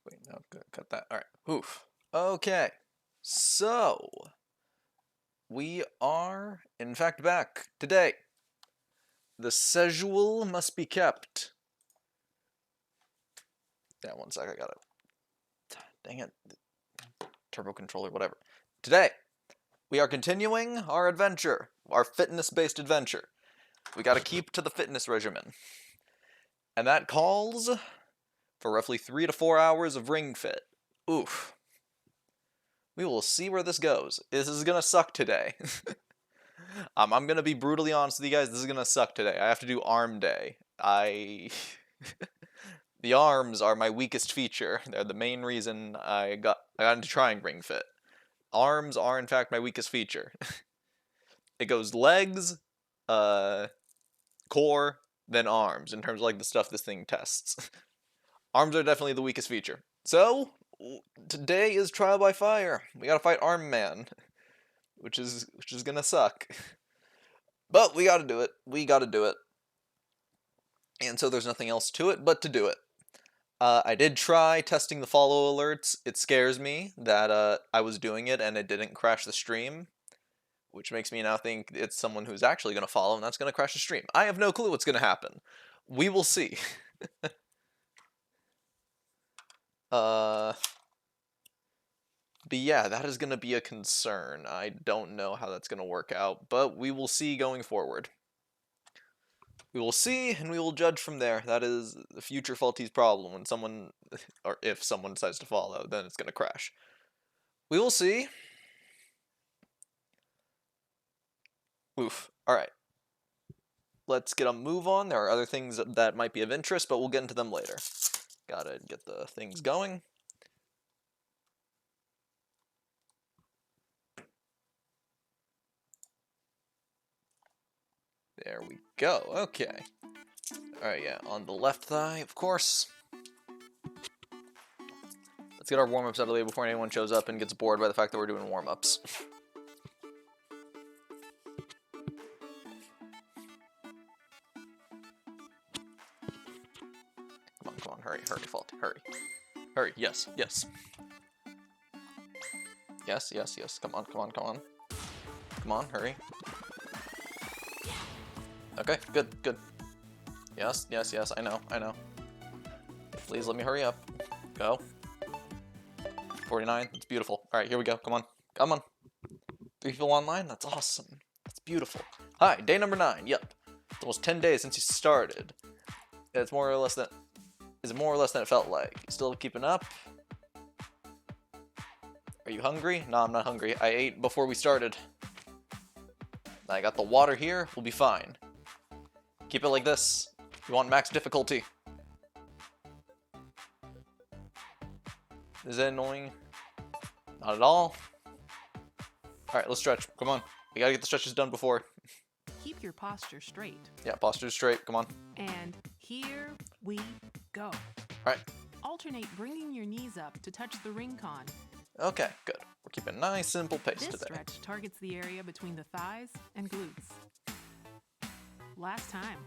Wait, no, I'm gonna cut that. All right. Oof. Okay. So we are, in fact, back today. The schedule must be kept. Yeah, one sec. I got it. Dang it. Turbo controller, whatever. Today, we are continuing our adventure, our fitness-based adventure. We got to keep to the fitness regimen, and that calls for roughly 3 to 4 hours of Ring Fit. Oof. We will see where this goes. This is gonna suck today. I'm gonna be brutally honest with you guys. This is gonna suck today. I have to do arm day. The arms are my weakest feature. They're the main reason I got into trying Ring Fit. Arms are in fact my weakest feature. It goes legs, core, then arms in terms of like the stuff this thing tests. Arms are definitely the weakest feature. So today is trial by fire. We gotta fight Arm Man, which is gonna suck. But we gotta do it. We gotta do it. And so there's nothing else to it but to do it. I did try testing the follow alerts. It scares me that I was doing it and it didn't crash the stream, which makes me now think it's someone who's actually going to follow and that's going to crash the stream. I have no clue what's going to happen. We will see. But yeah, that is going to be a concern. I don't know how that's going to work out, but we will see going forward. We will see, and we will judge from there. That is the future faulty's problem. When someone, or if someone decides to follow, then it's gonna crash. We will see. Oof. Alright. Let's get a move on. There are other things that might be of interest, but we'll get into them later. Gotta get the things going. There we go. Okay. Alright, yeah. On the left thigh, of course. Let's get our warm-ups out of the way before anyone shows up and gets bored by the fact that we're doing warm-ups. Come on, hurry, Faulty, hurry. Hurry, yes. Yes, come on. Come on, hurry. Okay, good. Yes, I know. Please let me hurry up. Go. 49, it's beautiful. Alright, here we go, come on. 3 people online, that's awesome. That's beautiful. Hi, day number 9, yep. It's almost 10 days since you started. Is it more or less than it felt like? You still keeping up? Are you hungry? No, I'm not hungry. I ate before we started. I got the water here, we'll be fine. Keep it like this. You want max difficulty. Is it annoying? Not at all. Alright, let's stretch. Come on. We gotta get the stretches done before. Keep your posture straight. Yeah, posture straight. Come on. And here we go. Alright. Alternate bringing your knees up to touch the ring con. Okay, good. We're keeping a nice, simple pace This today. stretch targets the area between the thighs and glutes. Last time.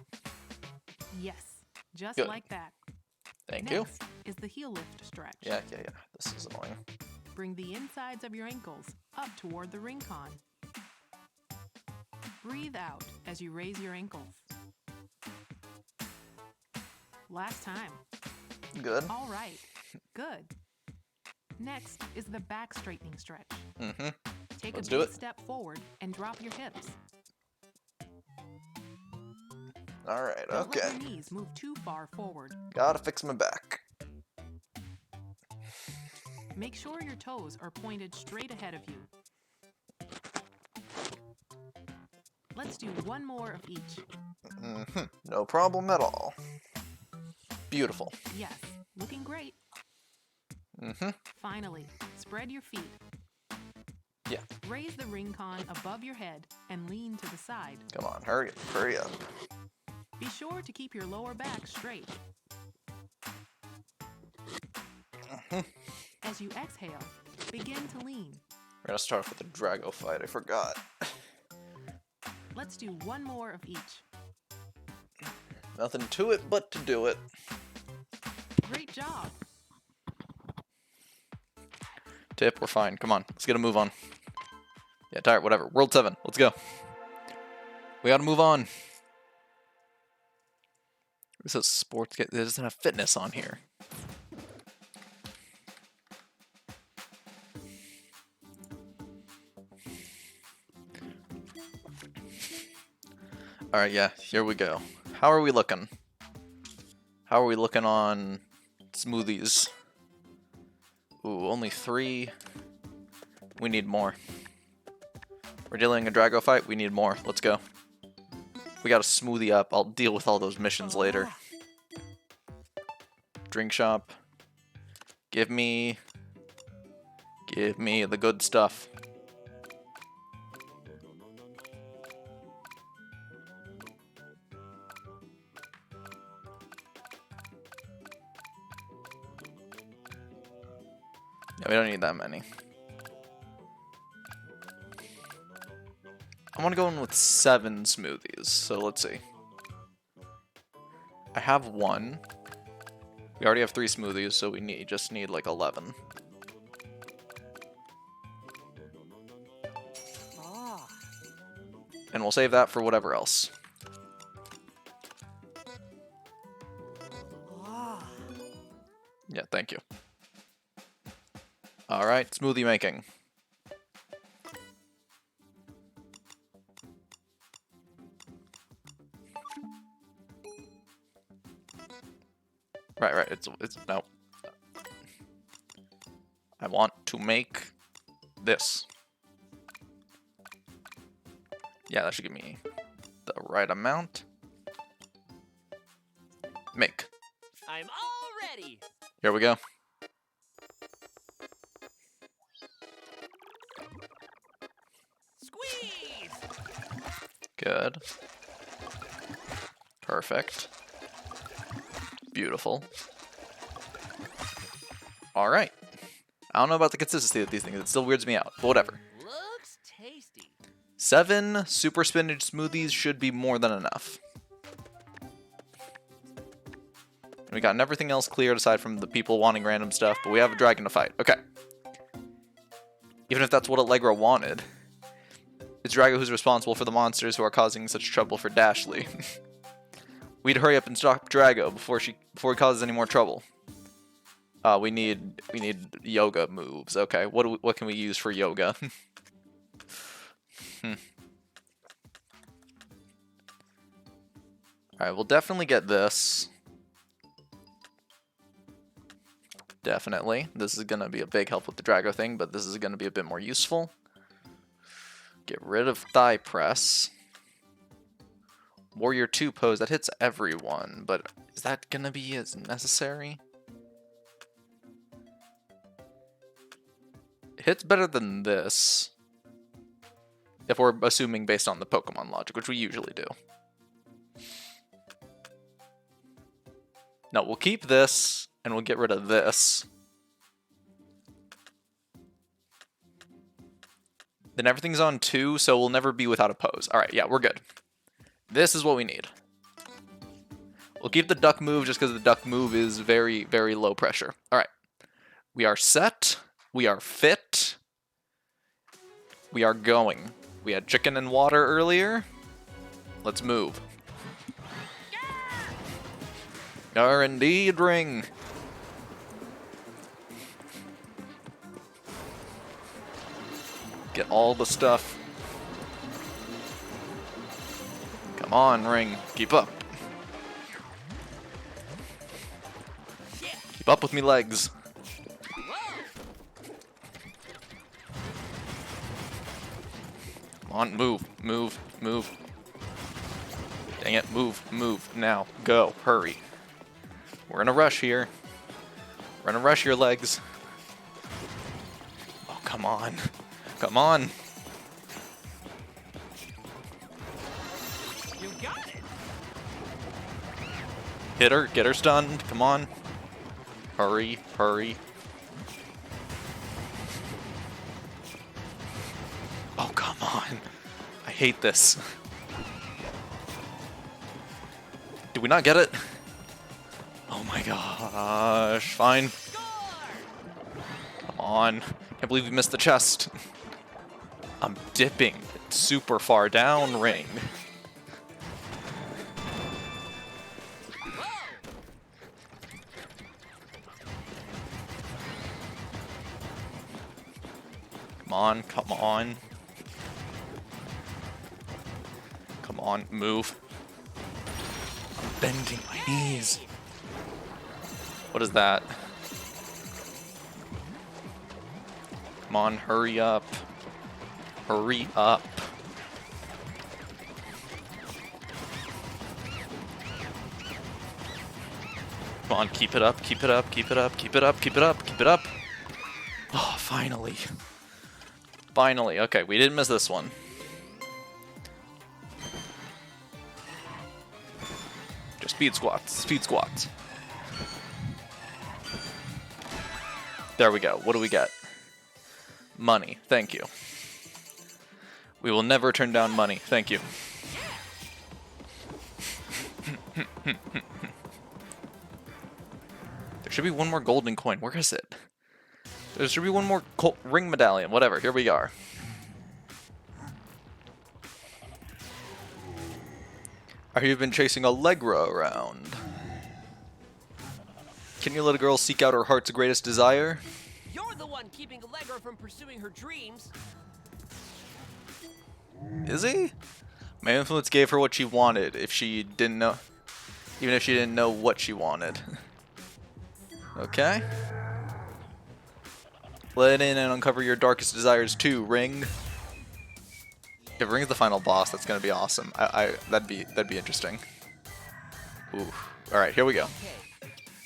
Yes, just Good. like that. Thank you. Next is the heel lift stretch. Yeah. This is annoying. Bring the insides of your ankles up toward the ring con. Breathe out as you raise your ankles. Last time. Good. All right, good. Next is the back straightening stretch. Mm-hmm. Take Let's a do big it. step forward and drop your hips. Alright, Don't okay. let your knees move too far forward. Gotta fix my back. Make sure your toes are pointed straight ahead of you. Let's do one more of each. Mm-hmm. No problem at all. Beautiful. Yes, looking great. Mm-hmm. Finally, spread your feet. Yeah. Raise the ring con above your head and lean to the side. Come on, hurry up. Be sure to keep your lower back straight. Mm-hmm. As you exhale, begin to lean. We're gonna start off with the Drago fight, I forgot. Let's do one more of each. Nothing to it but to do it. Great job. Tip, we're fine. Come on, let's get a move on. Yeah, tired, whatever. World 7, let's go. We gotta move on. This is sports, it doesn't have fitness on here. Alright, yeah, here we go. How are we looking? How are we looking on smoothies? Ooh, only 3. We need more. We're dealing a Drago fight, we need more. Let's go. We got a smoothie up. I'll deal with all those missions later. Drink shop. Give me the good stuff. Yeah, we don't need that many. I want to go in with 7 smoothies, so let's see. I have 1. We already have 3 smoothies, so we just need like 11. And we'll save that for whatever else. Yeah, thank you. Alright, smoothie making. Right. It's no. I want to make this. Yeah, that should give me the right amount. Make. I'm all ready. Here we go. Squeeze. Good. Perfect. Beautiful. Alright. I don't know about the consistency of these things. It still weirds me out, but whatever. Looks tasty. 7 super spinach smoothies should be more than enough. We got everything else cleared aside from the people wanting random stuff, but we have a dragon to fight. Okay. Even if that's what Allegra wanted. It's Drago who's responsible for the monsters who are causing such trouble for Dashley. We'd hurry up and stop Drago before he causes any more trouble. We need yoga moves. Okay, what can we use for yoga? Alright, we'll definitely get this. Definitely. This is going to be a big help with the Drago thing, but this is going to be a bit more useful. Get rid of thigh press. Warrior 2 pose, that hits everyone, but is that going to be as necessary? It hits better than this. If we're assuming based on the Pokemon logic, which we usually do. No, we'll keep this, and we'll get rid of this. Then everything's on 2, so we'll never be without a pose. Alright, yeah, we're good. This is what we need. We'll keep the duck move just because the duck move is very, very low pressure. Alright. We are set. We are fit. We are going. We had chicken and water earlier. Let's move. Indeed, ring. Get all the stuff. Come on, ring. Keep up. Keep up with me legs. Come on, move, move, move. Dang it, move, move. Now, go, hurry. We're in a rush here. We're in a rush here, legs. Oh, come on. Come on. You got it. Hit her, get her stunned. Come on. Hurry, hurry. Oh, come on. I hate this. Did we not get it? Oh my gosh. Fine. Score. Come on. Can't believe we missed the chest. I'm dipping super far down ring. Come on, come on. Come on, move. I'm bending my knees. What is that? Come on, hurry up. Hurry up. Come on, keep it up, keep it up, keep it up, keep it up, keep it up, keep it up. Oh, finally. Finally. Okay, we didn't miss this one. Just speed squats, speed squats. There we go. What do we get? Money. Thank you. We will never turn down money. Thank you. There should be one more golden coin. Where is it? There should be one more ring medallion. Whatever. Here we are. You've been chasing Allegra around. Can you let a girl seek out her heart's greatest desire? You're the one keeping Allegra from pursuing her dreams. Is he? My influence gave her what she wanted if she didn't know. Even if she didn't know what she wanted. Okay. Let in and uncover your darkest desires too, Ring. If Ring's the final boss, that's gonna be awesome. That'd be interesting. Ooh. Alright, here we go. Okay,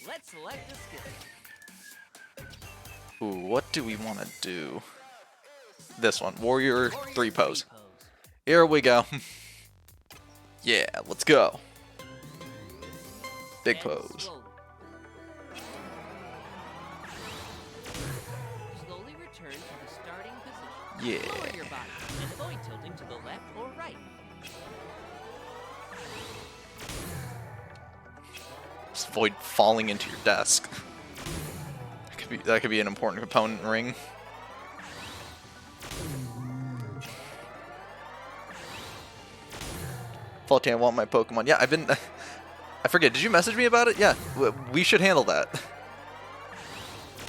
let's select the skill. Ooh, what do we wanna do? This one. Warrior 3 pose. Here we go. Yeah, let's go. Big And pose. Slowly return to the starting position. Yeah. Lower your body and avoid tilting to the left or right. Just avoid falling into your desk. That could be an important component in Ring. Faulty, I want my Pokemon. Yeah, I've been... I forget, did you message me about it? Yeah, we should handle that.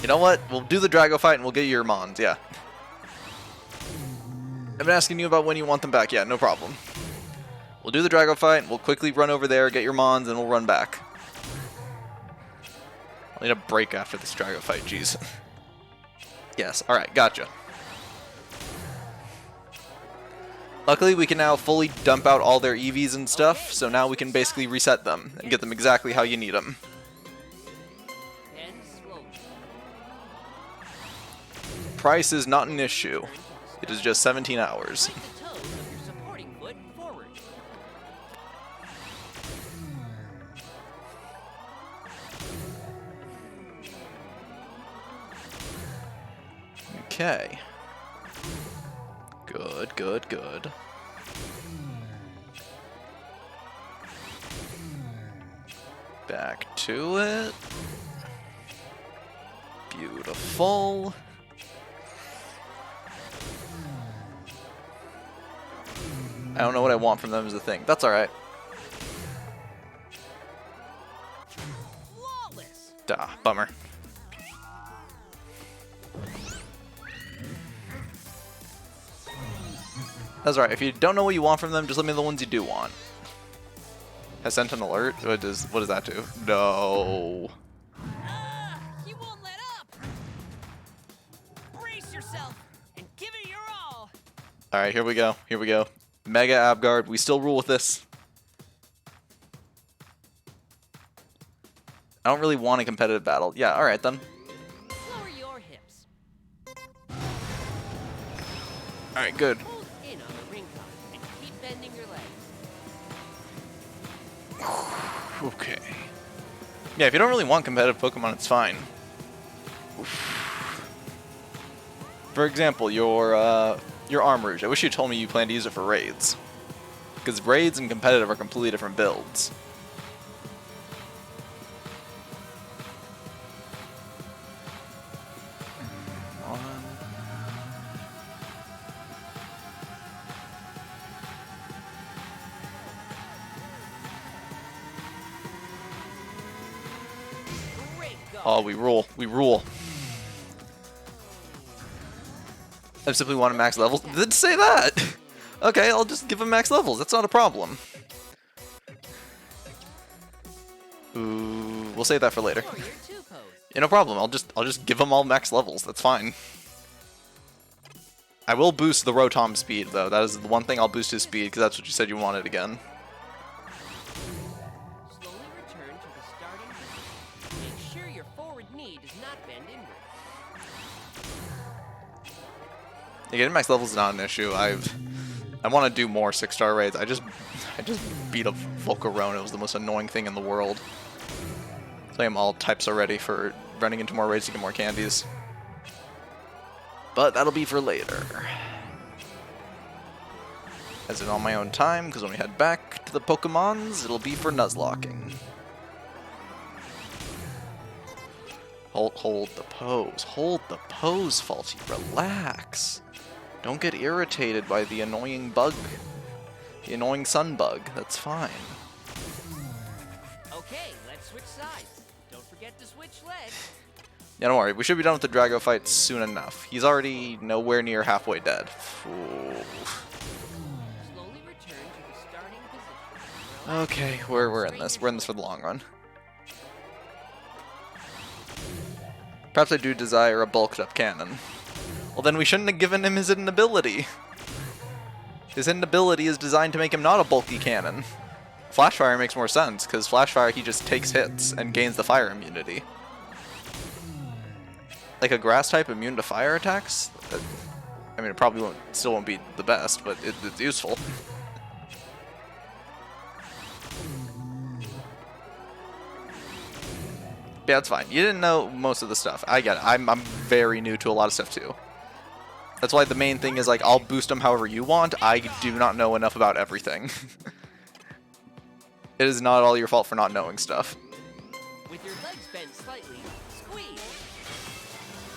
You know what? We'll do the Drago fight and we'll get you your Mons, yeah. I've been asking you about when you want them back. Yeah, no problem. We'll do the Drago fight, we'll quickly run over there, get your Mons, and we'll run back. I'll need a break after this Drago fight, jeez. Yes, alright, gotcha. Luckily, we can now fully dump out all their EVs and stuff, so now we can basically reset them and get them exactly how you need them. And slowly. Price is not an issue. It is just 17 hours. Point the toes of your supporting foot forward. Okay. Good, good, good. Back to it. Beautiful. I don't know what I want from them is the thing. That's alright. Flawless. Duh, bummer. That's alright. If you don't know what you want from them, just let me know the ones you do want. Has sent an alert? What does that do? No. You won't let up. Brace yourself and give it your all. Alright, here we go. Here we go. Mega Abguard. We still rule with this. I don't really want a competitive battle. Yeah, alright then. Lower your hips. Alright, good. Hold in on the ring cup and keep bending your legs. Okay. Yeah, if you don't really want competitive Pokemon, it's fine. For example, your Armrouge. I wish you told me you plan to use it for raids. Because raids and competitive are completely different builds. Great go. Oh, we rule. We rule. I simply want to max levels. Didn't say that! Okay, I'll just give him max levels. That's not a problem. Ooh, we'll save that for later. Warrior 2 pose. Yeah, no problem. I'll just give them all max levels. That's fine. I will boost the Rotom speed, though. That is the one thing I'll boost his speed, because that's what you said you wanted again. Slowly return to the starting position. Make sure your forward knee does not bend inward. Yeah, getting max levels is not an issue. I want to do more 6-star raids. I just beat up Volcarona. It was the most annoying thing in the world. So I'm all types already for running into more raids to get more candies. But that'll be for later. As in on my own time, because when we head back to the Pokemons, it'll be for Nuzlocking. Hold the pose. Hold the pose, Faulty. Relax. Don't get irritated by the annoying bug. The annoying sun bug. That's fine. Okay, let's switch sides. Don't forget to switch legs. Yeah, don't worry. We should be done with the Drago fight soon enough. He's already nowhere near halfway dead. Ooh. Slowly return to the starting position. Okay, we're in this. We're in this for the long run. Perhaps I do desire a bulked up cannon. Well, then we shouldn't have given him his hidden ability. His hidden ability is designed to make him not a bulky cannon. Flashfire makes more sense, because Flashfire he just takes hits and gains the fire immunity. Like a grass type immune to fire attacks? I mean, it probably still won't be the best, but it's useful. Yeah, it's fine. You didn't know most of the stuff. I get it. I'm very new to a lot of stuff too. That's why the main thing is, like, I'll boost them however you want. I do not know enough about everything. It is not all your fault for not knowing stuff. With your legs bent slightly, squeeze.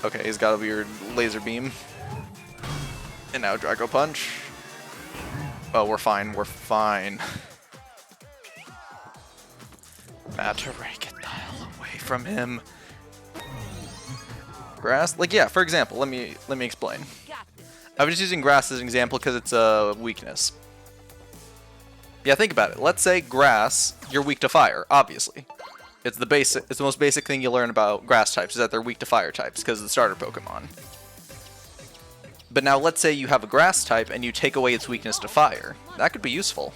Okay, he's got a weird laser beam. And now Draco Punch. Oh, we're fine. We're fine. Mataray, get the hell away from him. Grass? Like, yeah, for example, let me explain. Got this. I was just using grass as an example because it's a weakness. Yeah, think about it. Let's say grass, you're weak to fire, obviously. It's the most basic thing you learn about grass types is that they're weak to fire types because of the starter Pokemon. But now let's say you have a grass type and you take away its weakness to fire. That could be useful.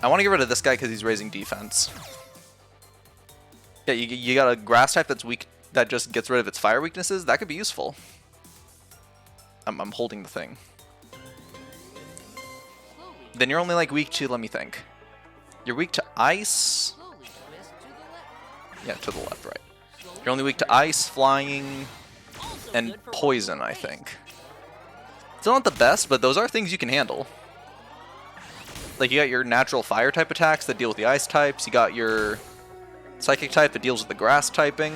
I want to get rid of this guy because he's raising defense. Yeah, you got a grass type that's weak that just gets rid of its fire weaknesses. That could be useful. I'm holding the thing. Slowly, Then you're only like weak to, let me think. You're weak to ice. slowly twist to the left. Yeah, to the left, right. Slowly You're only weak to turn. ice, flying, Also and good for poison, holding I space. think. Still not the best, but those are things you can handle. Like, you got your natural fire type attacks that deal with the ice types. You got your psychic type that deals with the grass typing.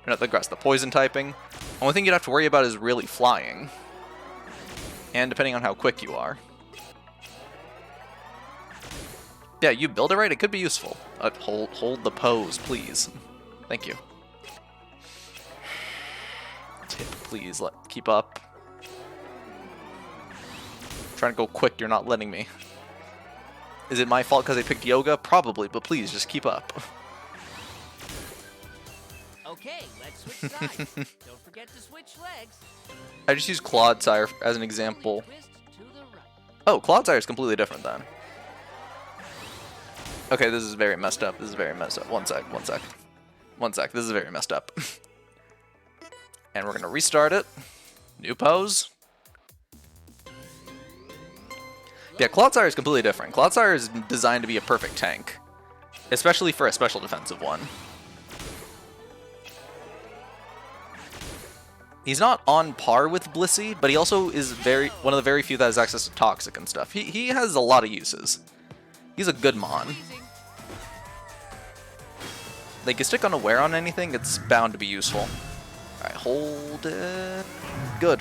Or not the grass, the poison typing. Only thing you'd have to worry about is really flying. And depending on how quick you are. Yeah, you build it right, it could be useful. Hold the pose, please. Thank you. Tip, please, keep up. Trying to go quick, you're not letting me. Is it my fault because I picked yoga? Probably, but please, just keep up. Okay, let's switch sides. Don't forget to switch legs. I just used Clodsire as an example. Slowly twist to the right. Oh, Clodsire is completely different then. Okay, this is very messed up. This is very messed up. One sec. This is very messed up. And we're going to restart it. New pose. Yeah, Clodsire is completely different. Clodsire is designed to be a perfect tank. Especially for a special defensive one. He's not on par with Blissey, but he also is one of the very few that has access to Toxic and stuff. He has a lot of uses. He's a good Mon. Squeezing. Like, you stick unaware on anything, it's bound to be useful. Alright, hold it. Good.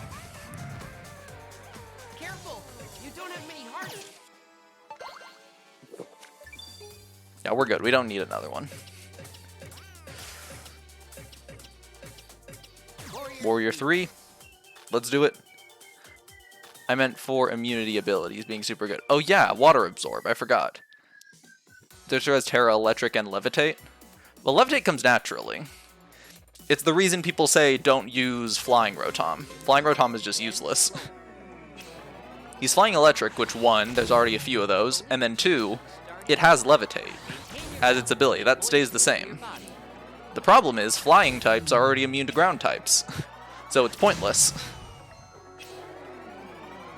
Careful, you don't have many hearts. Yeah, we're good. We don't need another one. Warrior 3. Let's do it. I meant for immunity abilities being super good. Oh yeah, Water Absorb. I forgot. Ditcher has Terra, Electric, and Levitate. Well, Levitate comes naturally. It's the reason people say don't use Flying Rotom. Flying Rotom is just useless. He's Flying Electric, which 1, there's already a few of those, and then 2, it has Levitate as its ability. That stays the same. The problem is, Flying types are already immune to ground types, so it's pointless.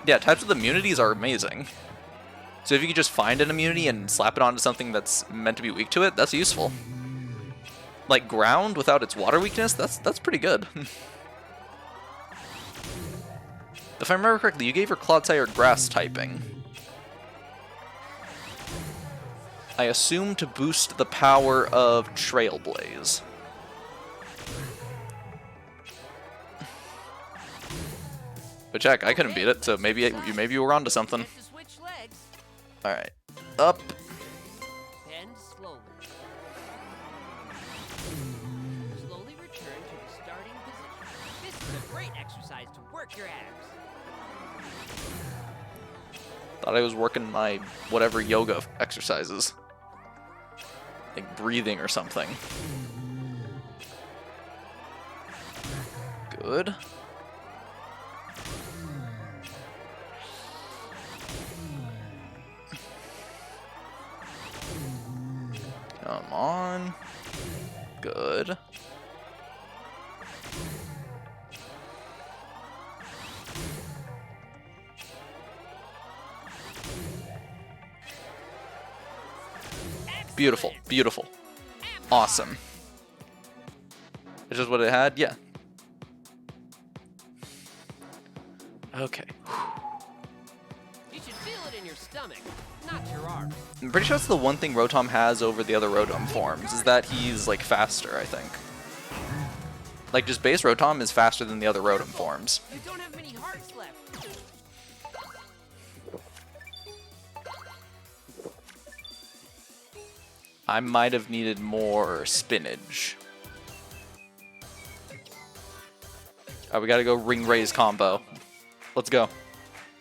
Yeah, types with immunities are amazing. So if you could just find an immunity and slap it onto something that's meant to be weak to it, that's useful. Like ground without its water weakness, that's pretty good. If I remember correctly, you gave her Clodsire grass typing. I assume to boost the power of Trailblaze. But check, I couldn't beat it, so maybe you were onto something. Get to switch legs. All right, up. Bend slowly. Slowly return to the starting position. This is a great exercise to work your abs. Thought I was working my whatever yoga exercises. Like breathing or something. Good. Come on. Good. Beautiful, beautiful. Awesome. It's just what it had? Yeah. Okay. You should feel it in your stomach, not your arm. I'm pretty sure that's the one thing Rotom has over the other Rotom forms, is that he's, like, faster, I think. Like, just base Rotom is faster than the other Rotom forms. You don't have many hearts left. I might have needed more spinach. Alright, we gotta go Ring Raise combo. Let's go.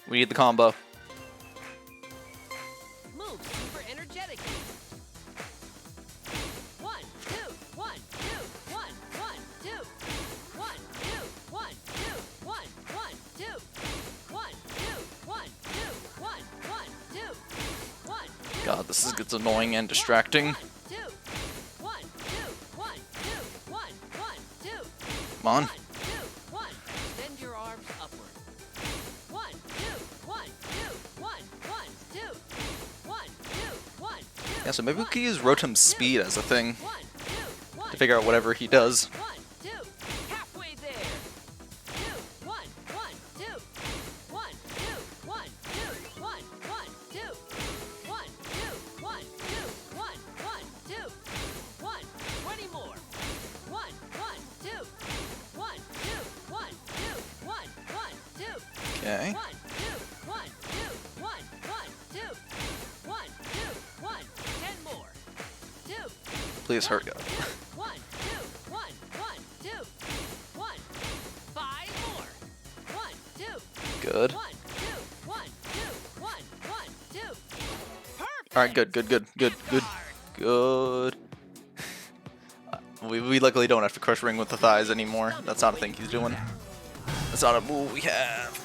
We need the combo. Move super energetically. 1, 2, 1, 2, 1, 1, 2. 1, 2, 1, 2, 1, 1, 2. 1, 2, 1, 2, 1, 1, 2. 1, God, this gets annoying and distracting. 1, 2. 1, 2, 1, 2, 1, 1, 2. Come on. 1, 2, 1. Extend your arms upward. 1, 2, 1, 2, 1, 1, 2. 1, 2, 1, 2. Yeah, so maybe we could use Rotom's speed as a thing 1, 2, 1, to figure out whatever he does. 1, 2. Halfway there. 2, 1, 1, 2. 1, 2, 1, 2, 1, 1, 2. 1, 2, 1, 2, 1, 1, 2. 1, 20 more. 1, 1, 2. 1, 2, 1, 2, 1, 1, 2. Okay. 1, 2, 1, 2, 1, 1, 2. 1, 2, 1, 10 more. 2. Please hurry up. 1, 2, 1, 1, 2. 1. 5 more. 1, 2. Good. 1, 2, 1, 2, 1, 1, 2. Perfect. Alright, good, good, good, good, good, good. We luckily don't have to crush Ring with the thighs anymore. That's not a thing he's doing. That's not a move we have.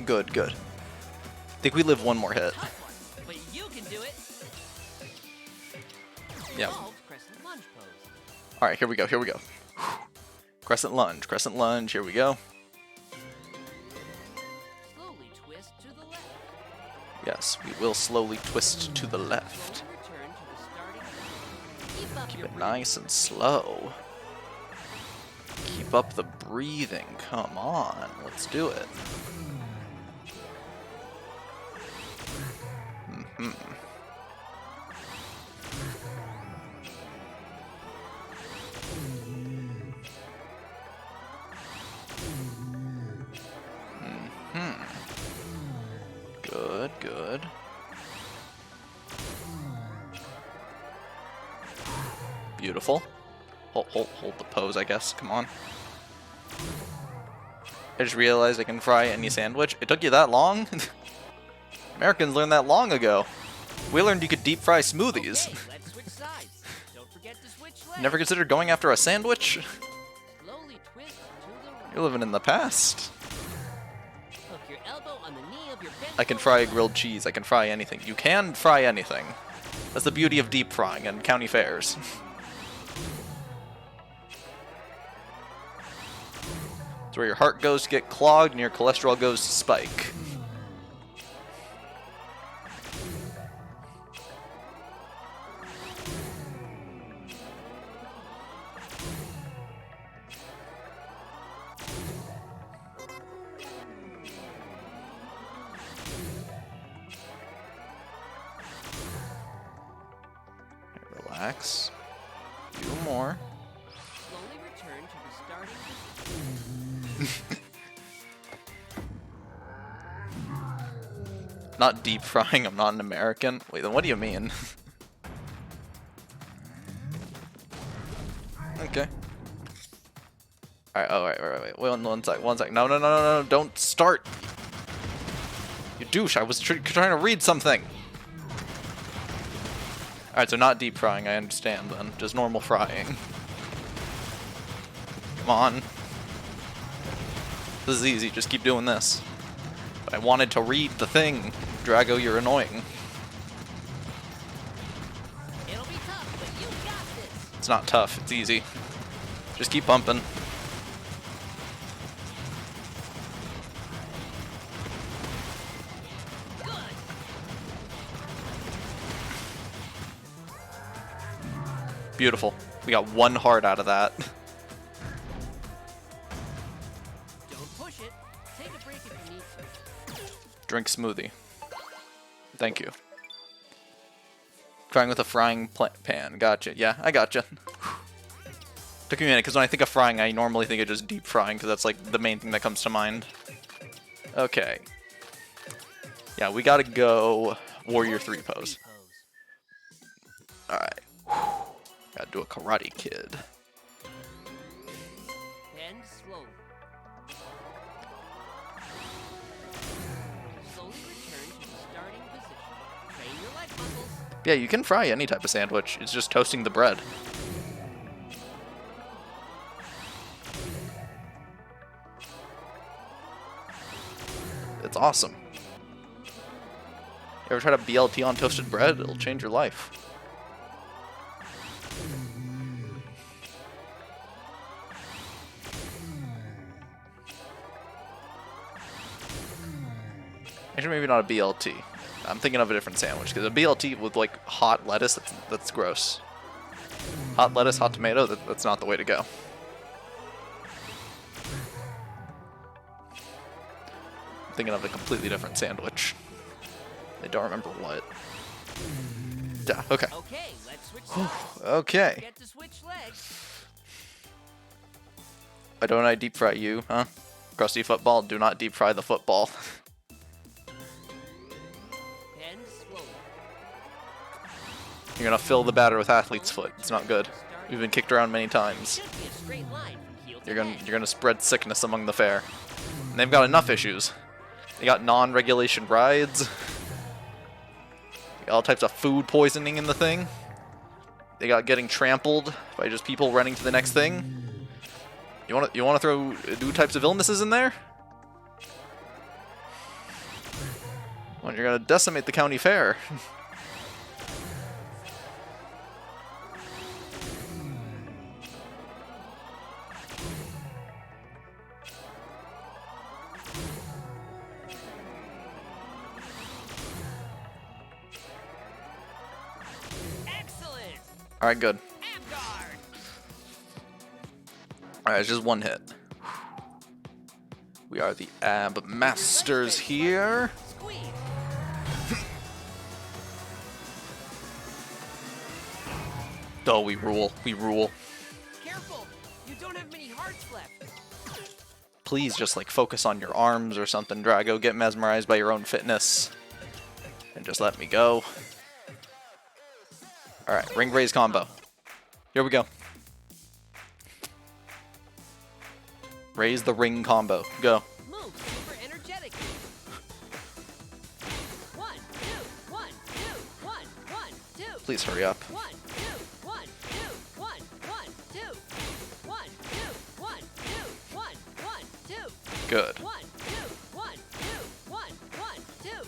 Good, good. I think we live one more hit. Tough one, but you can do it. Yeah. Evolved crescent lunge pose. Alright, here we go, here we go. Crescent lunge, here we go. Slowly twist to the left. Yes, we will slowly twist to the left. Slowly return to the starting point. Keep up Keep your it nice and slow. Keep up the breathing, come on, let's do it. Good, good. Beautiful. Hold the pose, I guess. Come on. I just realized I can fry any sandwich. It took you that long? Americans learned that long ago. We learned you could deep fry smoothies. Okay, let's switch sides. Don't forget to switch legs. Never considered going after a sandwich? Slowly twist to the right. You're living in the past. Hook your elbow on the knee of your bent I can forward fry leg. grilled cheese. I can fry anything. You can fry anything. That's the beauty of deep frying and county fairs. It's where your heart goes to get clogged and your cholesterol goes to spike. Relax. A few more. Slowly return to the starting position. Not deep frying, I'm not an American. Wait, then what do you mean? Okay. Alright, oh, wait. Wait, one sec. No, don't start! You douche, I was trying to read something! Alright, so not deep frying, I understand then. Just normal frying. Come on. This is easy, just keep doing this. But I wanted to read the thing. Drago, you're annoying. It'll be tough, but you got this. It's not tough, it's easy. Just keep bumping. Good. Beautiful. We got 1 heart out of that. Don't push it. Take a break if you need to. Drink smoothie. Thank you. Frying with a frying pan. Gotcha. Yeah, I gotcha. Took me a minute, because when I think of frying, I normally think of just deep frying, because that's like the main thing that comes to mind. Okay. Yeah, we gotta go Warrior 3 pose. Alright. Gotta do a Karate Kid. And slowly. Slowly return to the starting position. Train your leg muscles. Yeah, you can fry any type of sandwich. It's just toasting the bread. It's awesome. You ever try to BLT on toasted bread? It'll change your life. Actually, maybe not a BLT. I'm thinking of a different sandwich, because a BLT with like hot lettuce, that's gross. Hot lettuce, hot tomato, that's not the way to go. I'm thinking of a completely different sandwich. I don't remember what. Yeah, okay. Okay, let's switch sides. Okay. Get to switch legs. Why don't I deep fry you, huh? Crusty football, do not deep fry the football. And slowly. You're gonna fill the batter with athlete's foot. It's not good. We've been kicked around many times. Should be a straight line from heel to You're head. gonna spread sickness among the fair. And they've got enough issues. They got non-regulation rides. They got all types of food poisoning in the thing. They got getting trampled by just people running to the next thing. You wanna throw new types of illnesses in there? Well, you're gonna decimate the county fair. Excellent. Alright, good. Amguard. Alright, it's just 1 hit. We are the Ab Masters here. Squeeze. Oh, we rule. We rule. Careful. You don't have many hearts left. Please just like focus on your arms or something, Drago. Get mesmerized by your own fitness. And just let me go. Alright, ring raise combo. Here we go. Raise the ring combo. Go. Move super energetic. 1, 2, 1, 2, 1, 1, 2. Please hurry up. 1, 2, 1, 2, 1, 1, 2. 1, 2, 1, 2, 1, 1, 2. Good. 1, 2, 1, 2, 1, 1, 2. 1, 2,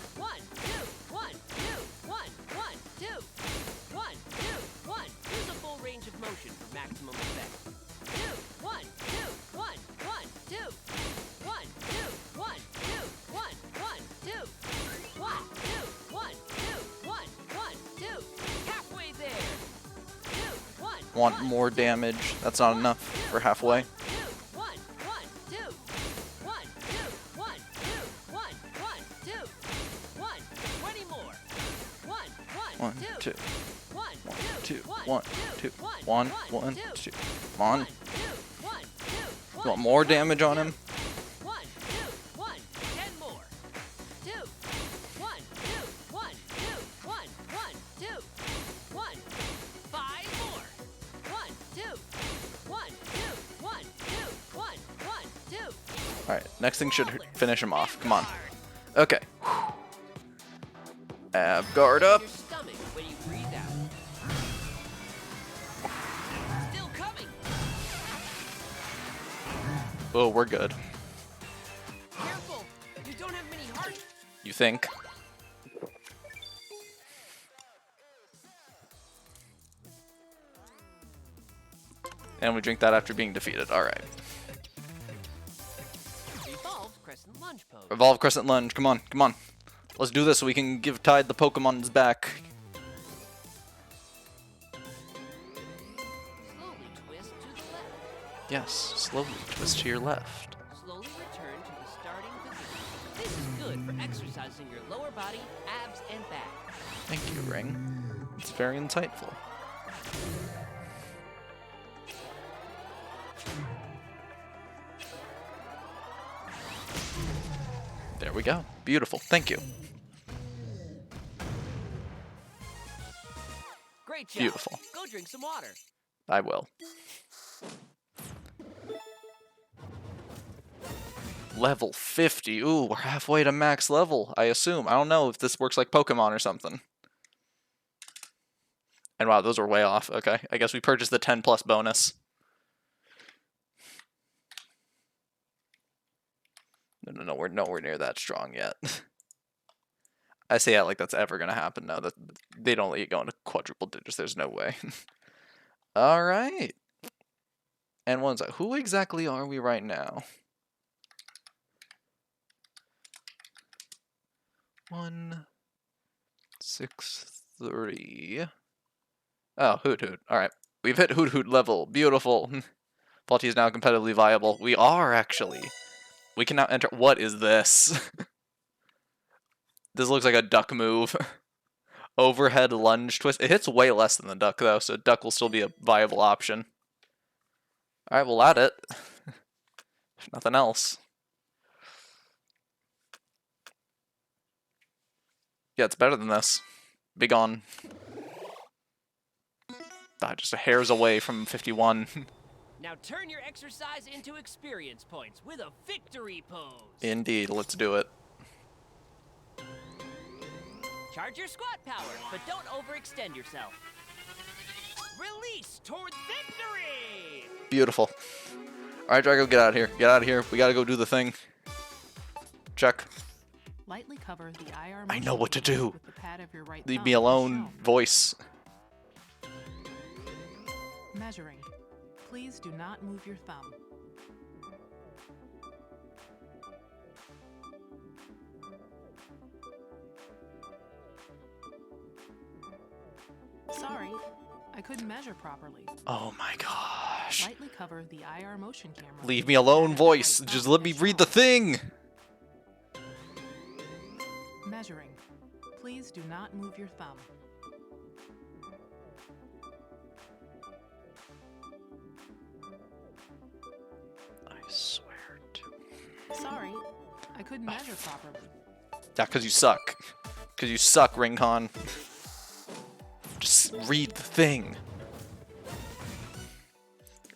1, 2, 1, 1, 2. 1, 2, 1. Use a full range of motion for maximum effect. 2, 1, 2, 1, 1, 2. 1, 2, 1, 2, 1, 1, 2. 1, 2, 1, 2, 1, 1, 2. Halfway there. 2, 1. Want more damage. That's not enough for halfway. 2, 1, 1, 2. 1, 2, 1, 2, 1, 1, 2. 1, 20 more. 1, 1, 2, 1, 2, 2, 1, 2, 1, 1, 2. Come on. 1, 2, 1, 2, You want more damage on him? 1, 2, 1, 10 more. 2, 1, 2, 1, 2, 1, 1, 2, 1, 5 more. 1, 2, 1, 2, 1, 2, 1, 1, 2. Alright, next thing should finish him off. Come on. Okay. Ab guard up. Your stomach when you breathe out. Still coming. Oh, we're good. You think? And we drink that after being defeated. Alright. Evolve Crescent Lunge pose. Evolve Crescent Lunge. Come on, come on. Let's do this so we can give Tide the Pokemon's back. Slowly twist to the left. Yes, slowly twist to your left. Slowly return to the starting position. This is good for exercising your lower body, abs, and back. Thank you, Ring. It's very insightful. There we go. Beautiful. Thank you. Great job. Beautiful. Go drink some water. I will. Level 50. Ooh, we're halfway to max level, I assume. I don't know if this works like Pokemon or something. And wow, those were way off. Okay, I guess we purchased the 10 plus bonus. No, we're nowhere near that strong yet. I say that like that's ever gonna happen. No, that they don't let you go into quadruple digits. There's no way. All right. And one's like, who exactly are we right now? 163. Oh, Hoot Hoot. All right, we've hit Hoot Hoot level. Beautiful. Faulty is now competitively viable. We are actually. We can now enter. What is this? This looks like a duck move. Overhead lunge twist. It hits way less than the duck though, so duck will still be a viable option. All right, we'll add it. If nothing else. Yeah, it's better than this. Be gone. Just a hair's away from 51. Now turn your exercise into experience points with a victory pose. Indeed, let's do it. Charge your squat power, but don't overextend yourself. Release towards victory! Beautiful. Alright, Drago, get out of here. Get out of here. We gotta go do the thing. Check. Lightly cover the IR I know what to do. with the pad of your right Leave thumb me as alone, shown. voice. Measuring. Please do not move your thumb. Sorry, I couldn't measure properly. Oh my gosh. Lightly cover the IR motion camera. Leave with me the alone, pad of your right voice. thumb Just let me as read the shown. thing. Measuring. Please do not move your thumb. I swear to. Sorry, I couldn't measure properly. Yeah, because you suck. Because you suck, Ringcon. Just read the thing.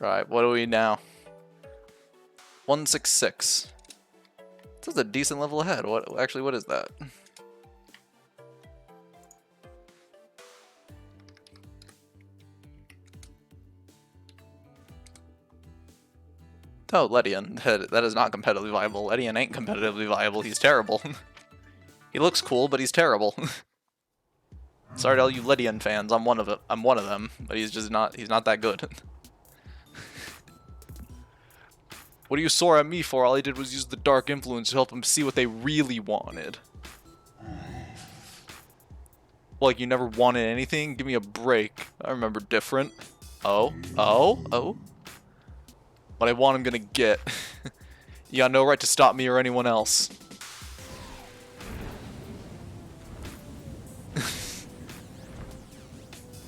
Alright, what are we now? 166. This is a decent level ahead. What is that? Oh, Ledian. That is not competitively viable. Ledian ain't competitively viable. He's terrible. He looks cool, but he's terrible. Sorry to all you Ledian fans. I'm one of them, but he's just not. He's not that good. What are you sore at me for? All I did was use the Dark Influence to help them see what they really wanted. Like, you never wanted anything? Give me a break. I remember different. Oh. What I want, I'm gonna get. You got no right to stop me or anyone else.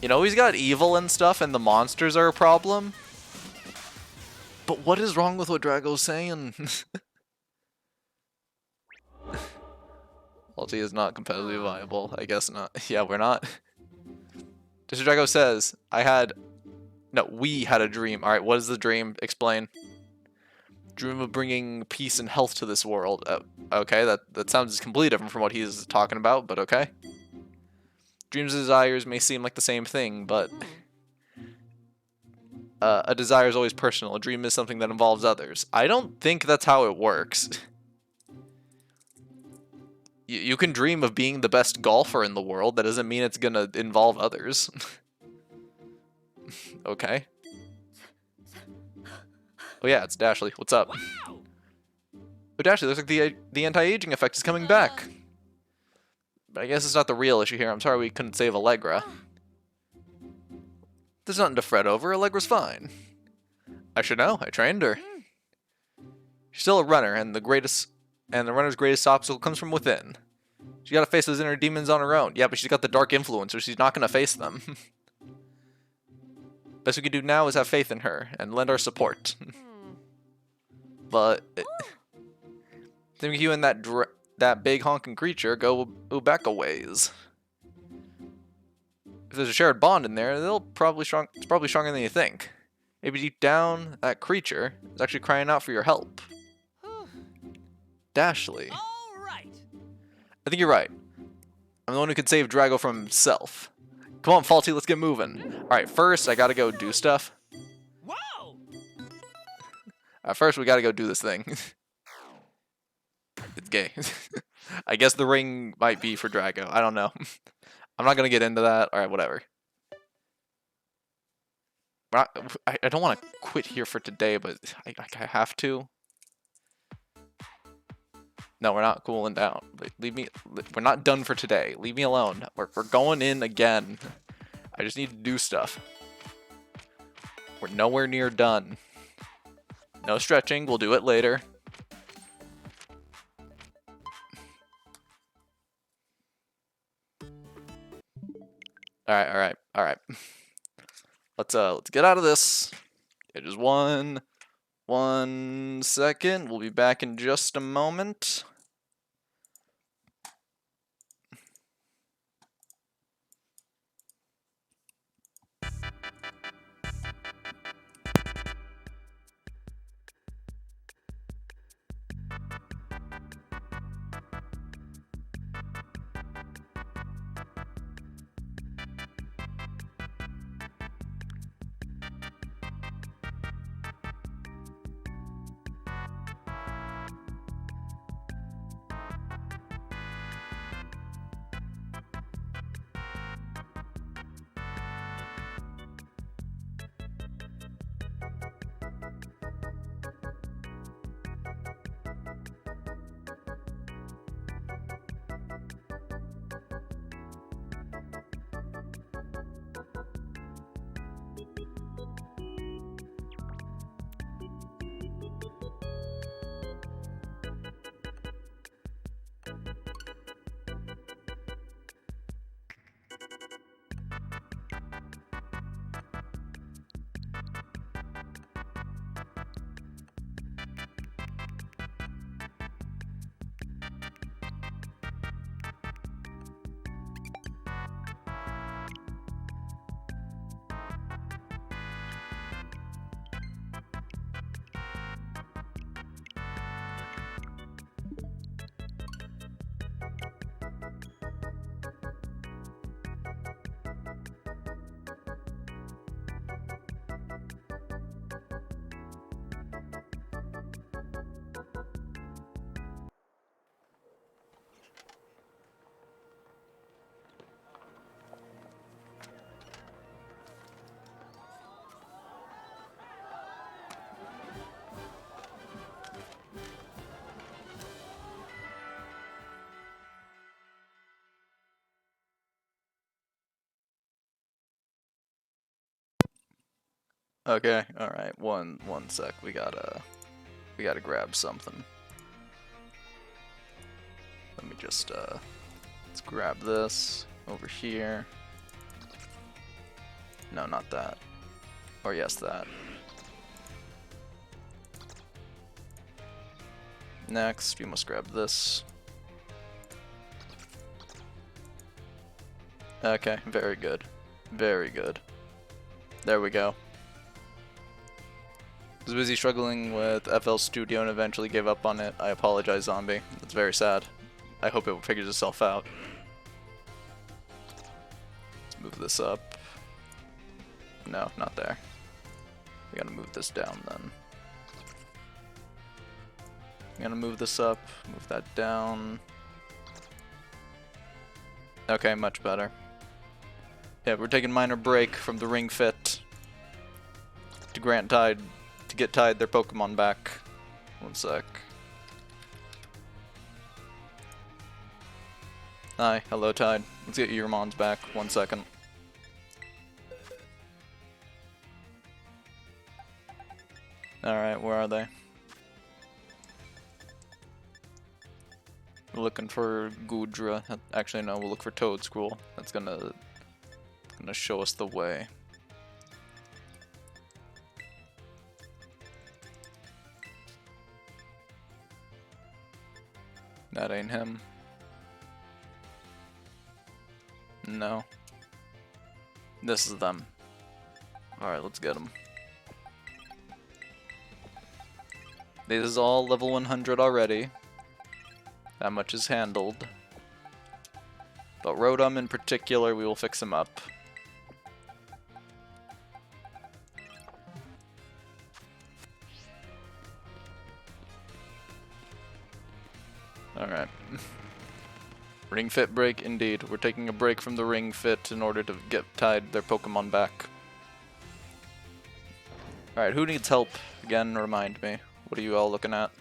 You know, he's got evil and stuff, and the monsters are a problem. But what is wrong with what Drago's saying? Ulti is not competitively viable. I guess not. Yeah, we're not. Mr. Drago says, we had a dream. Alright, what is the dream? Explain. Dream of bringing peace and health to this world. Okay, that sounds completely different from what he's talking about, but okay. Dreams and desires may seem like the same thing, but a desire is always personal. A dream is something that involves others. I don't think that's how it works. You can dream of being the best golfer in the world. That doesn't mean it's gonna involve others. Okay. Oh yeah, it's Dashley. What's up? Wow! Oh, Dashley, looks like the anti-aging effect is coming back. But I guess it's not the real issue here. I'm sorry we couldn't save Allegra. There's nothing to fret over. Allegra's fine. I should know. I trained her. She's still a runner, and the runner's greatest obstacle comes from within. She gotta face those inner demons on her own. Yeah, but she's got the dark influence, so she's not gonna face them. Best we can do now is have faith in her and lend our support. But think you and that big honking creature go Ubeka ways. If there's a shared bond in there, it's probably stronger than you think. Maybe deep down, that creature is actually crying out for your help. Dashley. All right. I think you're right. I'm the one who could save Drago from himself. Come on, Faulty, let's get moving. Alright, first, I gotta go do stuff. Whoa! First, we gotta go do this thing. It's gay. I guess the ring might be for Drago. I don't know. I'm not gonna get into that. Alright, whatever. I don't want to quit here for today, but I have to. No, we're not cooling down. Leave me. We're not done for today. Leave me alone. We're going in again. I just need to do stuff. We're nowhere near done. No stretching. We'll do it later. All right. Let's get out of this. Yeah, just one second. We'll be back in just a moment. Okay, alright, one sec. We gotta grab something. Let me just let's grab this over here. No, not that. Or yes, that. Next, we must grab this. Okay, very good. Very good. There we go. I was busy struggling with FL Studio and eventually gave up on it. I apologize, Zombie. That's very sad. I hope it figures itself out. Let's move this up. No, not there. We gotta move this down then. We gotta move this up, move that down. Okay, much better. Yeah, we're taking minor break from the Ring Fit to get Tide their Pokemon back. One sec. Hi, hello Tide. Let's get your Mons back. 1 second. Alright, where are they? We're looking for Goodra. Actually, no, we'll look for Toedscool. That's gonna show us the way. That ain't him. No. This is them. Alright, let's get them. This is all level 100 already. That much is handled. But Rotom in particular, we will fix him up. Alright. Ring Fit break, indeed. We're taking a break from the Ring Fit in order to get Tide their Pokemon back. Alright, who needs help? Again, remind me. What are you all looking at?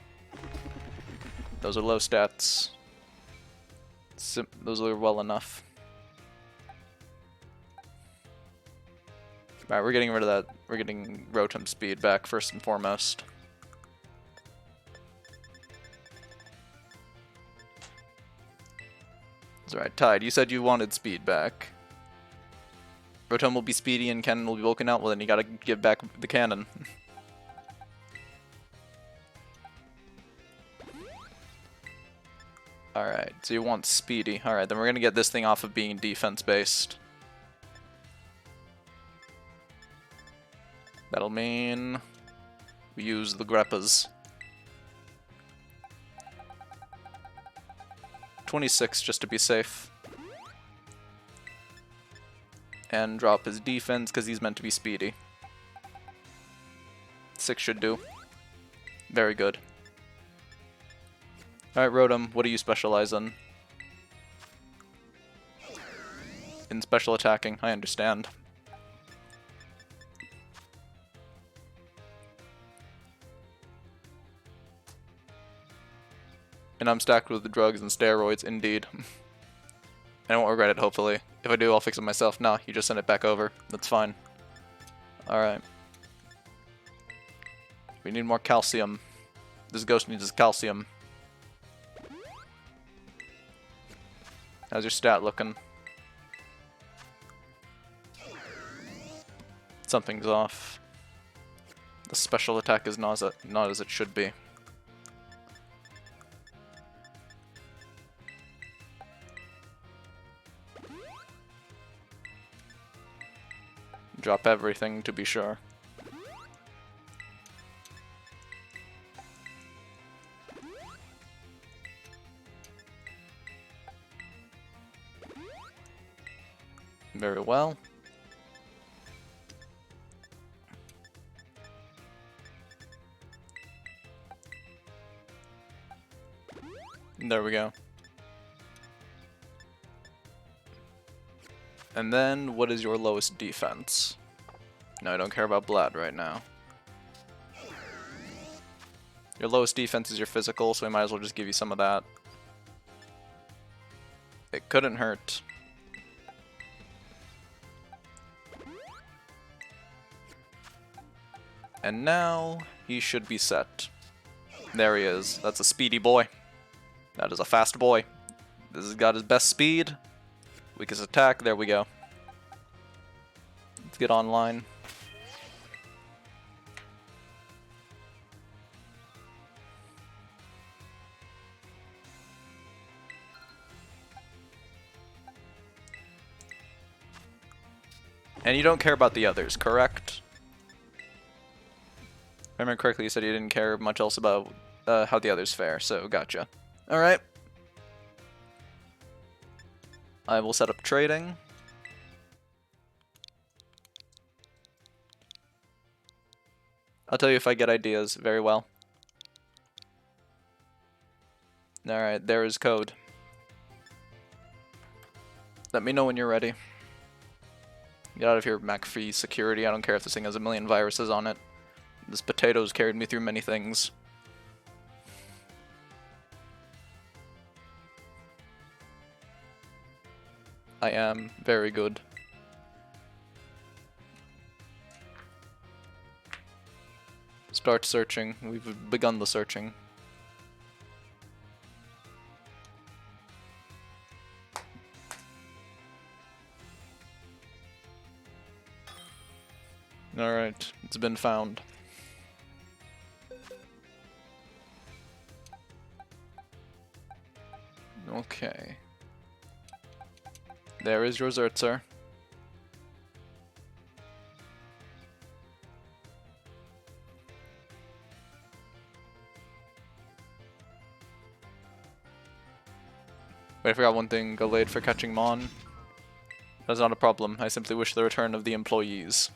Those are low stats. Those are well enough. Alright, we're getting rid of that. We're getting Rotom speed back first and foremost. That's right, Tide, you said you wanted speed back. Rotom will be speedy and Cannon will be woken out. Well, then you gotta give back the cannon. Alright, so you want speedy. Alright, then we're gonna get this thing off of being defense-based. That'll mean we use the Greppas. 26 just to be safe. And drop his defense because he's meant to be speedy. 6 should do. Very good. Alright, Rotom, what do you specialize in? In special attacking, I understand. And I'm stacked with the drugs and steroids, indeed. And I won't regret it, hopefully. If I do, I'll fix it myself. Nah, you just send it back over. That's fine. Alright. We need more calcium. This ghost needs his calcium. How's your stat looking? Something's off. The special attack is not as it should be. Drop everything to be sure. Very well. There we go. And then, what is your lowest defense? No, I don't care about Blad right now. Your lowest defense is your physical, so we might as well just give you some of that. It couldn't hurt. And now, he should be set. There he is. That's a speedy boy. That is a fast boy. This has got his best speed. Weakest attack. There we go. Let's get online. And you don't care about the others, correct? If I remember correctly, you said you didn't care much else about how the others fare, so gotcha. Alright. I will set up trading. I'll tell you if I get ideas very well. Alright, there is code. Let me know when you're ready. Get out of here, McAfee security. I don't care if this thing has a million viruses on it. This potato's carried me through many things. I am very good. Start searching. We've begun the searching. Alright, it's been found. Okay. There is your Zertzer. Wait, I forgot one thing. Gallade for catching Mon. That's not a problem. I simply wish the return of the employees.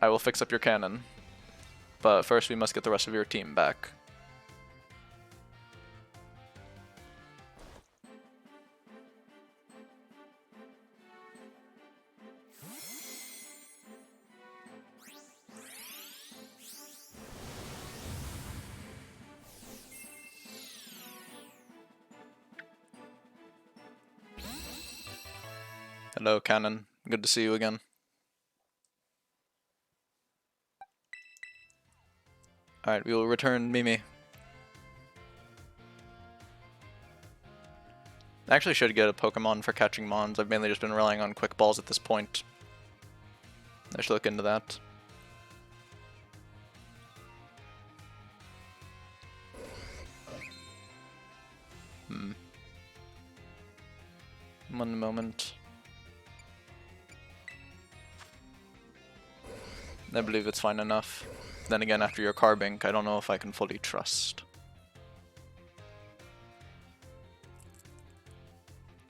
I will fix up your cannon. But first we must get the rest of your team back. Hello, Cannon. Good to see you again. Alright, we will return Mimi. I actually should get a Pokemon for catching Mons. I've mainly just been relying on Quick Balls at this point. I should look into that. One moment. I believe it's fine enough. Then again, after your Carbink, I don't know if I can fully trust.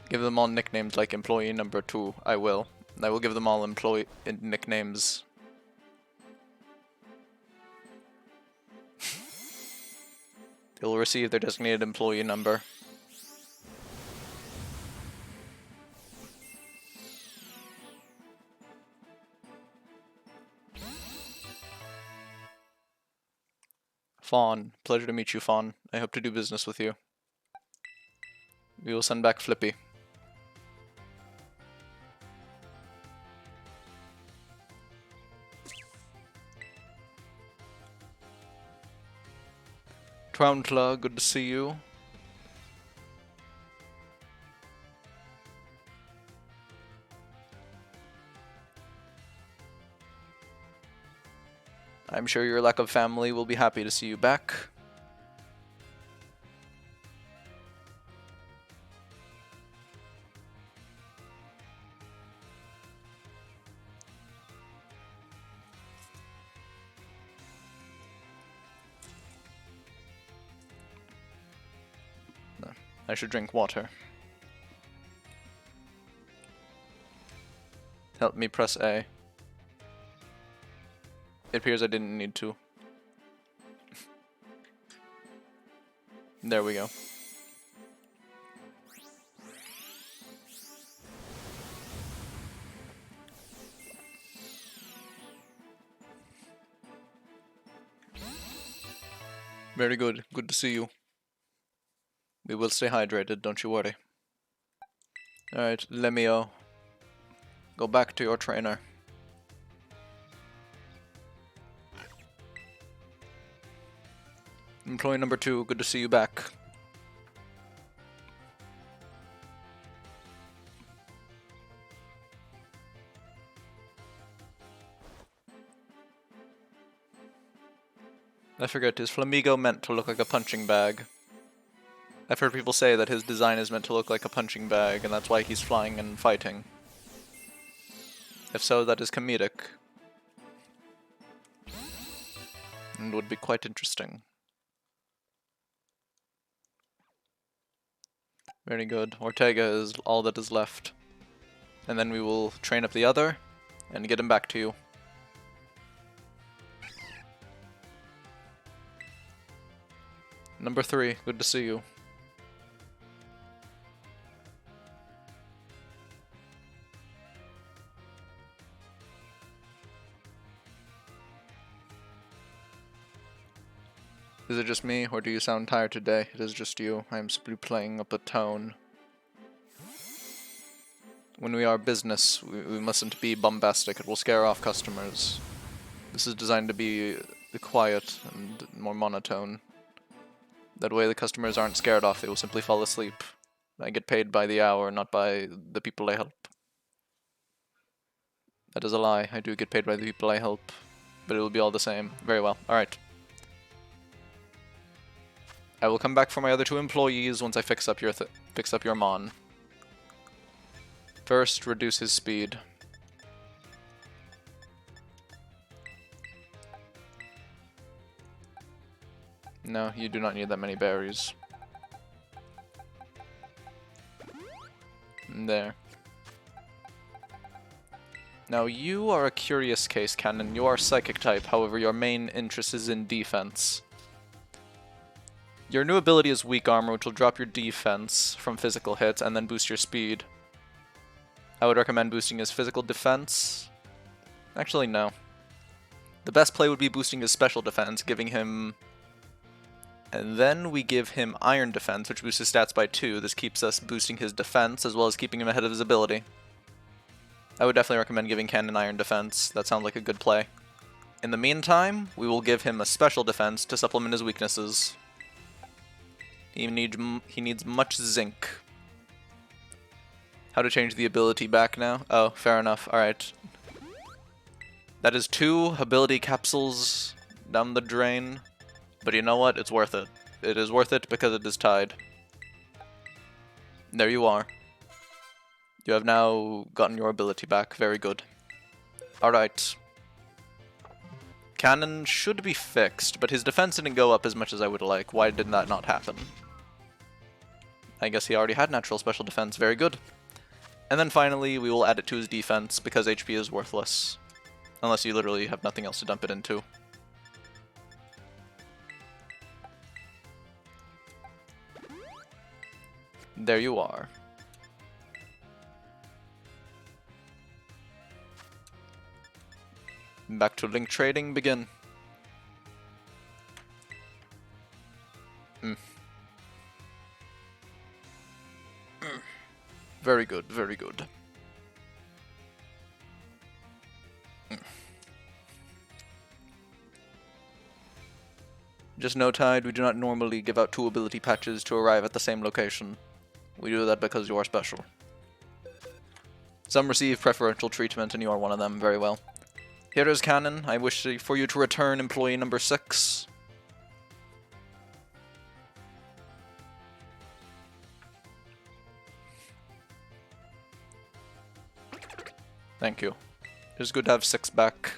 Give them all nicknames like employee number 2. I will. I will give them all employee nicknames. They will receive their designated employee number. Fawn. Pleasure to meet you, Fawn. I hope to do business with you. We will send back Flippy. Trountla, good to see you. I'm sure your lack of family will be happy to see you back. I should drink water. Help me press A. It appears I didn't need to. There we go. Very good. Good to see you. We will stay hydrated, don't you worry. Alright, Lemio. Go back to your trainer. Employee number 2, good to see you back. I forget, is Flamigo meant to look like a punching bag? I've heard people say that his design is meant to look like a punching bag, and that's why he's flying and fighting. If so, that is comedic. And would be quite interesting. Very good. Ortega is all that is left. And then we will train up the other, and get him back to you. Number 3, good to see you. Is it just me, or do you sound tired today? It is just you. I am simply playing up a tone. When we are business, we mustn't be bombastic. It will scare off customers. This is designed to be quiet and more monotone. That way the customers aren't scared off, they will simply fall asleep. I get paid by the hour, not by the people I help. That is a lie. I do get paid by the people I help. But it will be all the same. Very well. Alright. I will come back for my other 2 employees once I fix up your Mon. First, reduce his speed. No, you do not need that many berries. There. Now, you are a curious case, Cannon. You are Psychic type, however your main interest is in defense. Your new ability is Weak Armor, which will drop your defense from physical hits and then boost your speed. I would recommend boosting his physical defense. Actually, no. The best play would be boosting his special defense, giving him... And then we give him Iron Defense, which boosts his stats by 2. This keeps us boosting his defense, as well as keeping him ahead of his ability. I would definitely recommend giving Cannon Iron Defense. That sounds like a good play. In the meantime, we will give him a Special Defense to supplement his weaknesses. He needs much zinc. How to change the ability back now? Oh, fair enough. Alright. That is 2 ability capsules down the drain. But you know what? It's worth it. It is worth it because it is tied. There you are. You have now gotten your ability back. Very good. Alright. Cannon should be fixed, but his defense didn't go up as much as I would like. Why did that not happen? I guess he already had natural special defense. Very good. And then finally, we will add it to his defense, because HP is worthless. Unless you literally have nothing else to dump it into. There you are. Back to link trading, begin. Very good, very good. Just note, Tide, we do not normally give out 2 ability patches to arrive at the same location. We do that because you are special. Some receive preferential treatment, and you are one of them. Very well. Here is Cannon. I wish for you to return employee number 6. Thank you. It is good to have 6 back.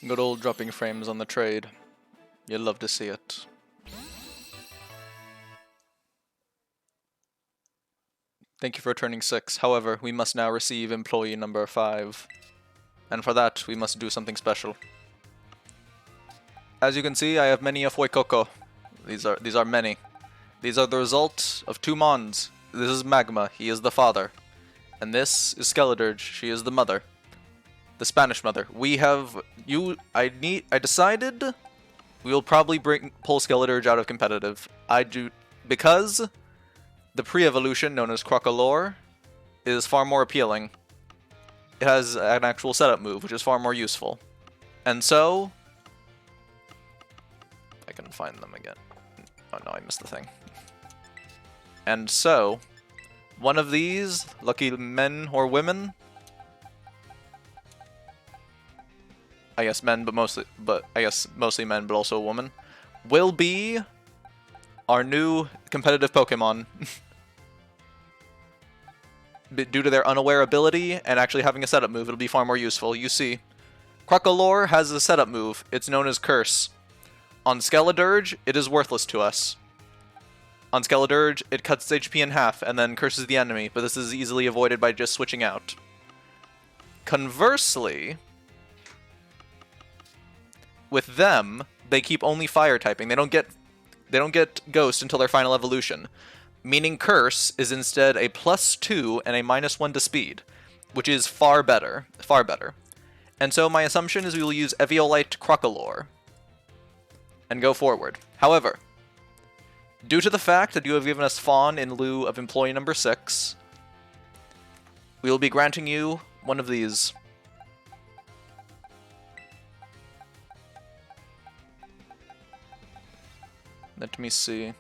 Good old dropping frames on the trade. You'll love to see it. Thank you for returning 6. However, we must now receive employee number 5. And for that, we must do something special. As you can see, I have many a Fuecoco. These are many. These are the result of 2 Mons. This is Magma, he is the father. And this is Skeledirge, she is the mother. The Spanish mother. We have I decided we will probably pull Skeledirge out of competitive. Because the pre-evolution known as Crocolore is far more appealing. It has an actual setup move, which is far more useful. And so I can find them again. Oh no, I missed the thing. And so one of these lucky men or women, I guess men, mostly men, but also a woman, will be our new competitive Pokemon. Due to their unaware ability and actually having a setup move, it'll be far more useful. You see, Crocolore has a setup move. It's known as Curse. On Skeledirge, it is worthless to us. On Skeledirge, it cuts its HP in half and then curses the enemy, but this is easily avoided by just switching out. Conversely, with them, they keep only fire typing. They don't get Ghost until their final evolution, meaning Curse is instead a +2 and a -1 to speed, which is far better, far better. And so my assumption is we will use Eviolite Crocolore and go forward. However, due to the fact that you have given us Fawn in lieu of employee number 6, we will be granting you one of these. Let me see.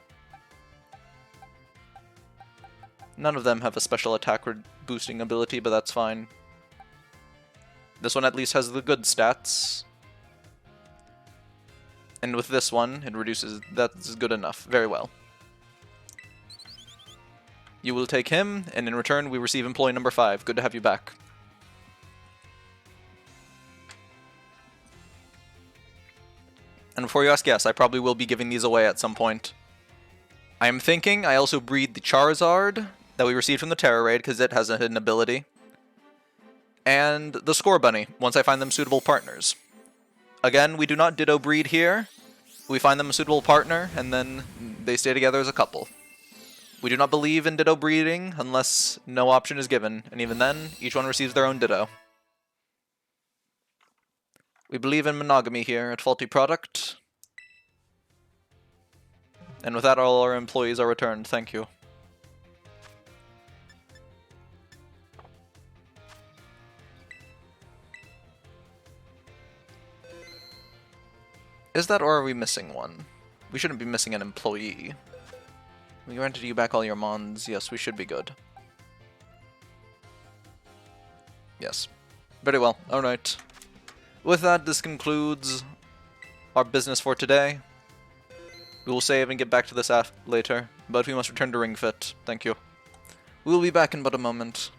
None of them have a special attack boosting ability, but that's fine. This one at least has the good stats. And with this one, it reduces... That's good enough. Very well. You will take him, and in return we receive employee number 5. Good to have you back. And before you ask, yes, I probably will be giving these away at some point. I am thinking I also breed the Charizard that we received from the Terra Raid, because it has a hidden ability. And the Scorbunny, once I find them suitable partners. Again, we do not Ditto breed here. We find them a suitable partner, and then they stay together as a couple. We do not believe in Ditto breeding unless no option is given, and even then, each one receives their own Ditto. We believe in monogamy here at Faulty Product. And with that, all our employees are returned. Thank you. Is that, or are we missing one? We shouldn't be missing an employee. We granted you back all your mons. Yes, we should be good. Yes. Very well. Alright. With that, this concludes our business for today. We will save and get back to this later, but we must return to Ring Fit. Thank you. We will be back in but a moment.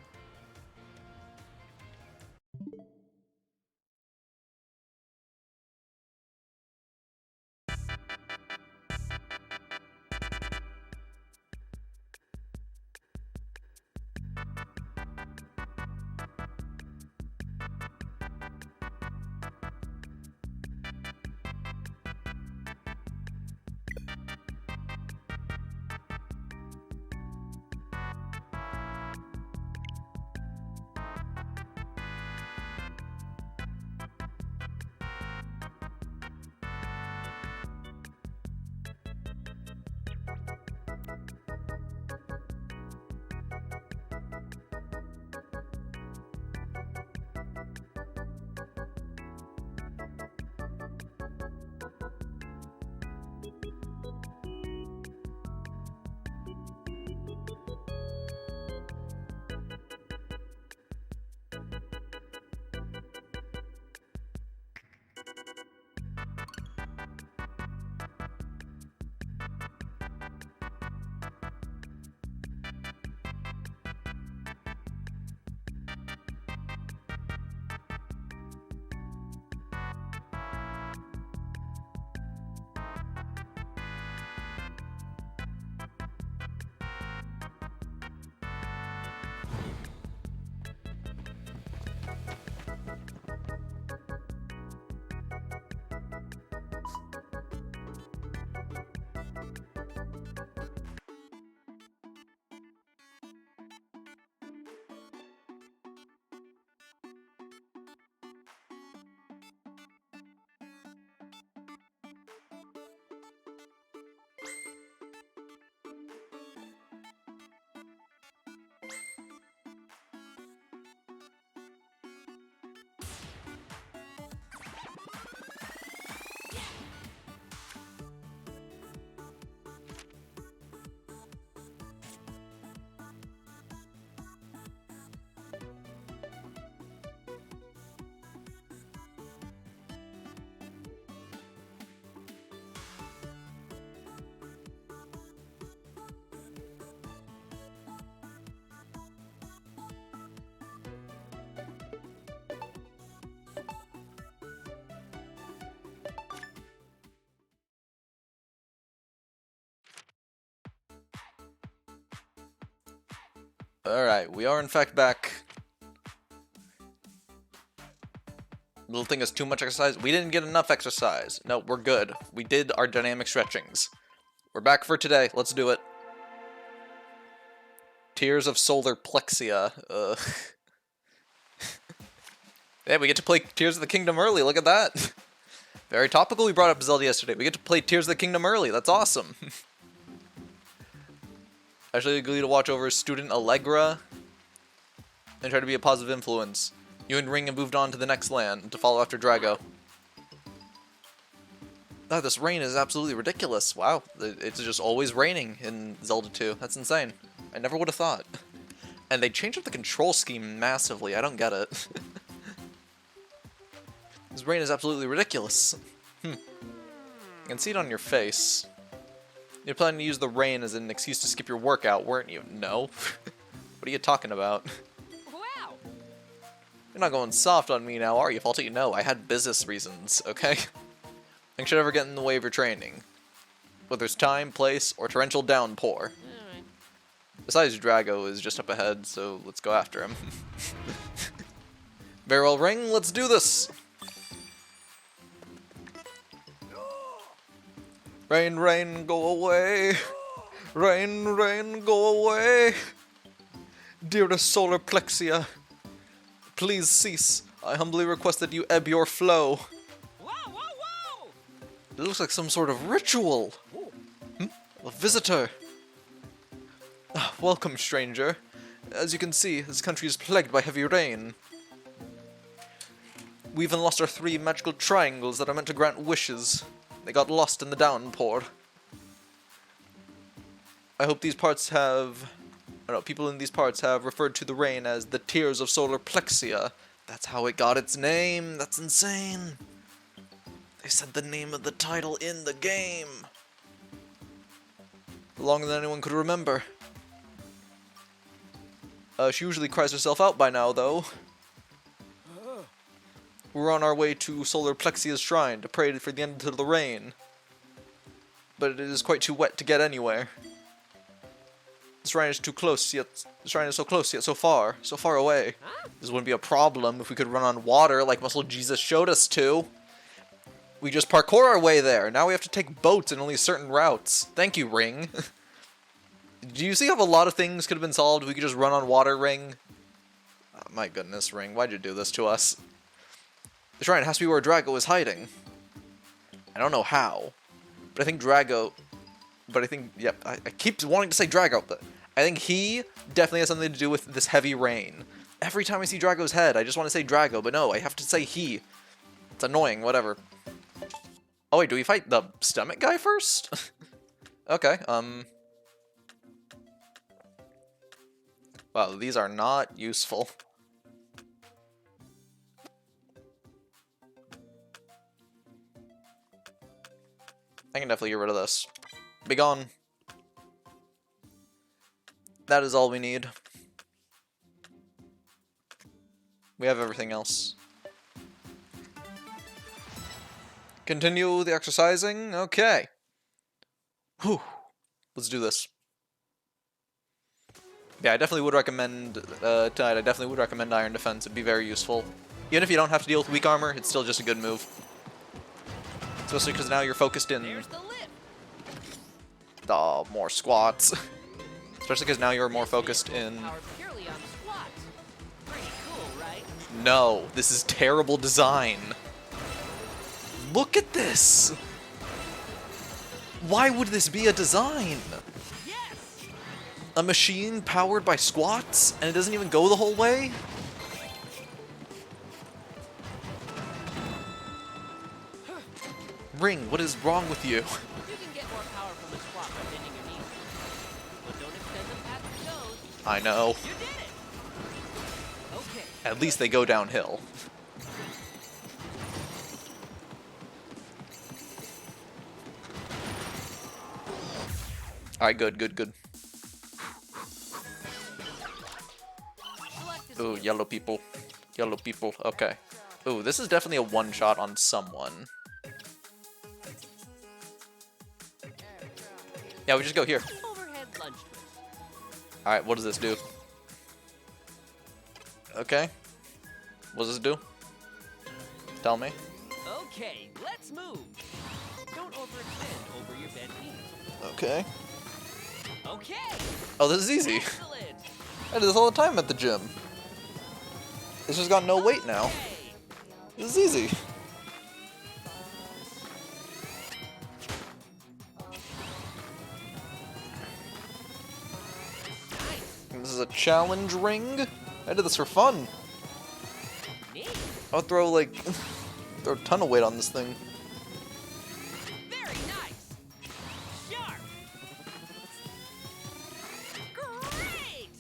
Alright, we are in fact back. Little thing is too much exercise. We didn't get enough exercise. No, we're good. We did our dynamic stretchings. We're back for today. Let's do it. Tears of Solar Plexia. Yeah, we get to play Tears of the Kingdom early. Look at that. Very topical. We brought up Zelda yesterday. We get to play Tears of the Kingdom early. That's awesome. Actually, agree to watch over student Allegra and try to be a positive influence. You and Ring have moved on to the next land to follow after Drago. Oh, this rain is absolutely ridiculous. Wow, it's just always raining in Zelda 2. That's insane. I never would have thought. And they changed up the control scheme massively. I don't get it. This rain is absolutely ridiculous. I can see it on your face. You're planning to use the rain as an excuse to skip your workout, weren't you? No. What are you talking about? Wow! You're not going soft on me now, are you? If I'll tell you no, I had business reasons, okay? Nothing should ever get in the way of your training. Whether it's time, place, or torrential downpour. Alright. Besides, Drago is just up ahead, so let's go after him. Very well, Ring, let's do this! Rain, rain, go away. Rain, rain, go away. Dearest Solar Plexia, please cease. I humbly request that you ebb your flow. Whoa, whoa, whoa! It looks like some sort of ritual. A visitor. Ah, welcome, stranger. As you can see, this country is plagued by heavy rain. We even lost our 3 magical triangles that are meant to grant wishes. They got lost in the downpour. I hope these parts have... people in these parts have referred to the rain as the Tears of Solar Plexia. That's how it got its name. That's insane. They said the name of the title in the game. Longer than anyone could remember. She usually cries herself out by now, though. We're on our way to Solar Plexia's shrine to pray for the end of the rain. But it is quite too wet to get anywhere. The shrine is too close, yet the shrine is so close yet so far away. Huh? This wouldn't be a problem if we could run on water like Muscle Jesus showed us to. We just parkour our way there. Now we have to take boats in only certain routes. Thank you, Ring. Do you see how a lot of things could have been solved if we could just run on water, Ring? Oh, my goodness, Ring, why'd you do this to us? The shrine has to be where Drago is hiding. I don't know how, but I think Drago... But I think, yep, I keep wanting to say Drago, but I think he definitely has something to do with this heavy rain. Every time I see Drago's head, I just want to say Drago, but no, I have to say he. It's annoying, whatever. Oh wait, do we fight the stomach guy first? Okay, wow, these are not useful. I can definitely get rid of this. Be gone. That is all we need. We have everything else. Continue the exercising? Okay. Whew. Let's do this. Yeah, I definitely would recommend, tonight, I definitely would recommend Iron Defense. It'd be very useful. Even if you don't have to deal with weak armor, it's still just a good move. Especially because now you're focused in... There's the lift! Oh, more squats. Especially because now you're more focused in... Power purely on squats. Pretty cool, right? No, this is terrible design. Look at this! Why would this be a design? Yes! A machine powered by squats, and it doesn't even go the whole way? Ring, what is wrong with you? You can get more power from a squat by bending your knees. But don't extend them past your toes. I know. You did it! Okay. At least they go downhill. Alright, good, good, good. Select this Ooh, one. yellow people. Yellow people, okay. Ooh, this is definitely a one-shot on someone. Yeah, we just go here. Overhead lunge twist. Alright, what does this do? Okay. What does this do? Tell me. Okay, let's move. Don't overextend over your bent knees. Okay. Okay. Oh, this is easy. Excellent. I do this all the time at the gym. It's just got no weight now. Okay. This is easy. Nice. This is a challenge ring. I did this for fun. Neat. I'll throw like throw a ton of weight on this thing. Very nice. Sharp. Great.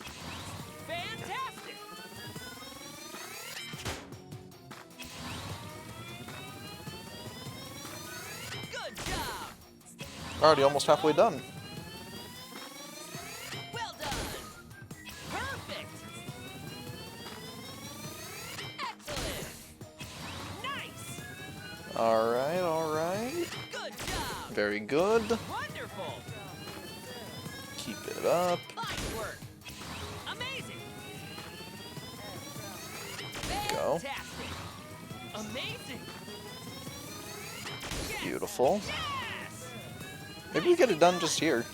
Fantastic. Good job. Already almost halfway done. Well done. Perfect. Excellent. Nice. Alright, alright. Good job. Very good. Wonderful. Keep it up. Fine work. Amazing. Go. Fantastic. Amazing. Yes. Beautiful. Yes. Maybe we get it done just here.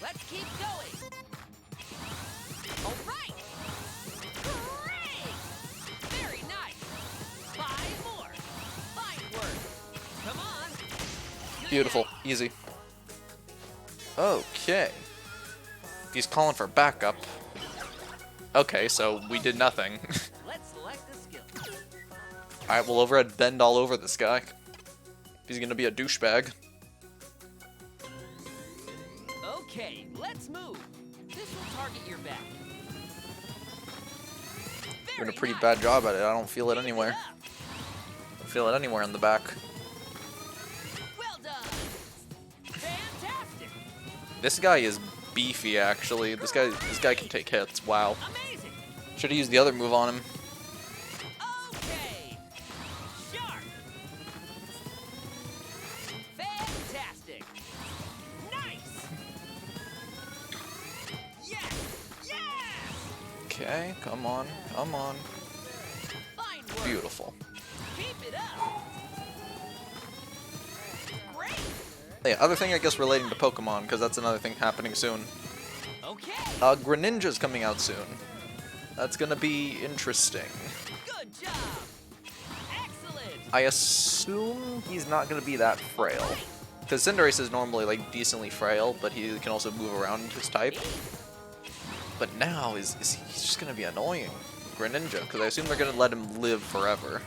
Let's keep going. All right. Great. Very nice. 5 more. Fine work. Come on. Good Beautiful. job. Easy. Okay. He's calling for backup. Okay, so we did nothing. Let's select the skill. Alright, well, overhead bend all over this guy. If he's gonna be a douchebag. Okay, let's move. This will target your back. Doing a Very pretty nice. bad job at it. I don't feel it Keep anywhere. up. Don't feel it anywhere on the back. Well done. Fantastic. This guy is beefy, actually. This guy can take hits. Wow. Amazing. Should have used the other move on him. Okay. Sharp. Fantastic. Nice. Yes. Yes. Okay, come on, come on. Fine work. Beautiful. Keep it up. Great. Yeah, other thing I guess relating to Pokemon, because that's another thing happening soon. Okay. Greninja's coming out soon. That's gonna be interesting. Good job. Excellent. I assume he's not gonna be that frail. Because Cinderace is normally like decently frail, but he can also move around his type. But now he's just gonna be annoying. Greninja, because I assume they're gonna let him live forever.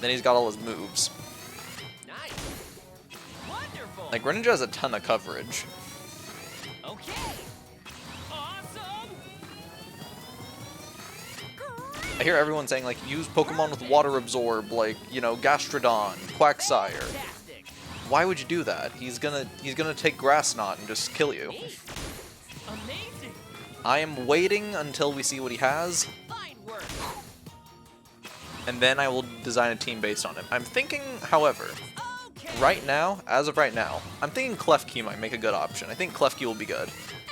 Then he's got all his moves. Nice. Wonderful. Like Greninja has a ton of coverage. Okay. Awesome. Great. I hear everyone saying like use Pokemon with Water Absorb, like, you know, Gastrodon, Quagsire. Fantastic. Why would you do that? He's gonna take Grass Knot and just kill you. Neat. Amazing. I am waiting until we see what he has, Fine work. and then I will design a team based on him. I'm thinking, however, Okay. right now, as of right now, I'm thinking Klefki might make a good option. I think Klefki will be good.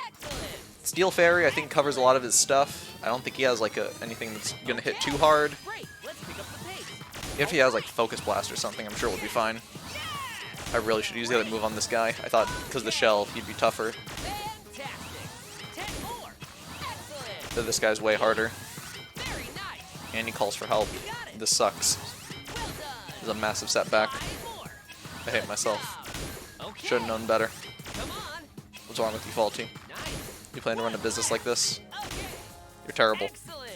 Excellent. Steel Fairy, I think, covers a lot of his stuff. I don't think he has like anything that's gonna hit too hard. Great. Let's pick up the pace. If he has like Focus Blast or something, I'm sure it would be fine. I really should use the other move on this guy. I thought because the shell, he'd be tougher. Fantastic. 10 more. Excellent. But this guy's way harder, Very nice. and he calls for help. You got it. This sucks. Well This is done. a massive setback. 5 more. I hate myself. Job. Okay. Should have known better. Come on. What's wrong with you, Faulty? Nice. You plan to run a business like this? Okay. You're terrible. Excellent.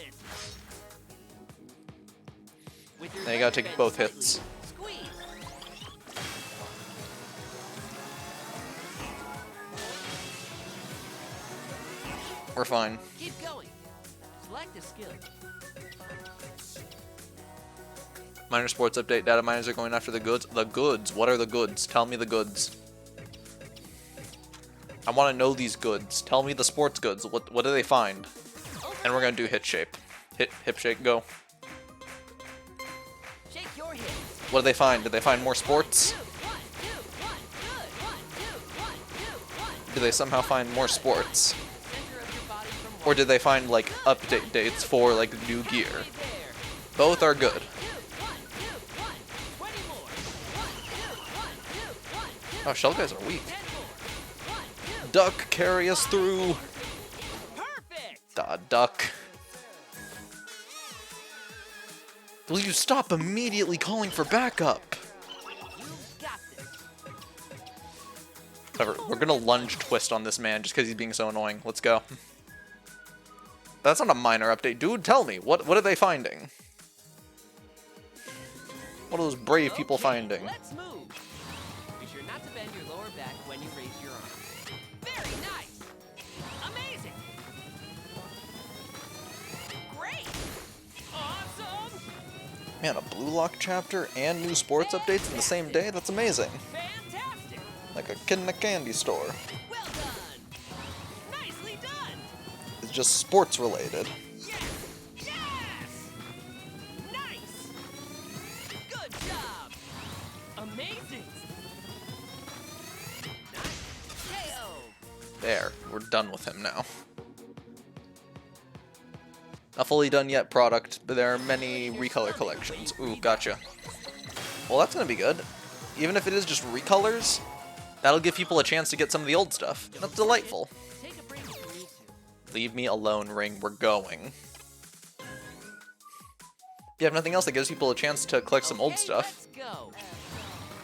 With your Now you gotta take left both hand hits. Squeeze. We're fine. Keep going. Select a skill. Miner sports update. Data miners are going after the goods. The goods. What are the goods? Tell me the goods. I want to know these goods. Tell me the sports goods. What do they find? And we're gonna do hit shape. Hip shake. Go. Shake your hips. What do they find? Did they find more sports? 2, 1, 2, 1. Good. 1, 2, 1, 2, 1, 2. Do they somehow find more sports? Center of your body from Or did they find like update dates for like new gear? Halfway there. Both are good. 2, 1, 2, 1. 20 more. 1, 2, 1, 2, 1, 2. Oh, shell guys are weak. 10 more. 1, 2. Duck, carry us through. Perfect. Duck. Will you stop immediately calling for backup? You got this. Whatever, we're gonna lunge twist on this man just because he's being so annoying. Let's go. That's not a minor update. Dude, tell me, what are they finding? What are those brave people Okay, finding? Let's move. Be sure not to bend your lower back when you raise your arm. Very nice. Amazing. Great. Awesome. Man, a Blue Lock chapter and new sports updates in the same day? That's amazing. Fantastic. Like a kid in a candy store. Well done. Nicely done. It's just sports related. Yes. Yes. Nice. Good job. Amazing. Nice. KO. There, we're done with him now. Not fully done yet product, but there are many recolor collections. Ooh, gotcha. Well, that's gonna be good. Even if it is just recolors, that'll give people a chance to get some of the old stuff. That's delightful. Take a break if you need to. Leave me alone, Ring. We're going. You have nothing else that gives people a chance to collect some old Okay, stuff. Let's go.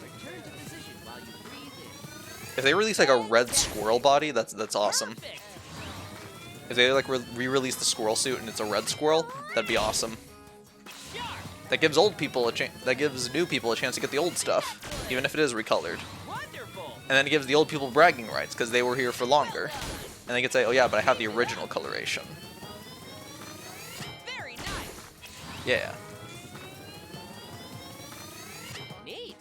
Return to position while you breathe in. If they release like a red squirrel body, that's awesome. Perfect. If they like re-release the squirrel suit and it's a red squirrel, that'd be awesome. Sharp. That gives old people a chance. That gives new people a chance to get the old stuff, even if it is recolored. Wonderful. And then it gives the old people bragging rights because they were here for longer, and they could say, "Oh yeah, but I have the original coloration." Very nice. Yeah. Neat.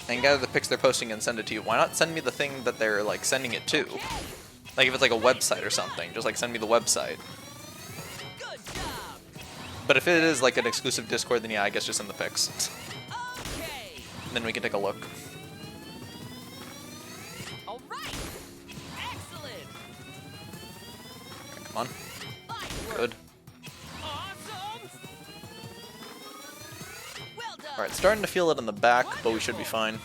And gather the pics they're posting and send it to you. Why not send me the thing that they're like sending it to? Okay. Like if it's like a website or something, just like send me the website. Good job. But if it is like an exclusive Discord, then yeah, I guess just send the pics. Okay. Then we can take a look. All right. Excellent. Come on. Fine work. Good. Awesome. Well done. Alright, starting to feel it in the back, but we should be fine.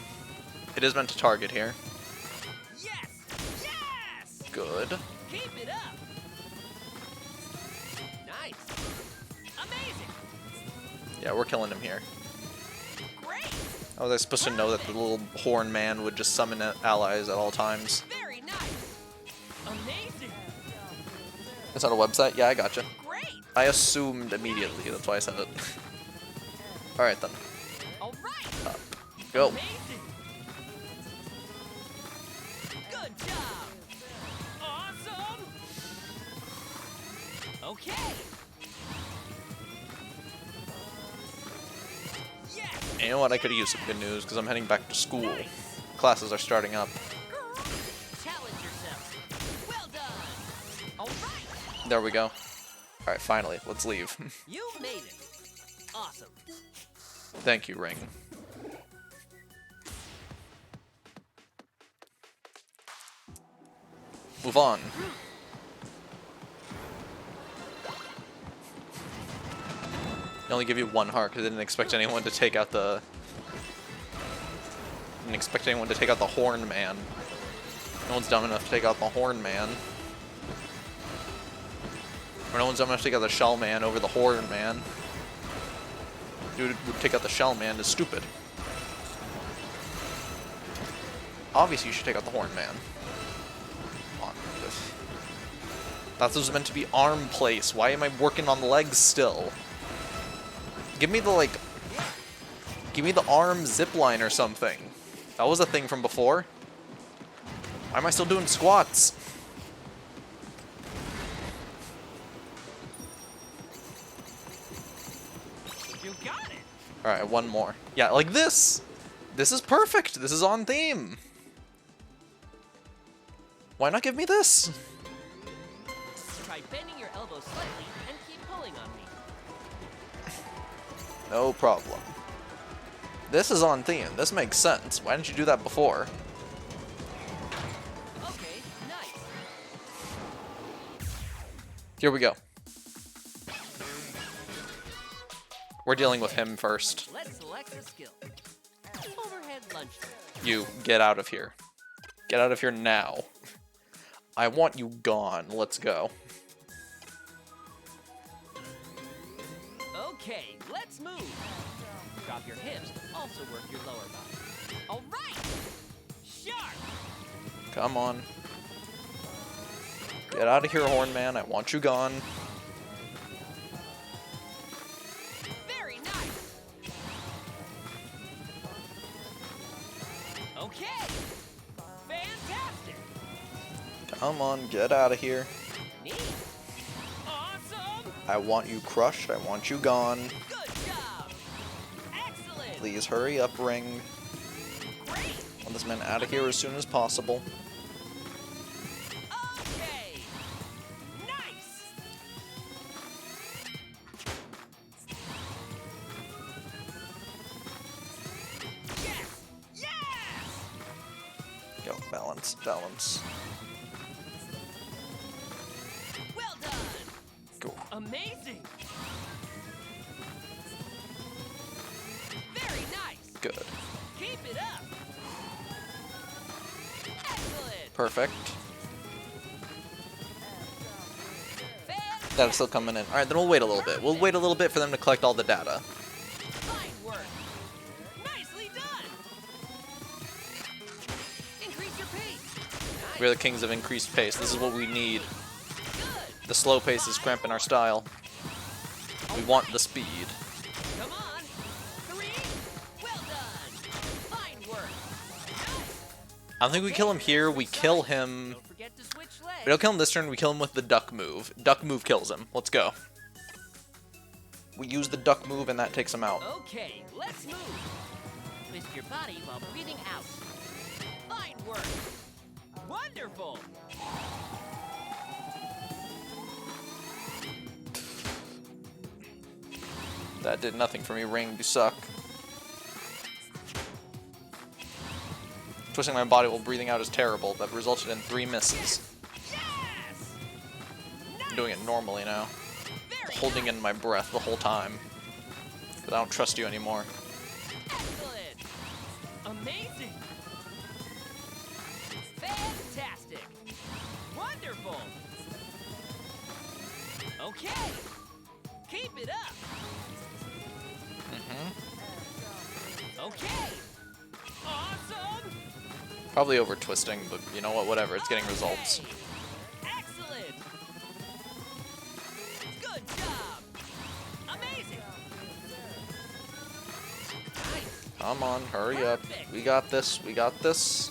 It is meant to target here. Yes. Yes. Good. Keep it up. Nice. Amazing. Yeah, we're killing him here. Great. Oh, they're supposed to know that the little horn man would just summon allies at all times. Very nice. Amazing. It's on a website? Yeah, I gotcha. Great. I assumed immediately, that's why I said it. Alright then. All right. Up. Go. Amazing. Good job. Awesome. Okay. Yes. You know what? I could use some good news because I'm heading back to school. Classes are starting up. Challenge yourself. Well done. All right. There we go. Alright, finally. Let's leave. You made it. Awesome. Thank you, Ring. Move on. They only give you one heart because they didn't expect anyone to take out the... Didn't expect anyone to take out the Horn Man. No one's dumb enough to take out the Horn Man. Or no one's dumb enough to take out the Shell Man over the Horn Man. Dude would take out the Shell Man is stupid. Obviously you should take out the Horn Man. Come on. That was meant to be arm place. Why am I working on the legs still? Give me the, like... Give me the arm zipline or something. That was a thing from before. Why am I still doing squats? You got it. Alright, one more. Yeah, like this! This is perfect! This is on theme! Why not give me this? Try bending your elbow slightly and keep pulling on me. No problem. This is on theme. This makes sense. Why didn't you do that before? Okay, nice. Here we go. We're dealing with him first. Let's select a skill. Overhead lunge. You, get out of here. Get out of here now. I want you gone. Let's go. Okay, let's move. Drop your hips. Also work your lower body. All right. Sharp. Come on. Get out of here, Horn Man. I want you gone. Very nice. Okay. Fantastic. Come on, get out of here. Neat. Awesome. I want you crushed. I want you gone. Good job. Excellent. Please hurry up, Ring. Great. Want this man out of here as soon as possible. Okay. Nice. Yes. Yes. Go, balance, balance. Well done. Cool. Amazing. Very nice. Good. Keep it up. Excellent. Perfect. Fantastic. That's still coming in. Alright, then we'll wait a little bit. We'll wait a little bit for them to collect all the data. Fine work. Nicely done. Increase your pace. We're the kings of increased pace. This is what we need. Good. The slow pace is cramping our style. We want the speed. Come on. 3. Well done. Fine work. Nice. I don't think we kill him here. We kill him. Don't forget to switch We legs. don't kill him this turn. We kill him with the duck move. Duck move kills him. Let's go. We use the duck move and that takes him out. Okay, let's move. Twist your body while breathing out. Fine work. Wonderful. That did nothing for me. Ring, you suck. Twisting my body while breathing out is terrible. That resulted in 3 misses. Yes. I'm doing it normally now. Very Holding in my breath the whole time. Because I don't trust you anymore. excellent. Amazing. Fantastic. Wonderful. Okay. Keep it up. Okay. Awesome. Probably over twisting, but you know what? Whatever. It's getting results. Okay. Excellent. Good job. Amazing. Nice. Come on, hurry up. We got this. We got this.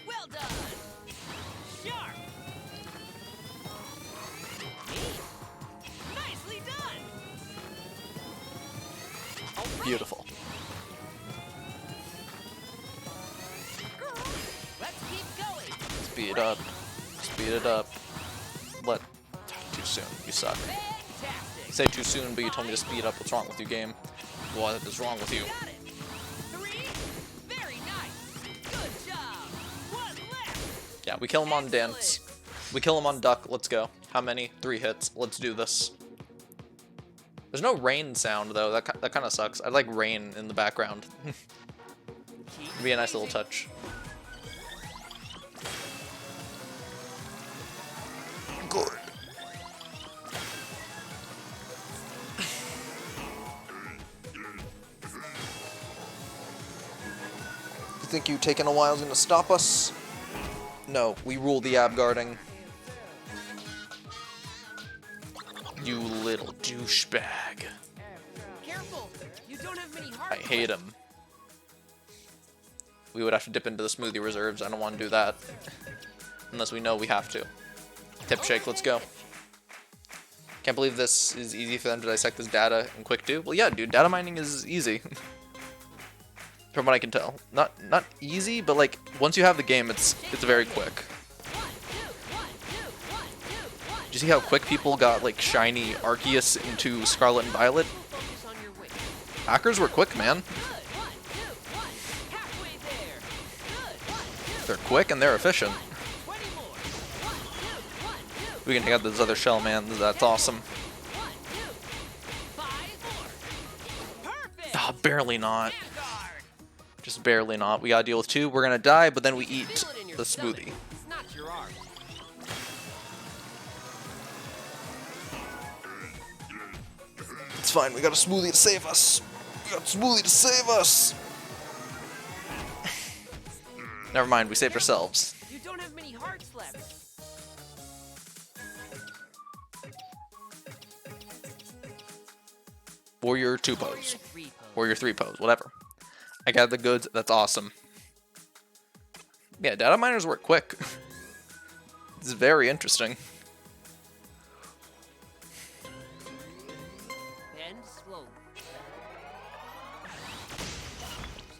Well done. Sharp. Neat. Nicely done. All right. Beautiful. Let's keep going. Speed up. Speed it up. What? Too soon. You suck. Fantastic. You say too soon, but you told me to speed up. What's wrong with you, game? What is wrong with you? Got it. 3. Very nice. Good job. 1 left. Yeah, we kill him on dance. We kill him on duck. Let's go. How many? 3 hits. Let's do this. There's no rain sound though. That kind of sucks. I'd like rain in the background. Keep It'd be a nice little squeezing. touch. Good. You think you taking a while is gonna stop us? No, we rule the ab guarding. You little douchebag. Careful. You don't have many I hearts. hate him. We would have to dip into the smoothie reserves. I don't want to do that. Unless we know we have to. Tip shake, let's go. Can't believe this is easy for them to dissect this data in quick do. Well, yeah, dude, data mining is easy. From what I can tell. Not easy, but like once you have the game, it's very quick. 1, 2, 1, 2, 1, 2, 1. Did you see how quick people got like shiny Arceus into Scarlet and Violet? Focus on your weight. Hackers were quick, man. Good. 1, 2, 1. Halfway there. Good. 1, 2. They're quick and they're efficient. 20 more. 1, 2, 1, 2. We can take out those other shell man. That's awesome. 1, 2, 5, 4. Perfect. Ah, barely not. Vanguard. Just barely not. We gotta deal with 2. We're gonna die, but then we eat Feel it in your the stomach. smoothie. It's not your arm. It's fine. We got a smoothie to save us. We got a smoothie to save us. Never mind. We saved ourselves. You don't have many hearts left. Warrior 2 Warrior pose. 3 pose. Warrior 3 pose. Whatever. I got the goods. That's awesome. Yeah, data miners work quick. It's very interesting. Bend slowly.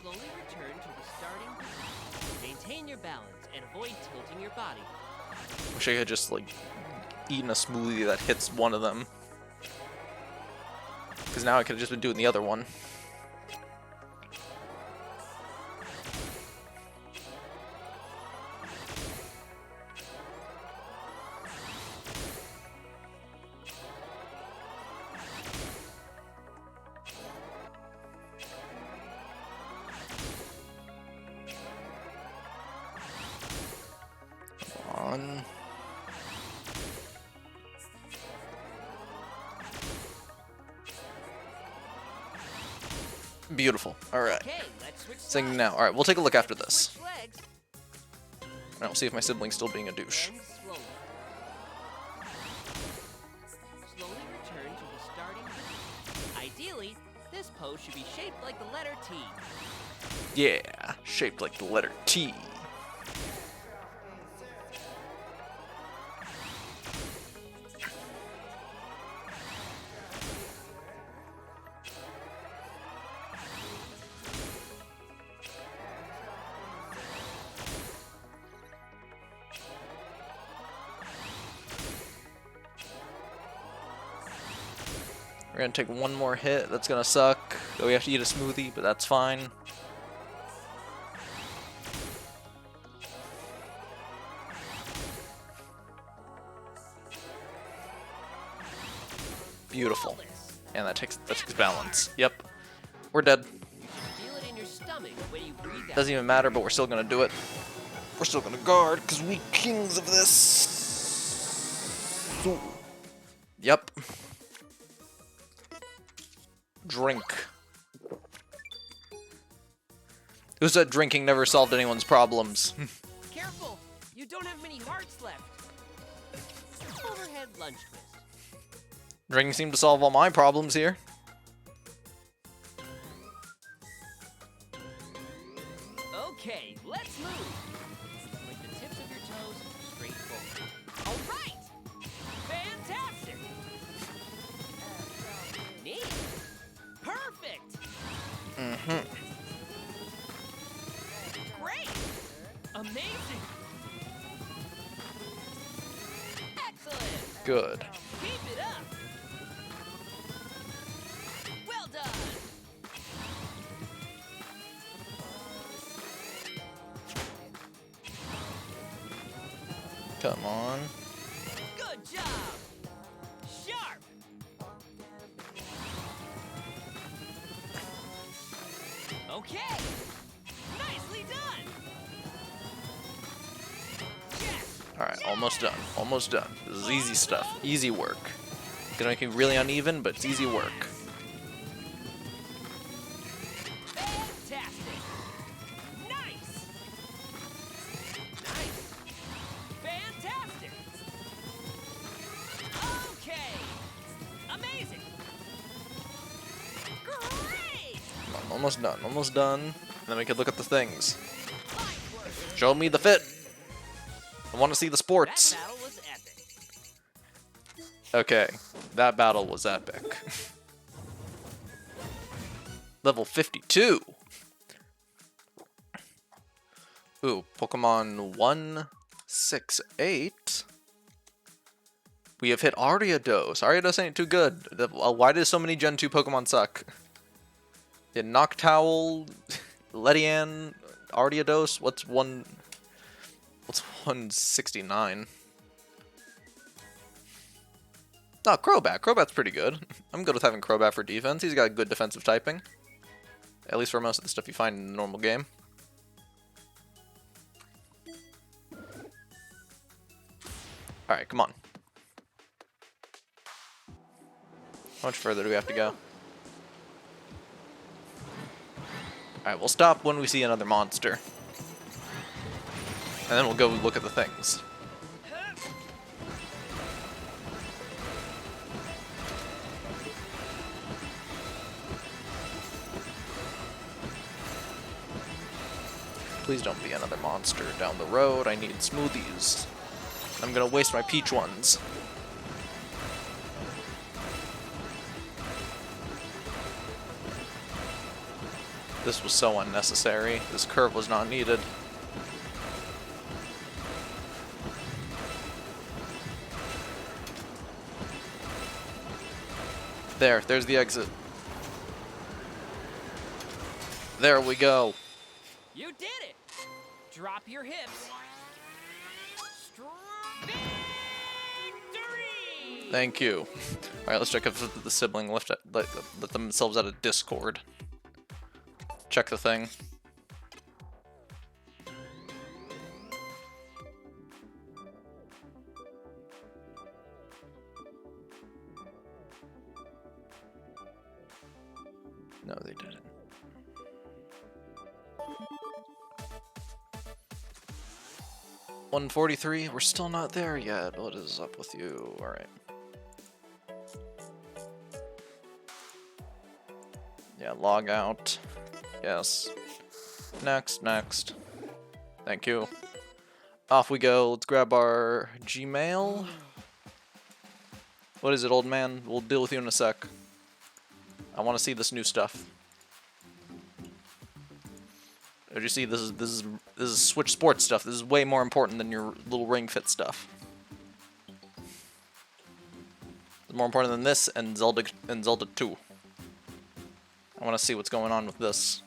Slowly return to the starting position. Maintain your balance and avoid tilting your body. Wish I had just, like, eaten a smoothie that hits one of them. Because now I could have just been doing the other one. On. Beautiful. Alright. Okay, let's switch Singing sides. now. Alright, we'll take a look after this. Switch legs. And we'll see if my sibling's still being a douche. Bend slowly. Slowly return to the starting position. Ideally, this pose should be shaped like the letter T. Yeah, shaped like the letter T. We're gonna take one more hit. That's gonna suck. Though we have to eat a smoothie, but that's fine. Beautiful. And that takes balance. Yep. We're dead. Feel it in your stomach when you breathe out. Doesn't even matter, but we're still gonna do it. We're still gonna guard, because we kings of this. Ooh. Yep. Drink. Who said drinking never solved anyone's problems? Careful! You don't have many hearts left. Overhead lunge twist. Drinking seemed to solve all my problems here. Okay, let's move. With the tips of your toes straight forward. All right. Fantastic. Neat. Perfect. Great. Amazing. Excellent. Good. Keep it up. Well done. Come on. Good job. Sharp. Okay. Nicely done. Yes. Alright, almost done. Almost done. This is easy stuff. Easy work. Gonna make me really uneven, but it's easy work. Fantastic. Nice. Nice. Fantastic. Okay. Amazing. Great. Come on, almost done. Almost done. And then we can look at the things. Fine work. Show me the fit. I want to see the That sports. battle was epic. Okay, that battle was epic. Level 52. Ooh, Pokemon 168. We have hit Ariados. Ariados ain't too good. Why do so many Gen 2 Pokemon suck? Yeah, Noctowl, Ledian, Ariados. What's 169? Oh, Crobat. Crobat's pretty good. I'm good with having Crobat for defense. He's got good defensive typing. At least for most of the stuff you find in the normal game. Alright, come on. How much further do we have to go? Alright, we'll stop when we see another monster. And then we'll go look at the things. Please don't be another monster down the road. I need smoothies. I'm gonna waste my peach ones. This was so unnecessary. This curve was not needed. There's the exit. There we go. You did it! Drop your hips. Victory! Thank you. Alright, let's check if the sibling let themselves out of Discord. Check the thing. No, they didn't. $143, we're still not there yet. What is up with you? Alright. Yeah, log out. Yes. Next, next. Thank you. Off we go. Let's grab our Gmail. What is it, old man? We'll deal with you in a sec. I want to see this new stuff. As you see, this is Switch Sports stuff. This is way more important than your little Ring Fit stuff. It's more important than this and Zelda 2. I want to see what's going on with this.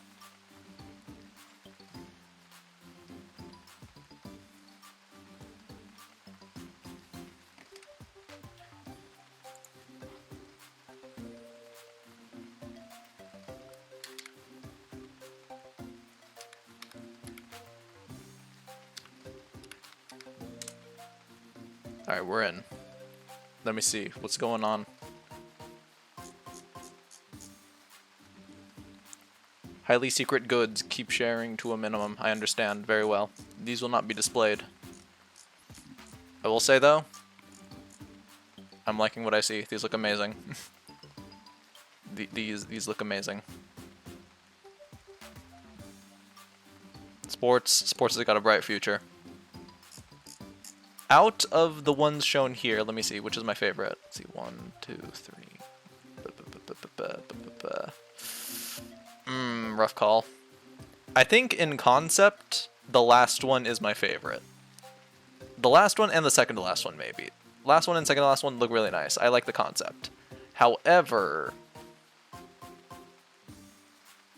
Alright, we're in. Let me see what's going on. Highly secret goods, keep sharing to a minimum. I understand very well. These will not be displayed. I will say though, I'm liking what I see. These look amazing. These look amazing. Sports has got a bright future. Out of the ones shown here, let me see, which is my favorite. Let's see, 1, 2, 3. Rough call. I think in concept, the last one is my favorite. The last one and the second to last one, maybe. Last one and second to last one look really nice. I like the concept. However,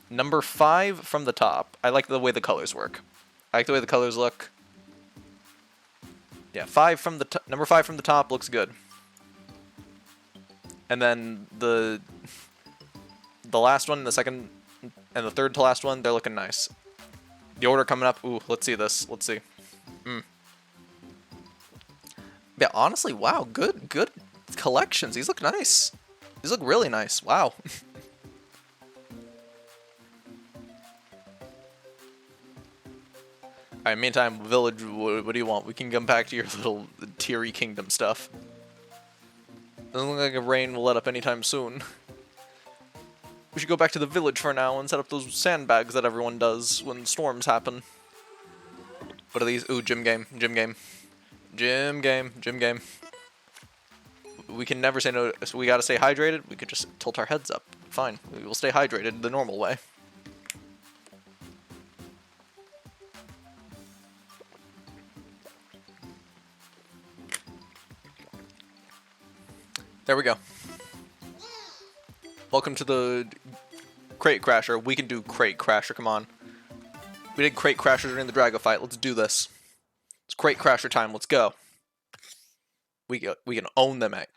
number 5 from the top, I like the way the colors work. I like the way the colors look. Yeah, number 5 from the top looks good. And then the last one, the second, and the third to last one, they're looking nice. The order coming up, ooh, let's see this. Let's see. Yeah, honestly, wow, good collections. These look nice. These look really nice. Wow. Alright, meantime, Village, what do you want? We can come back to your little Teary Kingdom stuff. Doesn't look like a rain will let up anytime soon. We should go back to the village for now and set up those sandbags that everyone does when storms happen. What are these? Ooh, gym game. We can never say no, so we gotta stay hydrated. We could just tilt our heads up. Fine, we will stay hydrated the normal way. There we go. Welcome to the Crate Crasher. We can do Crate Crasher, come on. We did Crate Crasher during the Drago fight. Let's do this. It's Crate Crasher time. Let's go. We can own them, mate.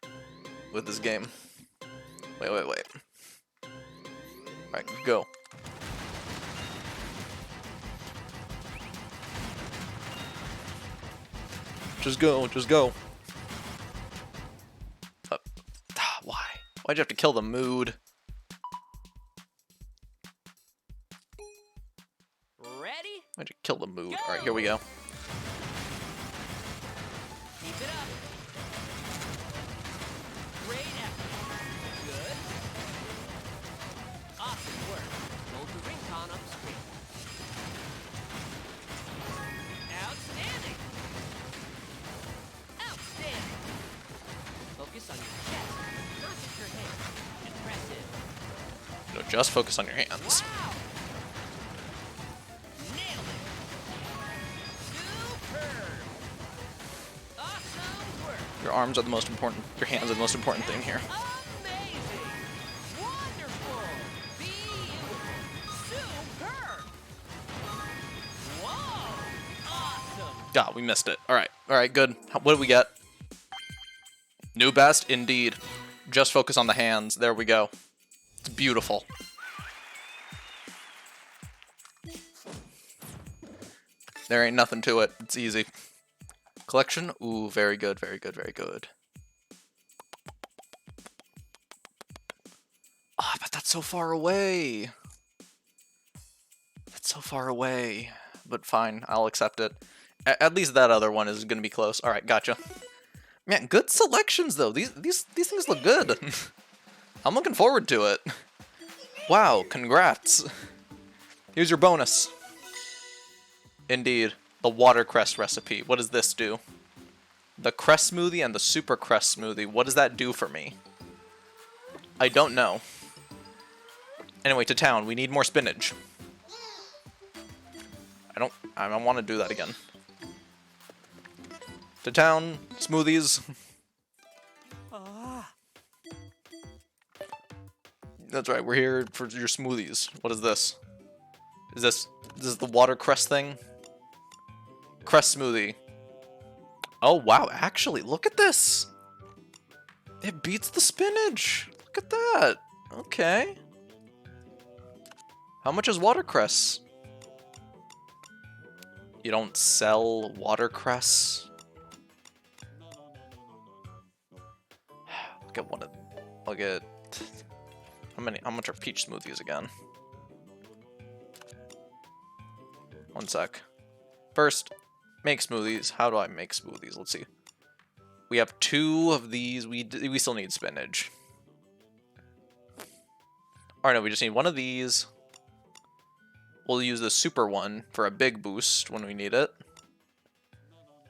with this game. Wait. Alright, go. Just go. Why? Why'd you have to kill the mood? Ready? Why'd you kill the mood? Alright, here we go. Keep it up. Great effort. Good. Awesome work. Hold the ring con up straight. Outstanding. Outstanding. Focus on your chest, not just your hands. Impressive. No, just focus on your hands. Wow. Nailed it. Superb. Awesome work. Your arms are the most important. Your hands are the most important thing here. Amazing. Wonderful. Beautiful. Superb. Whoa. Awesome. God, we missed it. Alright, good. What do we get? New best? Indeed. Just focus on the hands. There we go. It's beautiful. There ain't nothing to it. It's easy. Collection? Ooh, very good. Ah, but that's so far away. But fine, I'll accept it. At least that other one is gonna be close. Alright, gotcha. Man, good selections though. These things look good. I'm looking forward to it. Wow, congrats. Here's your bonus. Indeed, the watercress recipe. What does this do? The cress smoothie and the super cress smoothie. What does that do for me? I don't know. Anyway, to town. We need more spinach. I don't want to do that again. To town, smoothies. That's right, we're here for your smoothies. What is this? Is this the watercress thing? Cress smoothie. Oh wow, actually, look at this! It beats the spinach! Look at that! Okay. How much is watercress? You don't sell watercress? Look at one of... Look at... How much are peach smoothies again? One sec. First, make smoothies. How do I make smoothies? Let's see. We have 2 of these. We still need spinach. Or no, we just need 1 of these. We'll use the super one for a big boost when we need it.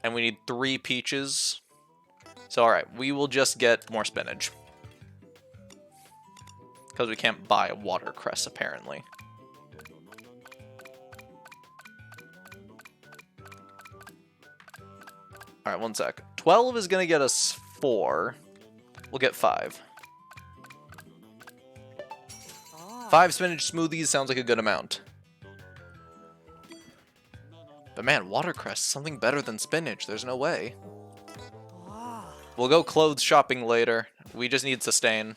And we need 3 peaches. So alright, we will just get more spinach. Because we can't buy a watercress, apparently. Alright, one sec. 12 is going to get us 4. We'll get 5. 5 spinach smoothies sounds like a good amount. But man, watercress, something better than spinach. There's no way. We'll go clothes shopping later. We just need sustain.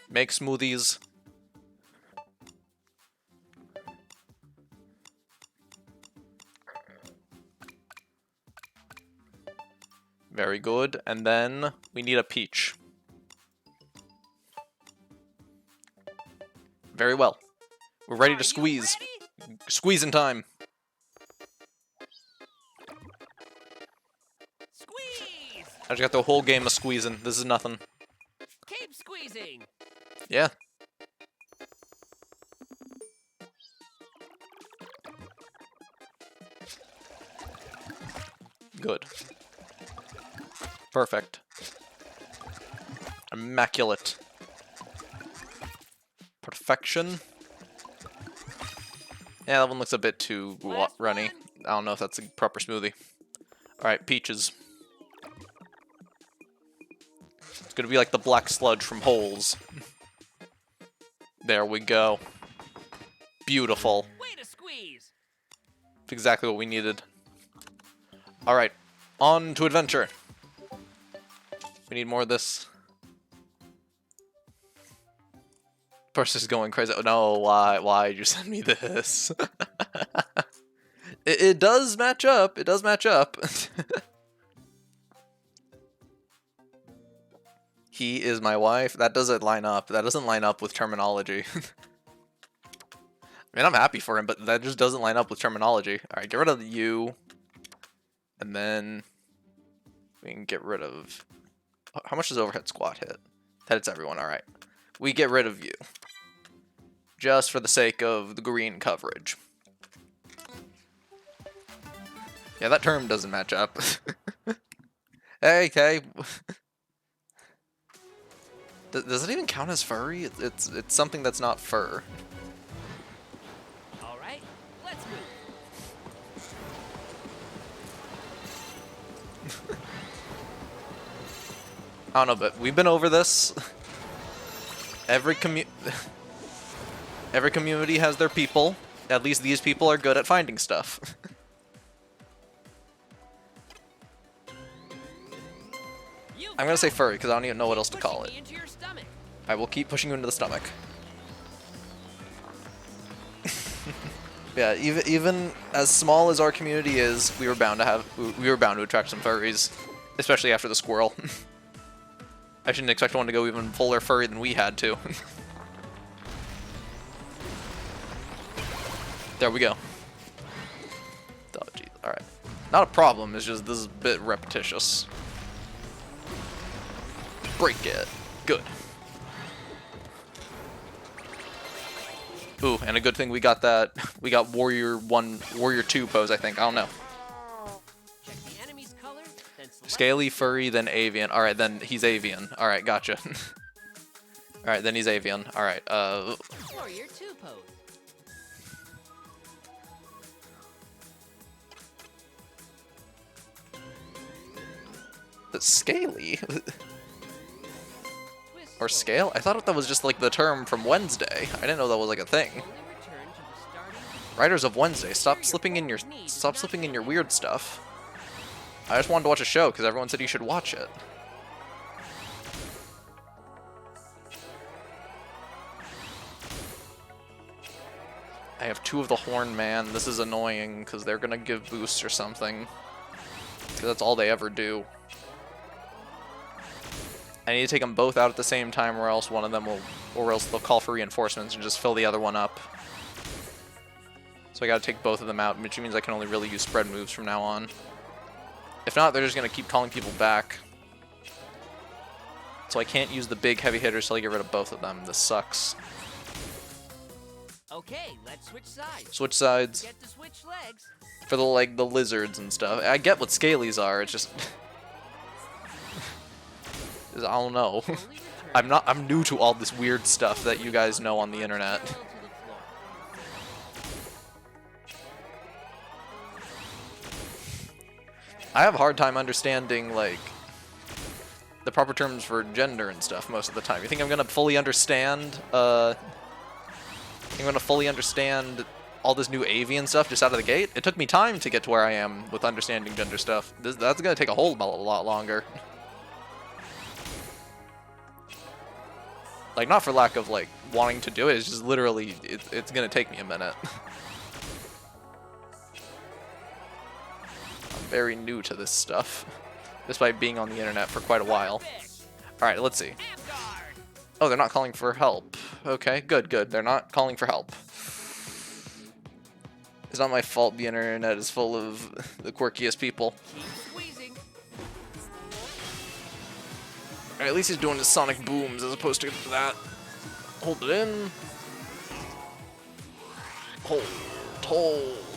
Make smoothies. Very good. And then we need a peach. Very well. We're ready to squeeze. Squeeze in time. Squeeze! I just got the whole game of squeezing. This is nothing. Keep squeezing. Yeah. Good. Perfect. Immaculate. Perfection. Yeah, that one looks a bit too runny. I don't know if that's a proper smoothie. Alright, peaches. It's gonna be like the black sludge from Holes. There we go. Beautiful. Way to squeeze. That's exactly what we needed. Alright, on to adventure. We need more of this. Person's going crazy. No, why'd you send me this? It does match up. It does match up. He is my wife. That doesn't line up. That doesn't line up with terminology. I mean, I'm happy for him, but that just doesn't line up with terminology. Alright, get rid of you. And then we can get rid of... How much does overhead squat hit? That hits everyone, alright. We get rid of you. Just for the sake of the green coverage. Yeah, that term doesn't match up. Hey. Does it even count as furry? It's something that's not fur. All right, let's move. I don't know, but we've been over this. Every community has their people. At least these people are good at finding stuff. I'm gonna say furry because I don't even know what else to call it. Into your stomach. I will keep pushing you into the stomach. Yeah, even as small as our community is, we were bound to attract some furries, especially after the squirrel. I shouldn't expect one to go even fuller furry than we had to. There we go. Oh, geez. Alright. Not a problem, it's just this is a bit repetitious. Break it. Good. Ooh, and a good thing we got that. We got Warrior 1, Warrior 2 pose, I think. I don't know. Check the enemy's color, then select Scaly, furry, then avian. Alright, then he's avian. Alright, gotcha. Alright, then he's avian. Alright, Warrior 2 pose. the scaly? Twist Or forward. scale? I thought that was just like the term from Wednesday. I didn't know that was like a thing. Only return to the starting Writers of Wednesday, stop slipping in your weird stuff. I just wanted to watch a show because everyone said you should watch it. I have 2 of the Horn Man. This is annoying because they're gonna give boosts or something. 'Cause that's all they ever do. I need to take them both out at the same time, or else one of them will, or else they'll call for reinforcements and just fill the other one up. So I gotta take both of them out, which means I can only really use spread moves from now on. If not, they're just gonna keep calling people back. So I can't use the big heavy hitters till I get rid of both of them. This sucks. Okay, let's switch sides. Switch sides Get to switch legs. for the the lizards and stuff. I get what scalies are. It's just I don't know. Only return I'm new to all this weird stuff that you guys know on the internet. parallel to the floor. I have a hard time understanding like the proper terms for gender and stuff most of the time. You think I'm gonna fully understand all this new avian stuff just out of the gate? It took me time to get to where I am with understanding gender stuff. That's gonna take a whole lot longer. Like, not for lack of like wanting to do it, it's just literally it's gonna take me a minute. I'm very new to this stuff, despite being on the internet for quite a while. Perfect. Alright, let's see. Amguard. Oh, they're not calling for help. Okay, good. They're not calling for help. It's not my fault the internet is full of the quirkiest people. Keep squeezing. Alright, at least he's doing his sonic booms as opposed to that. Hold it in.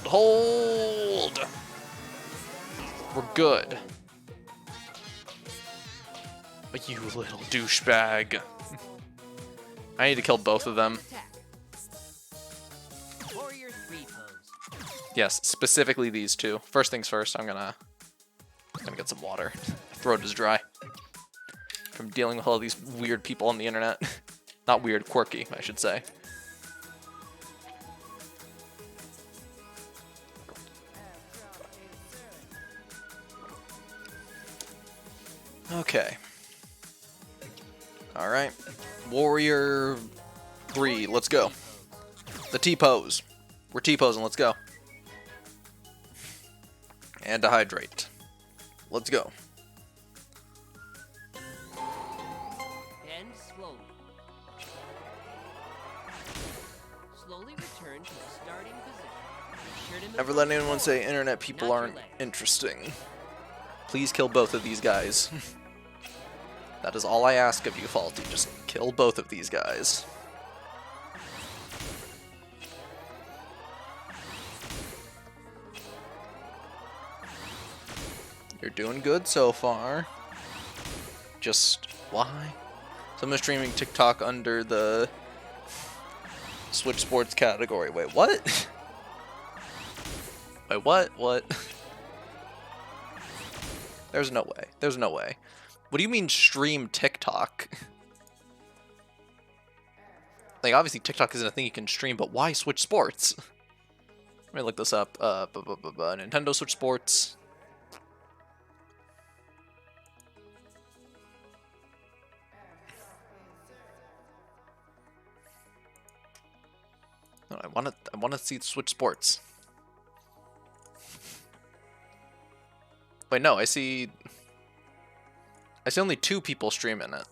Hold. We're good. But you little douchebag. I need to kill both of them. Attack. Warrior 3 pose. Yes, specifically these two. First things first, I'm gonna get some water. Throat is dry from dealing with all these weird people on the internet. Not weird, quirky, I should say. Okay. Alright. Warrior 3, let's go. The T-pose. We're T-posing, let's go. And to hydrate. Let's go. And slowly. Slowly return to the starting position. Be sure to move Never let those anyone say forward, internet people not your aren't legs. interesting. Please kill both of these guys. That is all I ask of you, Faulty. Just kill both of these guys. You're doing good so far. Just why? Someone's streaming TikTok under the Switch Sports category. Wait, what? Wait, what? What? There's no way. There's no way. What do you mean stream TikTok? Like, obviously TikTok isn't a thing you can stream, but why Switch Sports? Let me look this up. Nintendo Switch Sports. No, I want to see Switch Sports. Wait, no, I see only 2 people streaming it.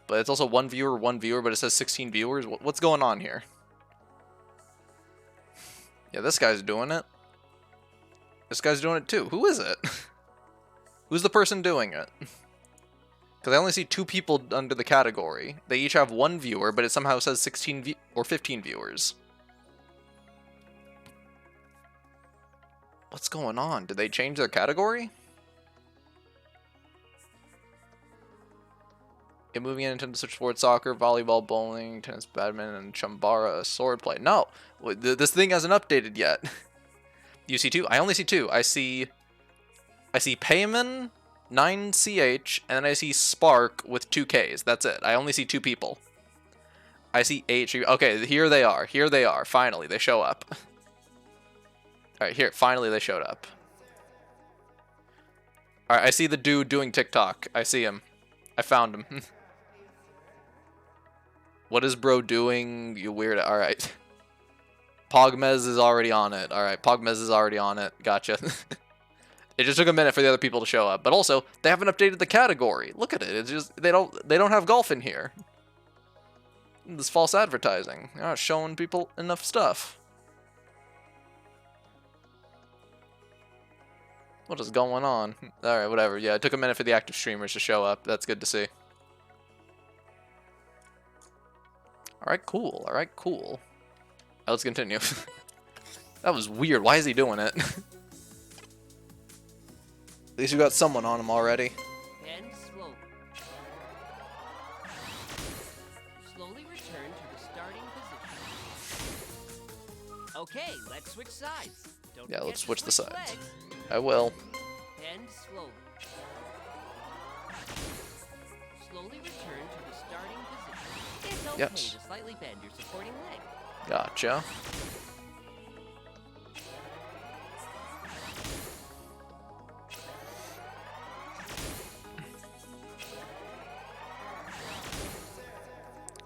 But it's also one viewer, but it says 16 viewers. What's going on here? Yeah, this guy's doing it. This guy's doing it too. Who is it? Who's the person doing it? Because I only see 2 people under the category. They each have 1 viewer, but it somehow says 16 or 15 viewers. What's going on? Did they change their category? Get moving in Nintendo Switch Sports, soccer, volleyball, bowling, tennis, badminton, and Chambara swordplay. No, this thing hasn't updated yet. You see 2? I only see 2. I see Payman, 9CH, and then I see Spark with 2 Ks. That's it. I only see 2 people. I see H. Okay, here they are. Here they are. Finally, they show up. Alright, here. Finally, they showed up. Alright, I see the dude doing TikTok. I see him. I found him. What is bro doing? You weird. Alright. Pogmez is already on it. Alright, Pogmez is already on it. Gotcha. It just took a minute for the other people to show up. But also, they haven't updated the category. Look at it. It's just they don't have golf in here. This false advertising. They're not showing people enough stuff. What is going on? Alright, whatever. Yeah, it took a minute for the active streamers to show up. That's good to see. Alright, cool. Alright, cool. Let's continue. That was weird. Why is he doing it? At least we got someone on him already. And slowly. Slowly return to the starting position. Okay, let's switch sides. Don't Yeah, forget let's to switch the sides. legs. I will. And slowly. Slowly return to the starting position. It's okay Yes. to slightly bend your supporting leg. Gotcha.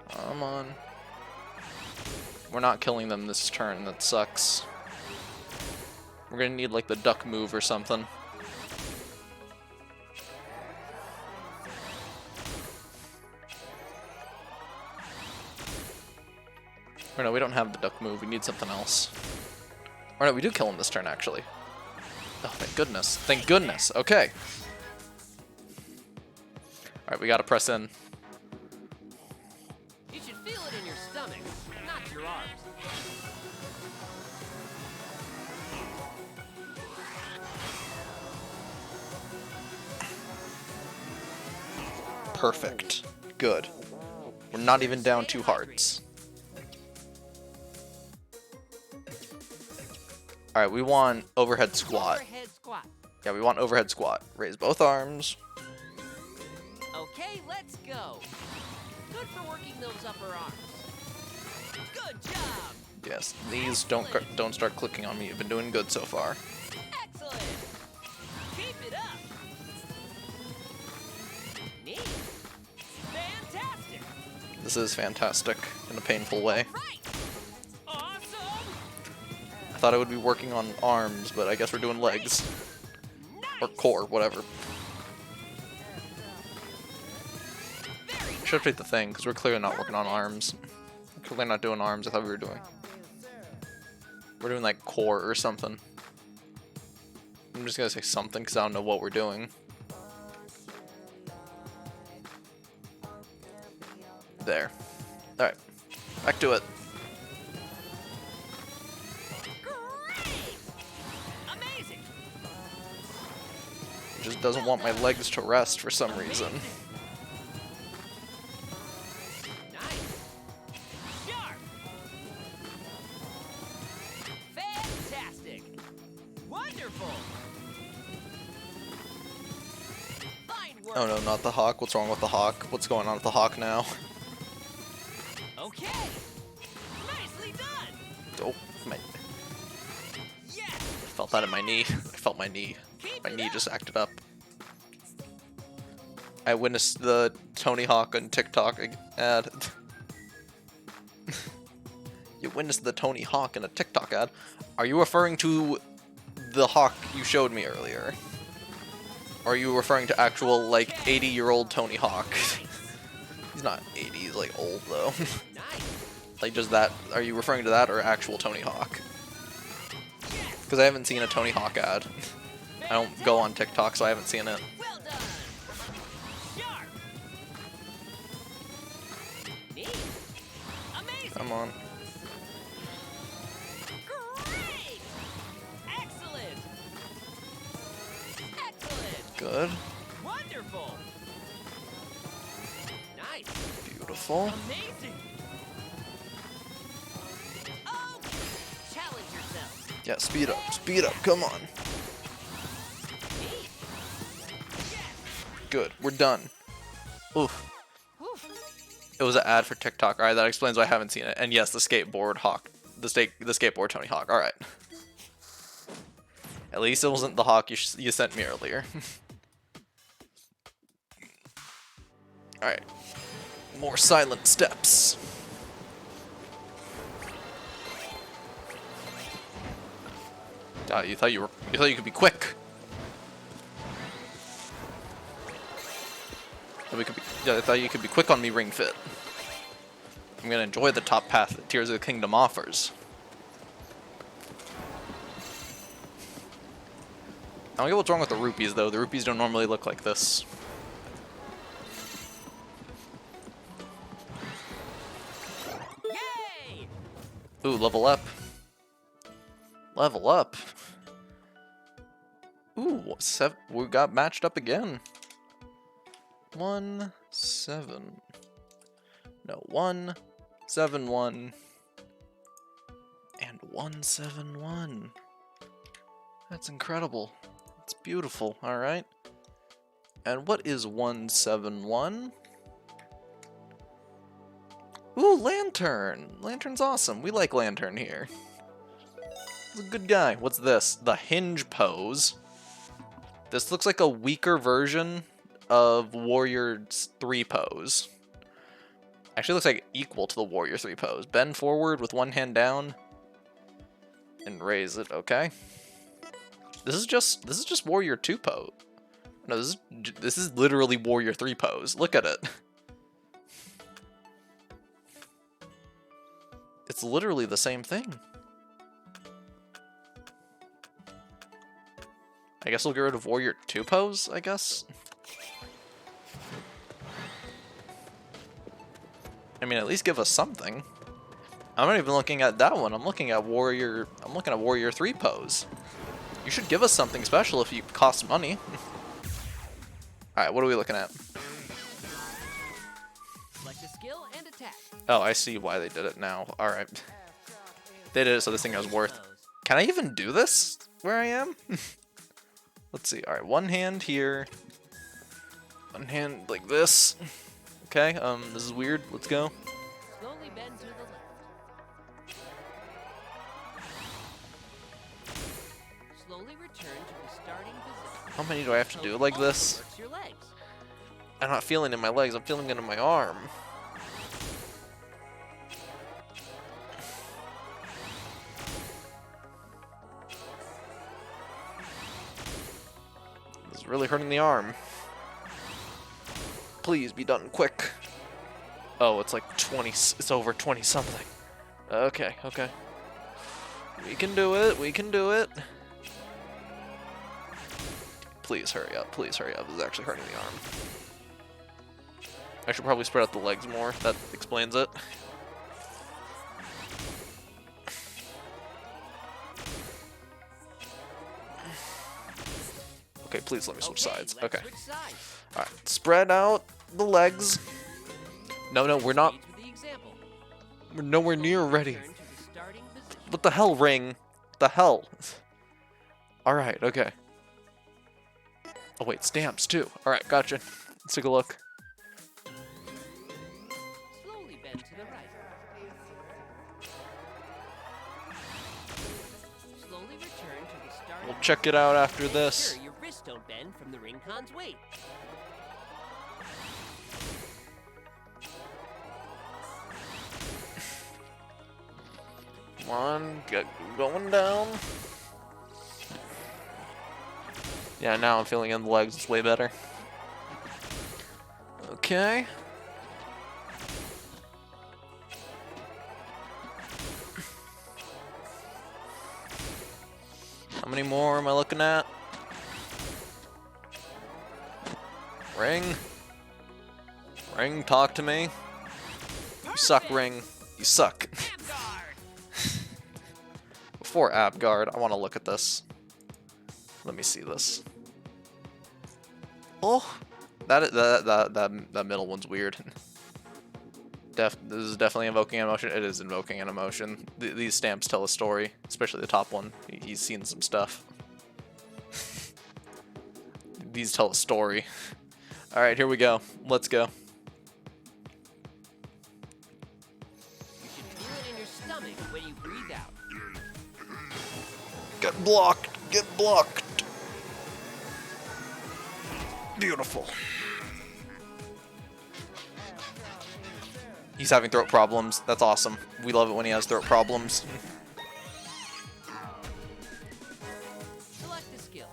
Come on. We're not killing them this turn. That sucks. We're gonna need like the duck move or something. Or no, we don't have the duck move. We need something else. Or no, we do kill him this turn actually. Oh, thank goodness. Thank goodness. Okay. Alright, we gotta press in. You should feel it in your stomach, not your arms. Perfect. Good. We're not even down 2 hearts. Alright, we want overhead squat. Overhead squat. Yeah, we want overhead squat. Raise both arms. Okay, let's go. Good for working those upper arms. Good job. Yes, knees don't start clicking on me. You've been doing good so far. Excellent. Keep it up. Neat. This is fantastic in a painful way. Right. Awesome. I thought I would be working on arms, but I guess we're doing legs. Or core, whatever. Should update the thing, because we're clearly not working on arms. We're clearly not doing arms, I thought we were doing. We're doing like core or something. I'm just gonna say something, because I don't know what we're doing. There. Alright. Back to it. Great. Amazing. It just doesn't want my legs to rest for some reason. Nice. Sharp. Fantastic. Wonderful. Fine work. Oh no, not the hawk. What's wrong with the hawk? What's going on with the hawk now? Okay. Nicely done. Oh, my... Yes. I felt that in my knee. I felt my knee. My knee just acted up. I witnessed the Tony Hawk on TikTok ad. You witnessed the Tony Hawk in a TikTok ad. Are you referring to the hawk you showed me earlier? Or are you referring to actual, like, 80-year-old Tony Hawk? He's not 80, he's, like, old, though. Nice. Like, just that, are you referring to that or actual Tony Hawk? Because I haven't seen a Tony Hawk ad. I don't go on TikTok, so I haven't seen it. Well done. Sharp. Neat. Amazing. Come on. Great. Excellent. Excellent. Good. Wonderful. Nice. Beautiful. Amazing. Oh, challenge yourself. Yeah, speed up, come on. Neat. Yes. Good, we're done. Oof. Whew. It was an ad for TikTok. Alright, that explains why I haven't seen it. And yes, the skateboard Hawk. The skateboard Tony Hawk. Alright. At least it wasn't the Hawk you sent me earlier. Alright. More silent steps. You thought you could be quick. I thought you could be quick on me, Ring Fit. I'm gonna enjoy the top path that Tears of the Kingdom offers. I don't get what's wrong with the rupees though. The rupees don't normally look like this. Yay! Ooh, level up. Level up. Ooh, we got matched up again. 1 7. No, 1 7 1 and 1 7 1. That's incredible. It's beautiful. All right. And what is 1 7 1? Ooh, Lantern. Lantern's awesome. We like Lantern here. He's a good guy. What's this? The hinge pose. This looks like a weaker version of Warrior 3 pose. Actually looks like equal to the Warrior 3 pose. Bend forward with one hand down and raise it. Okay. This is just Warrior 2 pose. No, this is literally Warrior 3 pose. Look at it. It's literally the same thing. I guess we'll get rid of Warrior 2 pose, I guess. I mean, at least give us something. I'm not even looking at that one. I'm looking at Warrior 3 pose. You should give us something special if you cost money. Alright, what are we looking at? Select a skill and attack. Oh, I see why they did it now. Alright. They did it so this thing has worth. Can I even do this where I am? Let's see. Alright, one hand here. One hand like this. Okay, this is weird. Let's go. Slowly bend to the left. Slowly return to the starting position. How many do I have to do like this? Works your legs. I'm not feeling it in my legs. I'm feeling it in my arm. really hurting the arm. Please be done quick. Oh, it's like 20. It's over 20 something. Okay, okay. We can do it. We can do it. Please hurry up. Please hurry up. This is actually hurting the arm. I should probably spread out the legs more. That explains it. Okay, please let me switch sides. let's Okay. switch sides. Alright, spread out the legs. No, we're not. Proceed with the example. We're nowhere near ready. Return to the starting position. What the hell, Ring? The hell? Alright, okay. Oh wait, stamps too. Alright, gotcha. Let's take a look. Slowly bend to the right. Slowly return to the starting. We'll check it out after Make this. Sure your wrists don't bend from the ring con's weight. Come on, get going down. Yeah, now I'm feeling in the legs. It's way better. Okay. How many more am I looking at? Ring? Ring, talk to me. You suck, Ring. You suck. Before Abguard, I want to look at this. Let me see this. Oh, that middle one's weird. This is definitely invoking an emotion. It is invoking an emotion. These stamps tell a story, especially the top one. He's seen some stuff. These tell a story. All right, here we go. Let's go. You should feel it in your stomach when you breathe out. Get blocked. Get blocked. Beautiful. He's having throat problems. That's awesome. We love it when he has throat problems. Select the skill.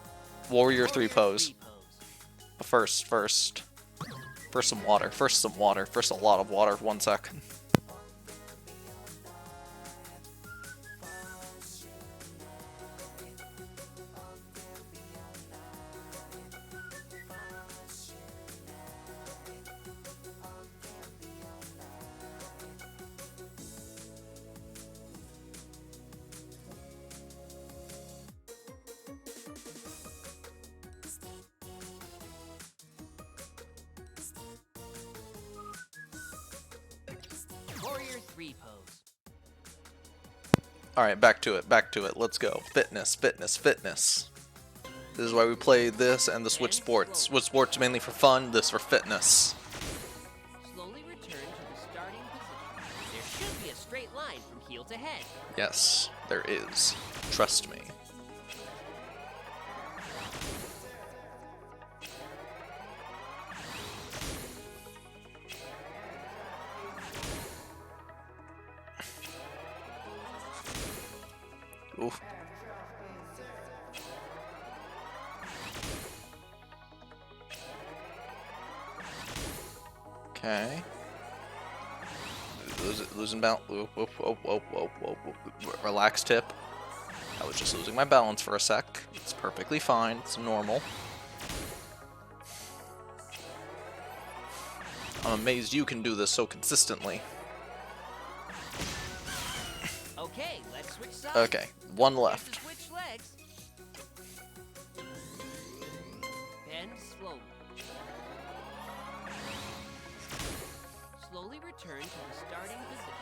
Warrior 3 pose. 3 pose. But first some water. First some water. First a lot of water. 1 sec. Warrior 3 pose. Alright, back to it. Back to it. Let's go. Fitness, fitness, fitness. This is why we play this and the Switch Sports. Switch Sports mainly for fun, this for fitness. Slowly return to the starting position. There should be a straight line from heel to head. Yes, there is. Trust me. Oof. Okay. Losing balance. Relax, tip. I was just losing my balance for a sec. It's perfectly fine. It's normal. I'm amazed you can do this so consistently. Okay, let's switch sides. Okay, one Time left. to switch legs. Bend slowly. Slowly return to the starting position.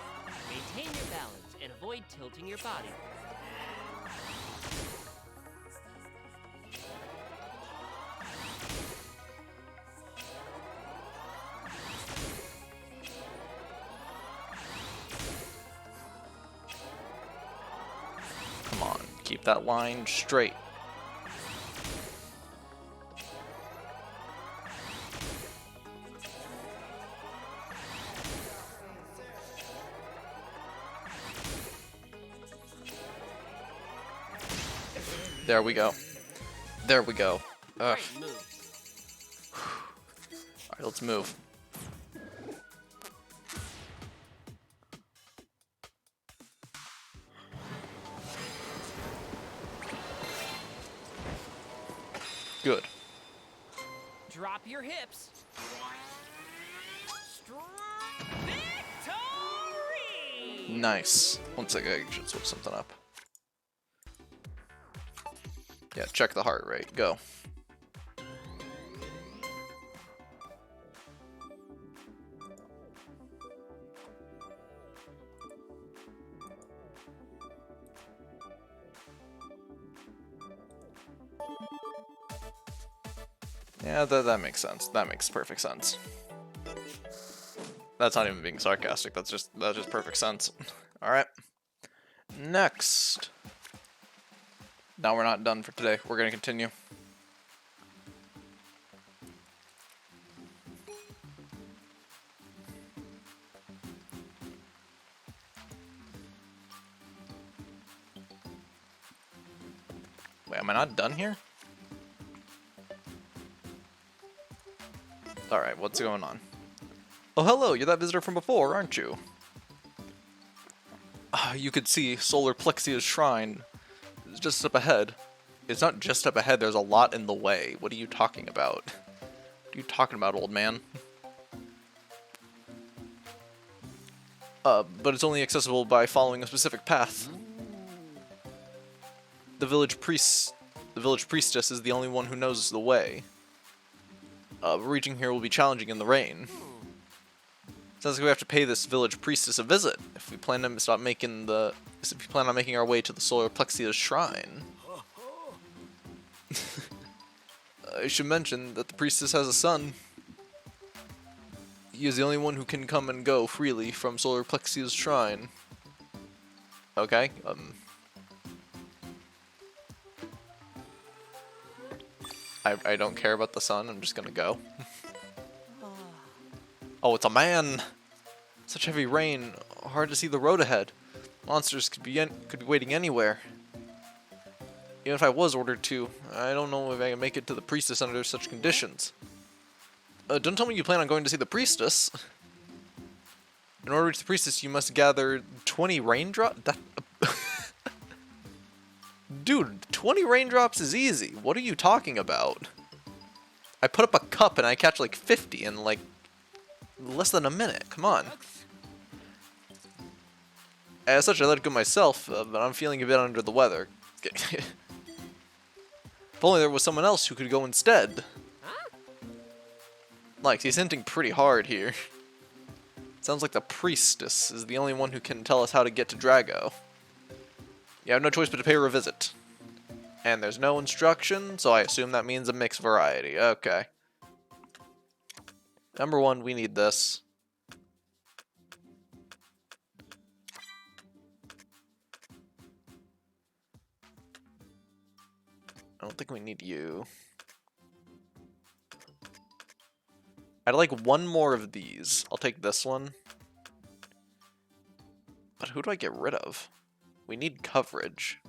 Maintain your balance and avoid tilting your body. Come on, keep that line straight. There we go. There we go. Ugh. Great moves. Alright, let's move. Good. Drop your hips. Victory! Nice. One second, I should switch something up. Yeah, check the heart rate. Go. Yeah, that makes sense. That makes perfect sense. That's not even being sarcastic. That's just perfect sense. All right. Next. Now we're not done for today. We're gonna continue. Wait, am I not done here? Alright, what's going on? Oh, hello, you're that visitor from before, aren't you? You could see Solar Plexia's shrine. It's just up ahead. It's not just up ahead, there's a lot in the way. What are you talking about? What are you talking about, old man? But it's only accessible by following a specific path. The village priestess is the only one who knows the way. Reaching here will be challenging in the rain. Sounds like we have to pay this village priestess a visit if we plan to if we plan on making our way to the Solar Plexia's shrine. I should mention that the priestess has a son. He is the only one who can come and go freely from Solar Plexia's shrine. Okay, I don't care about the son, I'm just gonna go. Oh, it's a man! Such heavy rain, hard to see the road ahead. Monsters could be waiting anywhere. Even if I was ordered to, I don't know if I can make it to the priestess under such conditions. Don't tell me you plan on going to see the priestess. In order to reach the priestess, you must gather 20 raindrops? Dude, 20 raindrops is easy. What are you talking about? I put up a cup and I catch like 50 in like less than a minute. Come on. As such, I let it go myself, but I'm feeling a bit under the weather. If only there was someone else who could go instead. Like, he's hinting pretty hard here. Sounds like the priestess is the only one who can tell us how to get to Drago. You have no choice but to pay her a visit. And there's no instruction, so I assume that means a mixed variety. Okay. Number one, we need this. I don't think we need you. I'd like one more of these. I'll take this one. But who do I get rid of? We need coverage.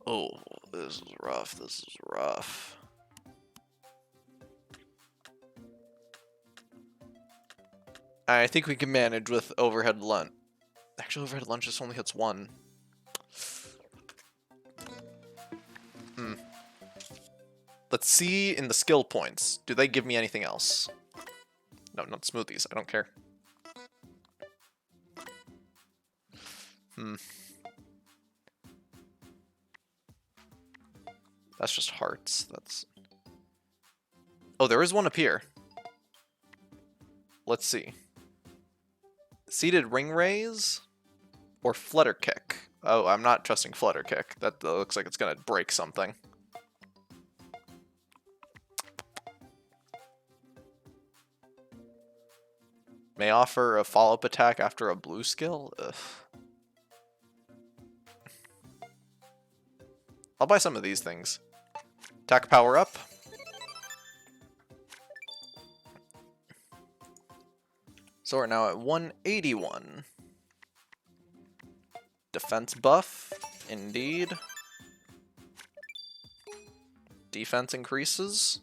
Oh, this is rough. This is rough. I think we can manage with overhead lunge. Actually, overhead lunge just only hits one. Let's see in the skill points. Do they give me anything else? No, not smoothies. I don't care. That's just hearts. That's... Oh, there is one up here. Let's see. Seated ring raise or flutter kick? Oh, I'm not trusting flutter kick. That looks like it's gonna break something. May offer a follow-up attack after a blue skill? Ugh. I'll buy some of these things. Attack power up. So we're now at 181. Defense buff, indeed. defense increases.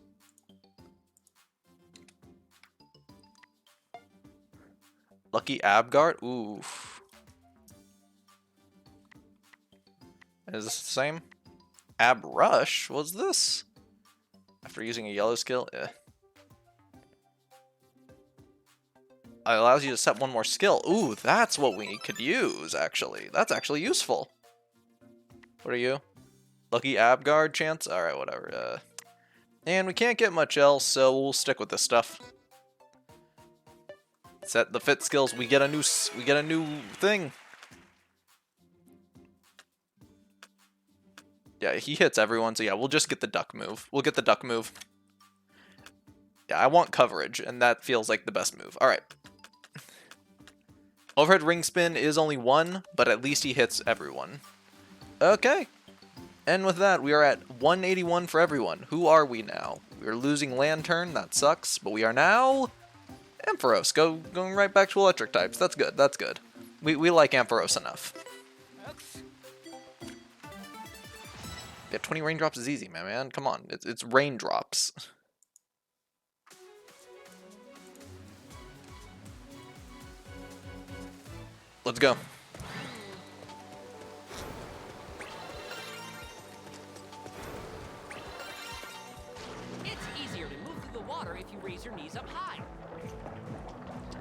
Lucky Abguard? Oof. Is this the same? Ab Rush? What's this? After using a yellow skill? Eh. It allows you to set one more skill. Ooh, that's what we could use, actually. That's actually useful. What are you? Lucky Abguard chance? Alright, whatever. And we can't get much else, so we'll stick with this stuff. Set the fit skills. We get a new thing. Yeah, he hits everyone, so yeah, we'll just get the duck move. We'll get the duck move. Yeah, I want coverage, and that feels like the best move. Alright. Overhead ring spin is only 1, but at least he hits everyone. Okay. And with that, we are at 181 for everyone. Who are we now? We are losing Lantern, that sucks, but we are now Ampharos, going right back to electric types. That's good, that's good. We like Ampharos enough. Yeah, 20 raindrops is easy, man. Come on, it's raindrops. Let's go. It's easier to move through the water if you raise your knees up high.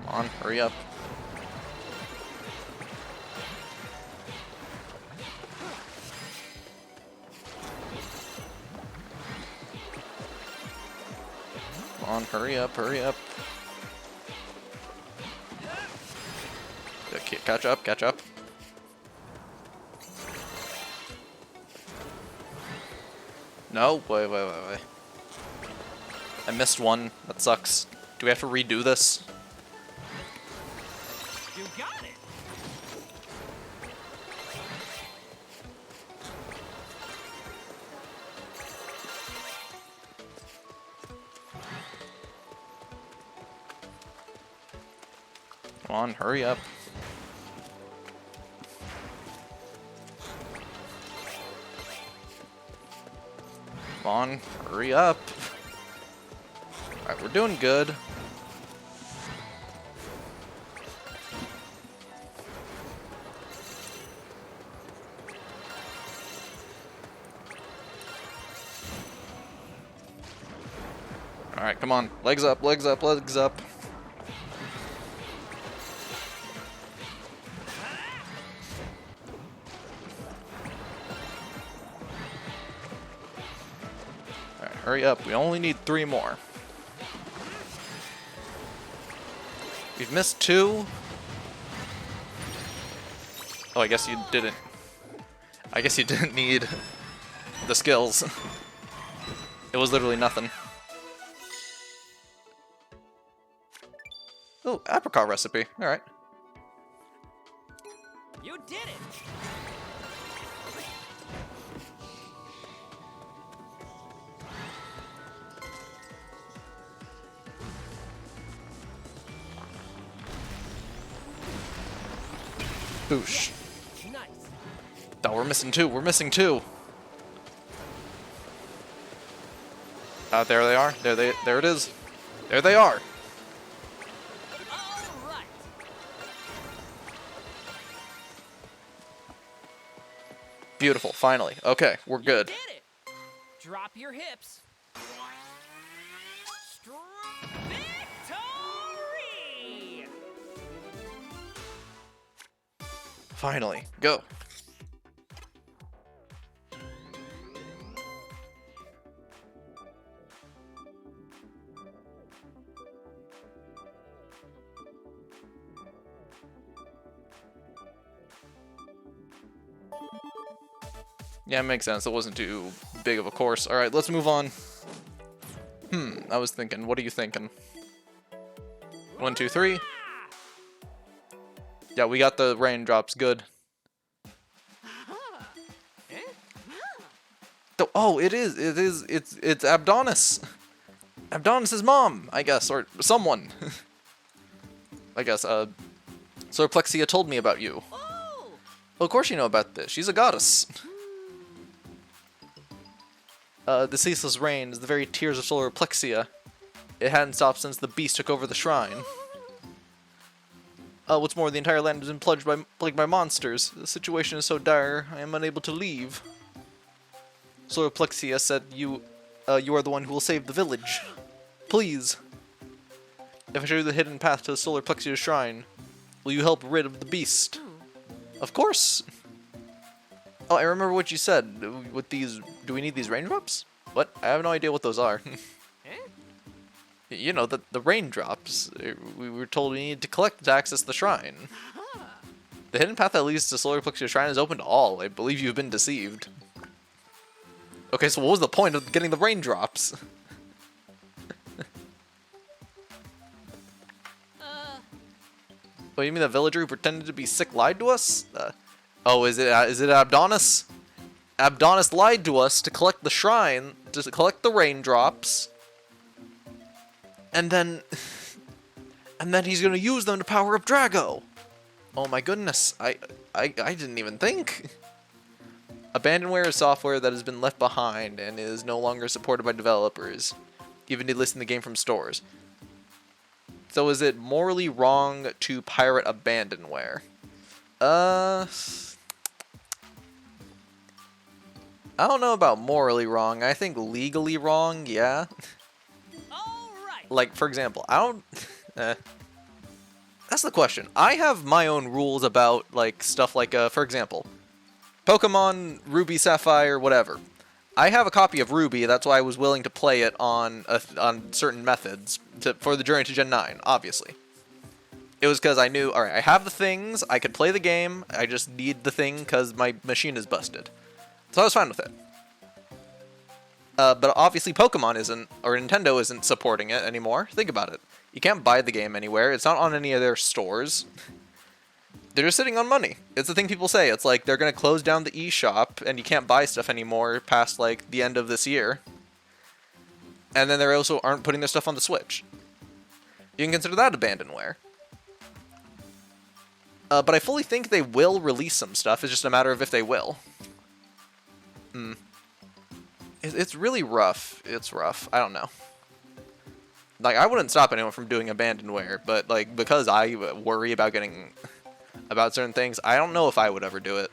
Come on, hurry up. Come on, hurry up, hurry up. Okay, catch up, catch up. No, wait. I missed one. That sucks. Do we have to redo this? You got it. Come on, hurry up. Come on, hurry up. Alright, we're doing good. Alright, come on. Legs up, legs up, legs up. Alright, hurry up. We only need 3 more. We've missed 2. Oh, I guess you didn't. I guess you didn't need the skills. It was literally nothing. Oh, apricot recipe. Alright. You did it. Boosh. Nice. Oh, we're missing 2. We're missing 2. There they are. There it is. There they are. All right. Beautiful. Finally. Okay, we're good. Did it. Drop your hips. Victory! Finally. Go. Yeah, it makes sense. It wasn't too big of a course. Alright, let's move on. I was thinking. What are you thinking? 1, 2, 3. Yeah, we got the raindrops. Good. Oh, it's Abdonis. Abdonis' mom, I guess, or someone. I guess, so Plexia told me about you. Oh! Well, of course you know about this. She's a goddess. The ceaseless rain is the very tears of solar plexia. It hadn't stopped since the beast took over the shrine. What's more, the entire land has been plagued by monsters. The situation is so dire, I am unable to leave. Solar plexia said you are the one who will save the village. Please. If I show you the hidden path to the solar plexia shrine, will you help rid of the beast? Of course. Oh, I remember what you said. With these, do we need these raindrops? What? I have no idea what those are. You know, the raindrops. We were told we needed to collect to access the shrine. The hidden path that leads to Solar Plexia Shrine is open to all. I believe you've been deceived. Okay, so what was the point of getting the raindrops? What, you mean the villager who pretended to be sick lied to us? Oh, is it Abdonis? Abdonis lied to us to collect the shrine, to collect the raindrops, and then he's gonna use them to power up Drago. Oh my goodness, I didn't even think. Abandonware is software that has been left behind and is no longer supported by developers, even delisting the game from stores. So is it morally wrong to pirate abandonware? I don't know about morally wrong. I think legally wrong, yeah. All right. Like, for example, I don't... That's the question. I have my own rules about, like, stuff like, for example, Pokemon Ruby, Sapphire, whatever. I have a copy of Ruby, that's why I was willing to play it on certain methods for the journey to Gen 9, obviously. It was because I knew, alright, I have the things, I could play the game, I just need the thing because my machine is busted. So I was fine with it. But obviously Pokemon isn't, or Nintendo isn't supporting it anymore. Think about it. You can't buy the game anywhere, it's not on any of their stores. They're just sitting on money. It's the thing people say. It's like they're going to close down the eShop and you can't buy stuff anymore past like the end of this year. And then they also aren't putting their stuff on the Switch. You can consider that abandonware. But I fully think they will release some stuff. It's just a matter of if they will. It's really rough. It's rough. I don't know. Like, I wouldn't stop anyone from doing abandonware, but like because I worry about getting... about certain things, I don't know if I would ever do it.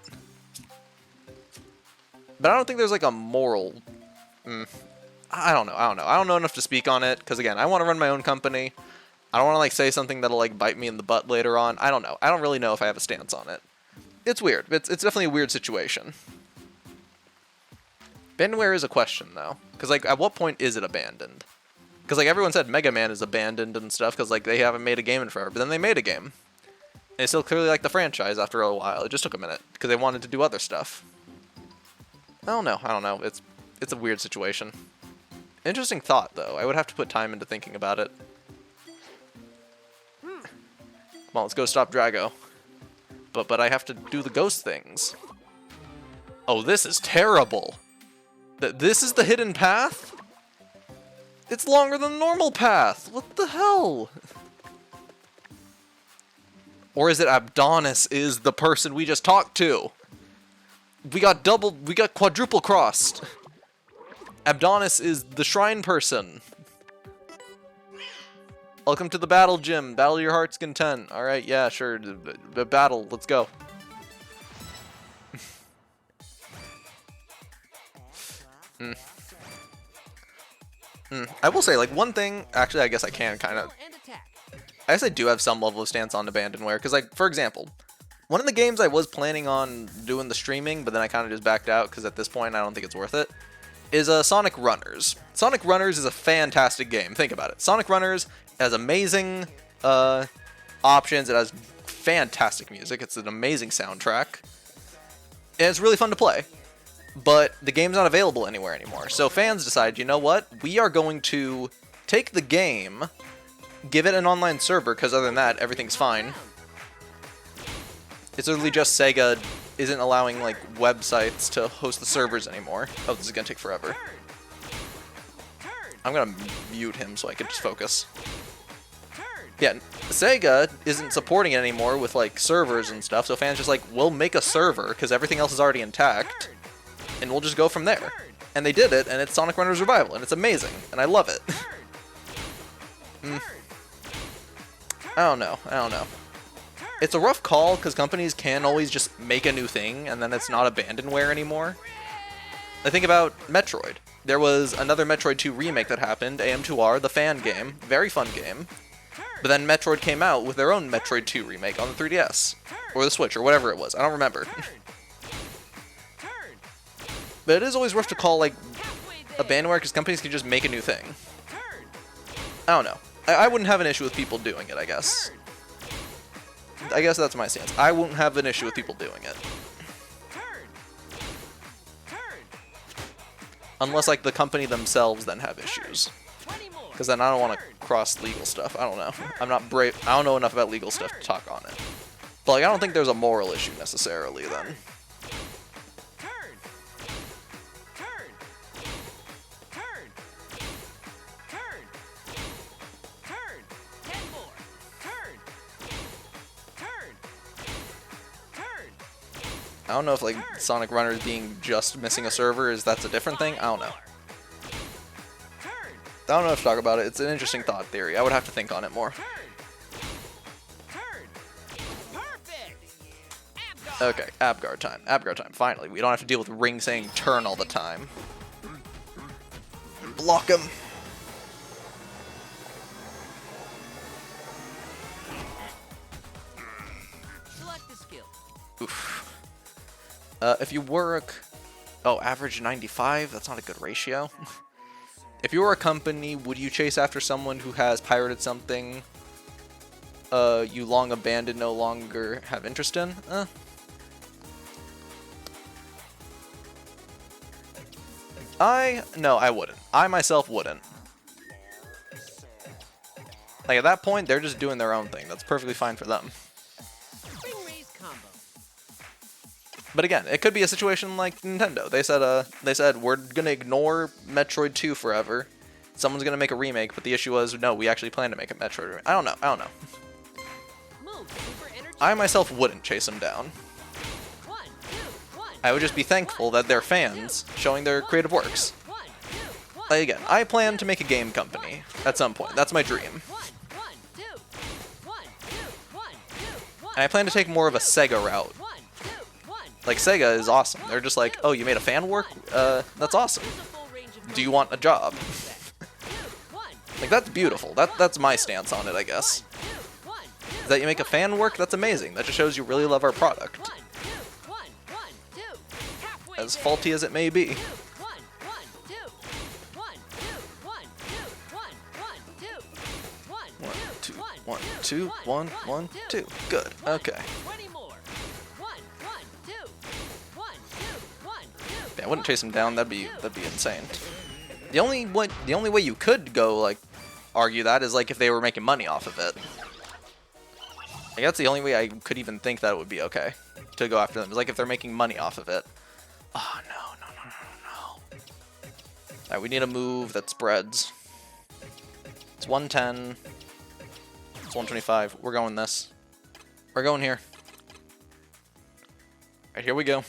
But I don't think there's like a moral... I don't know. I don't know enough to speak on it, because again, I want to run my own company. I don't want to like say something that'll like bite me in the butt later on. I don't know. I don't really know if I have a stance on it. It's weird. It's definitely a weird situation. Abandonware is a question, though. Because like, at what point is it abandoned? Because like, everyone said Mega Man is abandoned and stuff, because like, they haven't made a game in forever, but then they made a game. And they still clearly like the franchise after a while. It just took a minute because they wanted to do other stuff. I don't know. It's a weird situation. Interesting thought, though. I would have to put time into thinking about it. Come on, let's go stop Drago. But I have to do the ghost things. Oh, this is terrible. This is the hidden path? It's longer than the normal path. What the hell? Or is it Abdonis is the person we just talked to? We got quadruple crossed. Abdonis is the shrine person. Welcome to the battle gym. Battle your heart's content. Alright, yeah, sure. Battle, let's go. I will say, like, one thing, actually, I guess I can kind of... And attack. I guess I do have some level of stance on abandonware, because, like, for example, one of the games I was planning on doing the streaming, but then I kind of just backed out, because at this point I don't think it's worth it, is Sonic Runners. Sonic Runners is a fantastic game. Think about it. Sonic Runners has amazing options. It has fantastic music. It's an amazing soundtrack. And it's really fun to play. But the game's not available anywhere anymore. So fans decide, you know what? We are going to take the game... give it an online server, because other than that, everything's fine. It's literally just Sega isn't allowing, like, websites to host the servers anymore. Oh, this is gonna take forever. I'm gonna mute him so I can just focus. Yeah, Sega isn't supporting it anymore with, like, servers and stuff, so fans just like, we'll make a server, because everything else is already intact, and we'll just go from there. And they did it, and it's Sonic Runners Revival, and it's amazing, and I love it. I don't know. It's a rough call, because companies can always just make a new thing, and then it's not abandonware anymore. I think about Metroid. There was another Metroid 2 remake that happened, AM2R, the fan game, very fun game. But then Metroid came out with their own Metroid 2 remake on the 3DS, or the Switch, or whatever it was. I don't remember. But it is always rough to call, like, abandonware, because companies can just make a new thing. I don't know. I wouldn't have an issue with people doing it, I guess. I guess that's my stance. I wouldn't have an issue with people doing it. Unless, like, the company themselves then have issues. Because then I don't want to cross legal stuff. I don't know. I'm not brave. I don't know enough about legal stuff to talk on it. But, like, I don't think there's a moral issue necessarily then. I don't know if, like, Sonic Runners being just missing a server that's a different thing. I don't know. I don't know if to talk about it. It's an interesting thought theory. I would have to think on it more. Okay, Abgar time. Abgar time. Finally, we don't have to deal with Ring saying turn all the time. Block him. Select the skill. Oof. If you work... Oh, average 95? That's not a good ratio. If you were a company, would you chase after someone who has pirated something you long abandoned, no longer have interest in? No, I wouldn't. I myself wouldn't. Like, at that point, they're just doing their own thing. That's perfectly fine for them. Ring raise combo. But again, it could be a situation like Nintendo. They said we're gonna ignore Metroid 2 forever. Someone's gonna make a remake, but the issue was no, we actually plan to make a Metroid remake. I don't know. Move, super energy. I myself wouldn't chase them down. 1, 2, 1. I would just be thankful that they're fans showing their creative works. 1, 2, 1. Like, again, I plan to make a game company at some point. That's my dream. 1, 2, 1, 2, 1, 2, 1. And I plan to take more of a Sega route. 1, 2, 1. Like, Sega is awesome. They're just like, oh, you made a fan work? That's awesome. Do you want a job? Like, that's beautiful. That's my stance on it, I guess. Is that you make a fan work? That's amazing. That just shows you really love our product. As faulty as it may be. 1, 2, 1, 2, 1, 1, 2. Good. Okay. Yeah, I wouldn't chase him down. That'd be insane. The only way you could go, like, argue that is, like, if they were making money off of it. Like, that's the only way I could even think that it would be okay to go after them. Is like if they're making money off of it. Oh, no. Alright, we need a move that spreads. It's 110. It's 125. We're going this. We're going here. Alright, here we go.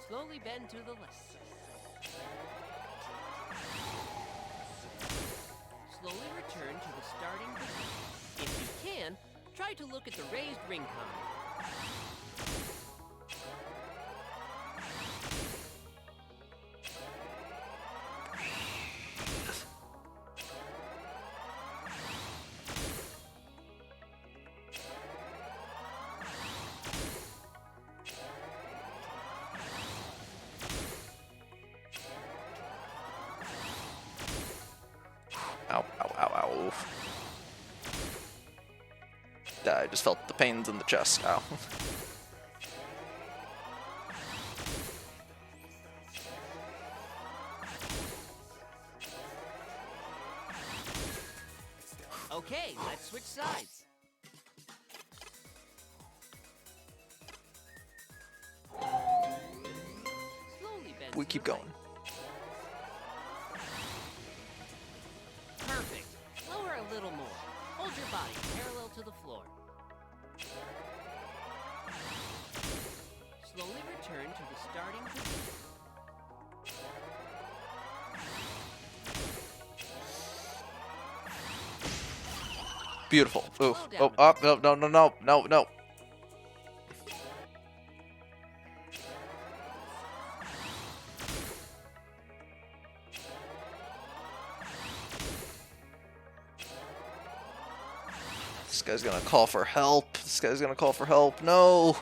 Slowly bend to the left. Slowly return to the starting position. If you can, try to look at the raised ring combo. Ow, ow, ow, ow. I just felt the pains in the chest. Ow. Okay, let's switch sides. Slowly bend We to keep the going. right. Perfect. Lower a little more. Hold your body parallel to the floor. Slowly return to the starting position. Beautiful. Ooh. Slow Oh, down. up. No, no, no, no, no, no. This guy's gonna call for help. This guy's gonna call for help. No.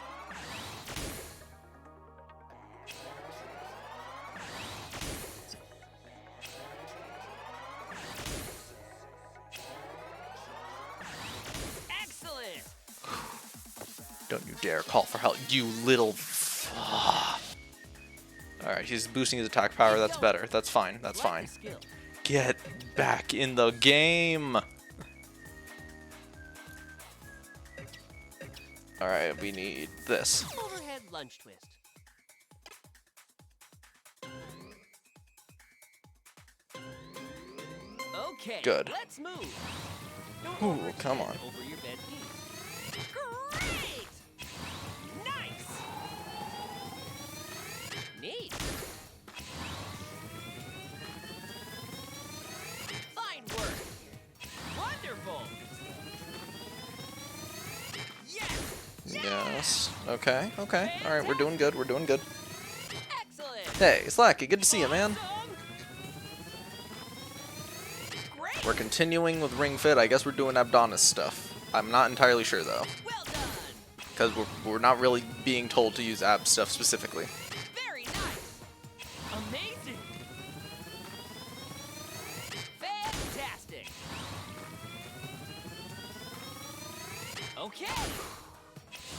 Excellent. Don't you dare call for help, you little. Alright, he's boosting his attack power. That's better. That's fine. That's Like fine. the skill. Get back in the game. Alright, we need this. Overhead lunge twist. Okay. Good. Let's move. Don't Ooh, overextend come on. Over your bent knees. Great. Nice. Neat. Fine work. Wonderful. Yes. Yes. Okay, okay. Alright, we're doing good. We're doing good. Excellent. Hey, Slacky, good to see you, man. Awesome. Great. We're continuing with Ring Fit. I guess we're doing Abdonis stuff. I'm not entirely sure, though. Well done. Because we're not really being told to use ab stuff specifically. Very nice. Amazing. Fantastic. Okay.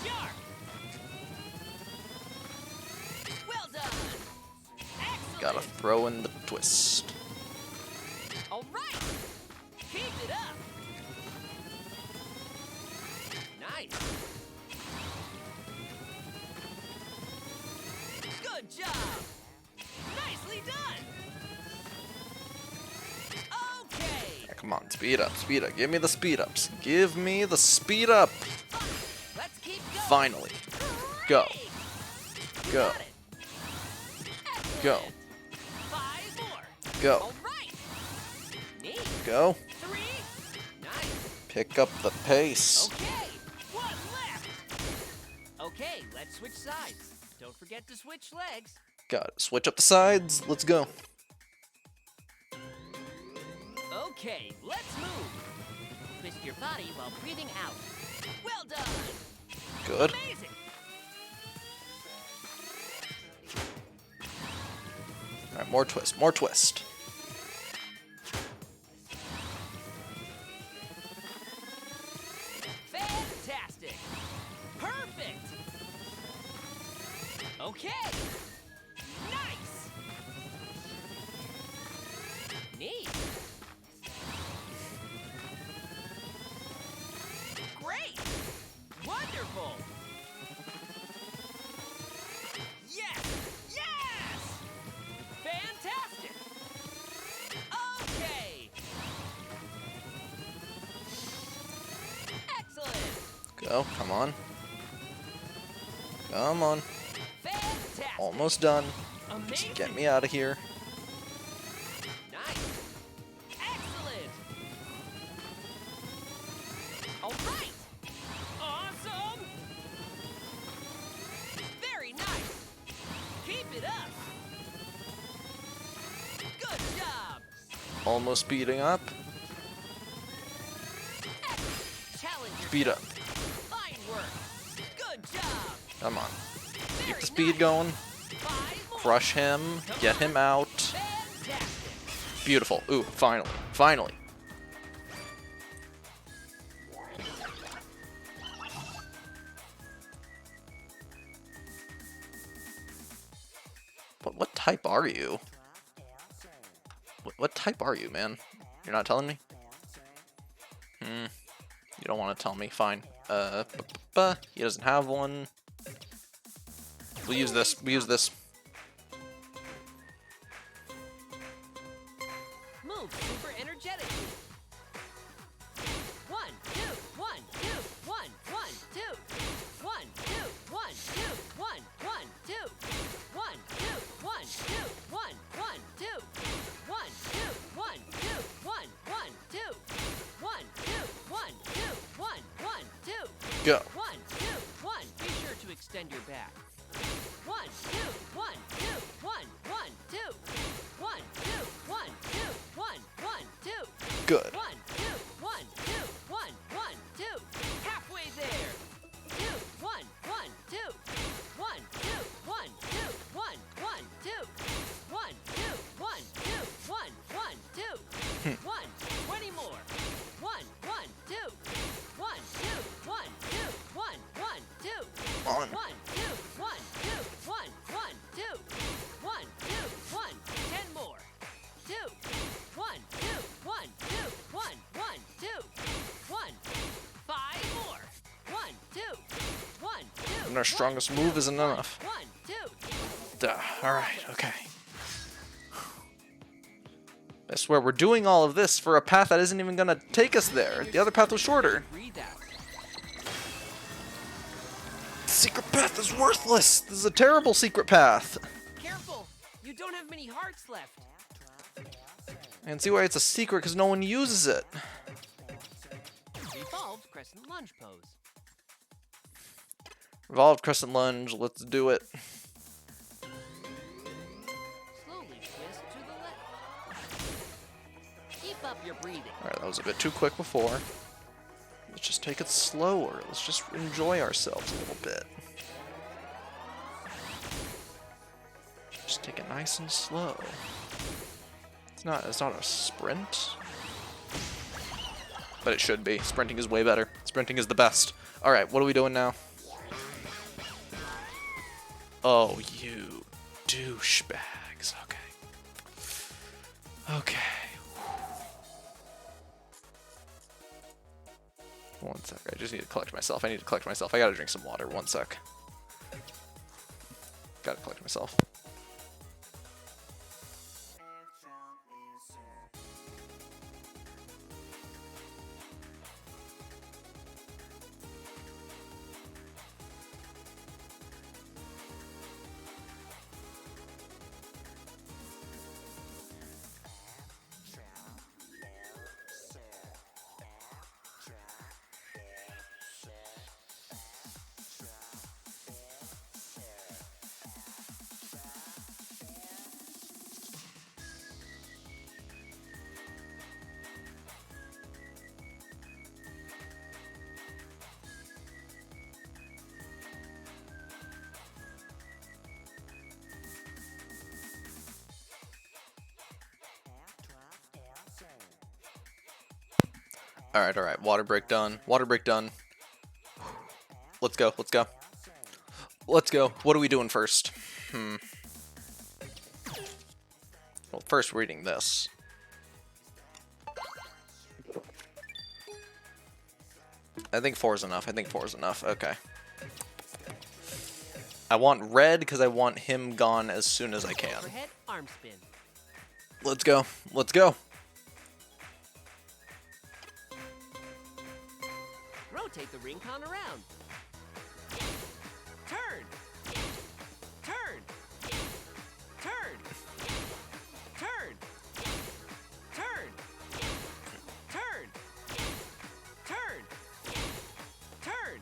Sharp. Well done. Excellent. Gotta throw in the twist. All right. Keep it up. Nice. Good job. Nicely done. Okay. Yeah, come on, speed up, speed up. Give me the speed ups. Give me the speed up. Let's keep going. Finally. Go. Great. You Go. got it. Go. Excellent. 5 more. Go. All right. Neat. Go. 3. Nice. Pick up the pace. Okay. 1 left. Okay, let's switch sides. Don't forget to switch legs. Gotta switch up the sides. Let's go. Okay, let's move. Twist your body while breathing out. Well done. Good. Amazing. Alright, more twist, more twist. Fantastic. Perfect. Okay. Nice. Neat. Great. Wonderful. Yes. Yes. Fantastic. Okay. Excellent. Go, come on. Come on. Fantastic. Almost done. Amazing. Just get me out of here. Nice. Excellent. All right. Awesome. Very nice. Keep it up. Good job. Almost speeding up. Challenge Speed up. Fine work. Good job. Come on. Keep Very the speed nice. going. 5 more. Crush him. Get him out. Fantastic. Beautiful. Ooh, finally. Finally. What type are you? What type are you, man? You're not telling me? You don't want to tell me. Fine. He doesn't have one. We'll use this. We use this. Move super energetically. 1, 2, 1, 2, 1, 1, 2. 1, 2, Go. 1, 2, 1. Be sure to extend your back. 1, 2, 1, 2, 1, 1, 2. 1, 2, 1, 2, 1, 1, 2. Good. 1, 2, 1, 2, 1, 1, 2. Halfway there. 2, 1, 1, 2. 1, 2, 1, 2, 1, 1, 2. 1, 2, 1, 2, 1, 1, 2. 1, 20 more. 1, 1, 2. 1, 2, 1, 2, 1, 1, 2. On. 1, 2, 1, 2, 1, 1, 2. 1, 2, 1, 10 more. 2, 1, 2, 1, 2, 1, 1, 2. 1, 5 more. 1, 2, 1, 2. And our strongest move isn't enough. 1, 2. Duh. Alright, okay. I swear, we're doing all of this for a path that isn't even gonna take us there. The other path was shorter. Read that. Secret path is worthless! This is a terrible secret path. Careful! You don't have many hearts left. I can see why it's a secret, because no one uses it. Evolved crescent lunge pose. Revolved crescent lunge, let's do it. Slowly twist to the left. Keep up your breathing. Alright, that was a bit too quick before. Let's just take it slower. Let's just enjoy ourselves a little bit. Just take it nice and slow. It's not a sprint. But it should be. Sprinting is way better. Sprinting is the best. Alright, what are we doing now? Oh, you douchebags. Okay. Okay. One sec. I just need to collect myself. I gotta drink some water. One sec. Gotta collect myself. Alright. Water break done. Let's go. What are we doing first? Well, first we're eating this. I think 4 is enough. Okay. I want red because I want him gone as soon as I can. Overhead arm spin. Let's go. Rotate the ring con around. Turn. Turn. Turn. Turn. Turn. Turn. Turn. Turn.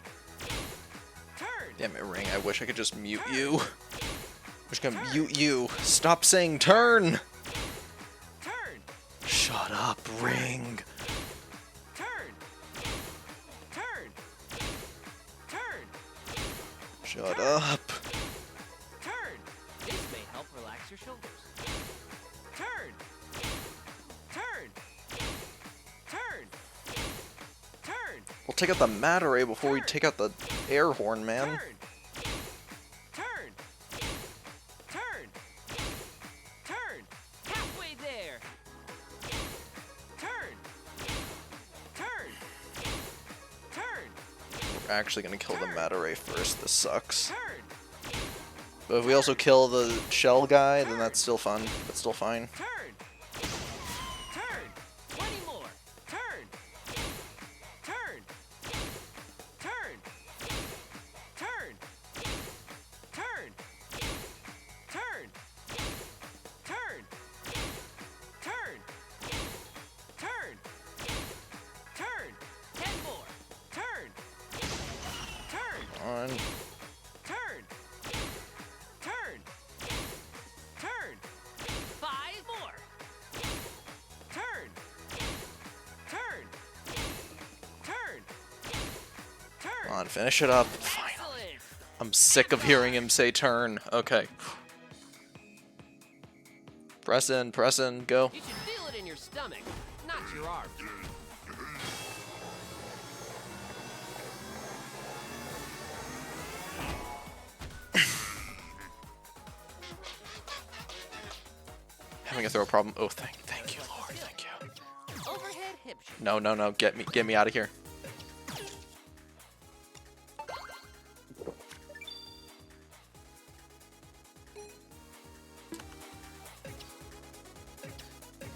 Turn. Damn it, Ring. I wish I could just mute you. I'm just gonna mute you. Stop saying turn. Turn. Shut up, Ring. Turn. Turn. Turn. Shut up. Turn. This may help relax your shoulders. Turn. Turn. Turn. Turn. We'll take out the Manta Ray before we take out the air horn, man. Turn. Turn. Turn. Turn. Halfway there. Turn. Turn. Turn. We're actually gonna kill the Manta Ray first. This sucks. Turn. But if we also kill the shell guy, then that's still fun. That's still fine. Turn. Turn. 20 more. Turn. Turn. Turn. Turn. Turn. Turn. Turn. Turn. Turn. Turn. 10 more. Turn. on. Turn. Turn. Turn. 5 more. Turn. Turn. Turn. Turn. Come on, finish it up. Finally. Excellent. I'm sick of hearing him say turn. Okay. Press in, go. You should feel it in your stomach, not your arms. Having a throw problem. Oh, thank you, Lord, thank you. Overhead hip shot. No, get me out of here.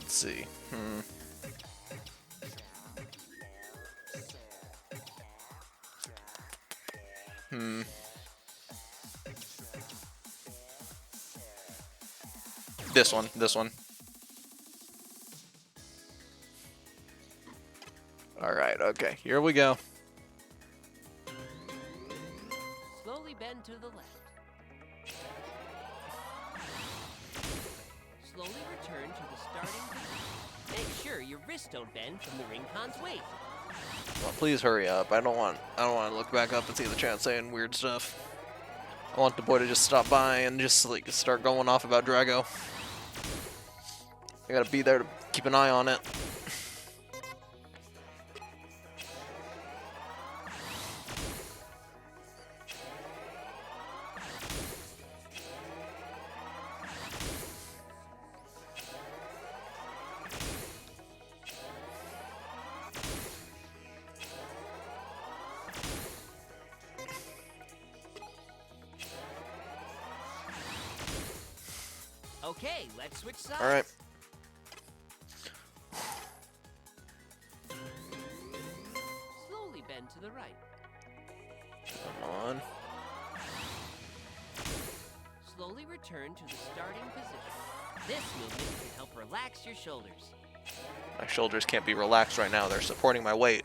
Let's see. This one. Alright, okay, here we go. Slowly bend to the left. Slowly return to the starting position. Make sure your wrists don't bend from the ring con's weight. Well, please hurry up. I don't want to look back up and see the chat saying weird stuff. I want the boy to just stop by and just like start going off about Drago. I gotta be there to keep an eye on it. Okay, let's switch sides. All right. Slowly bend to the right. Come on. Slowly return to the starting position. This movement can help relax your shoulders. My shoulders can't be relaxed right now. They're supporting my weight.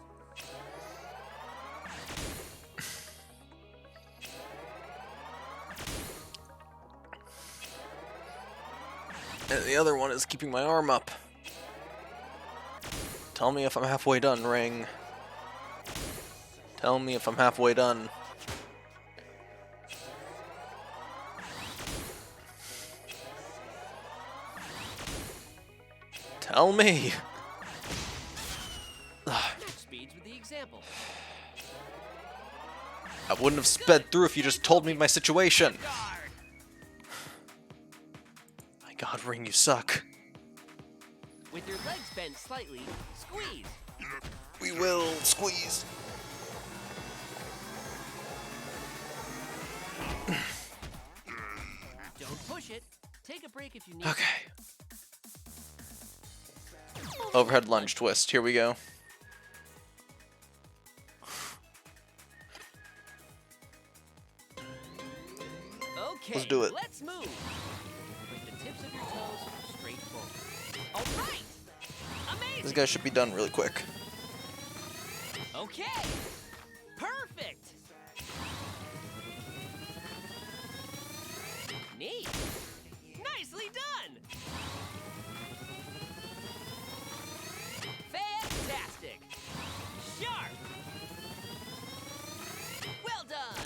And the other one is keeping my arm up. Tell me if I'm halfway done, Ring. Tell me if I'm halfway done. Tell me. Match speeds with the example. I wouldn't have sped through if you just told me my situation. Guard. My God, Ring, you suck. With your legs bent slightly, squeeze. We will squeeze. Don't push it. Take a break if you need. Okay. Overhead lunge twist. Here we go. Okay, Let's do it. Let's move. With the tips of your toes straight forward. All right. Amazing. This guy should be done really quick. Okay. Perfect. Neat. Nicely done. Fantastic. Sharp. Well done.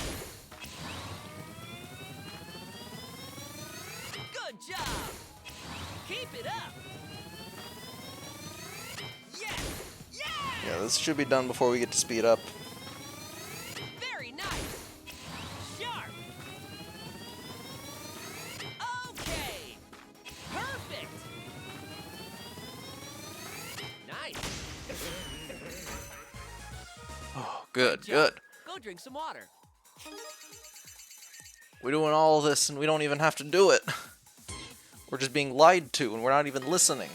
Good job. Keep it up. Yes. Yeah. Yeah, this should be done before we get to speed up. Very nice. Sharp. Okay. Perfect. Nice. Oh, good, job. good. Go drink some water. We're doing all this and we don't even have to do it. We're just being lied to and we're not even listening.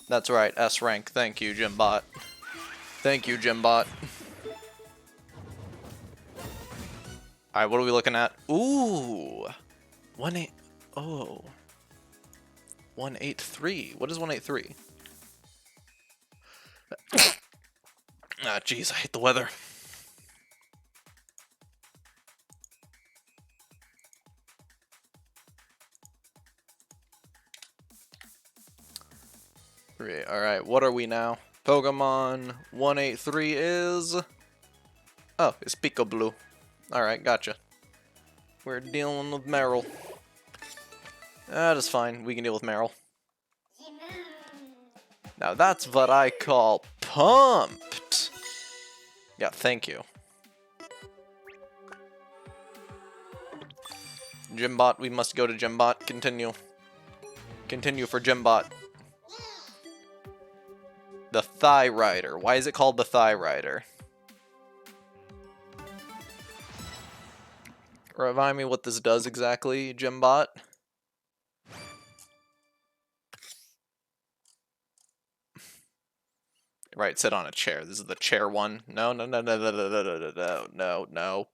That's right, S rank. Thank you, Jimbot. Thank you, Jimbot. Alright, what are we looking at? Ooh! 1-8... Oh. 183. What is 183? Ah, jeez, I hate the weather. 3. Alright, what are we now? Pokemon 183 is... Oh, it's Picoblu. Alright, gotcha. We're dealing with Meryl. That is fine, we can deal with Meryl. Now that's what I call pumped! Yeah, thank you. Gymbot, we must go to Gymbot. Continue. Continue for Gymbot. The Thigh Rider. Why is it called the Thigh Rider? Remind me what this does exactly, Gymbot. Right, sit on a chair. This is the chair one. No, no, no, no, no, no, no, no, no, no, no.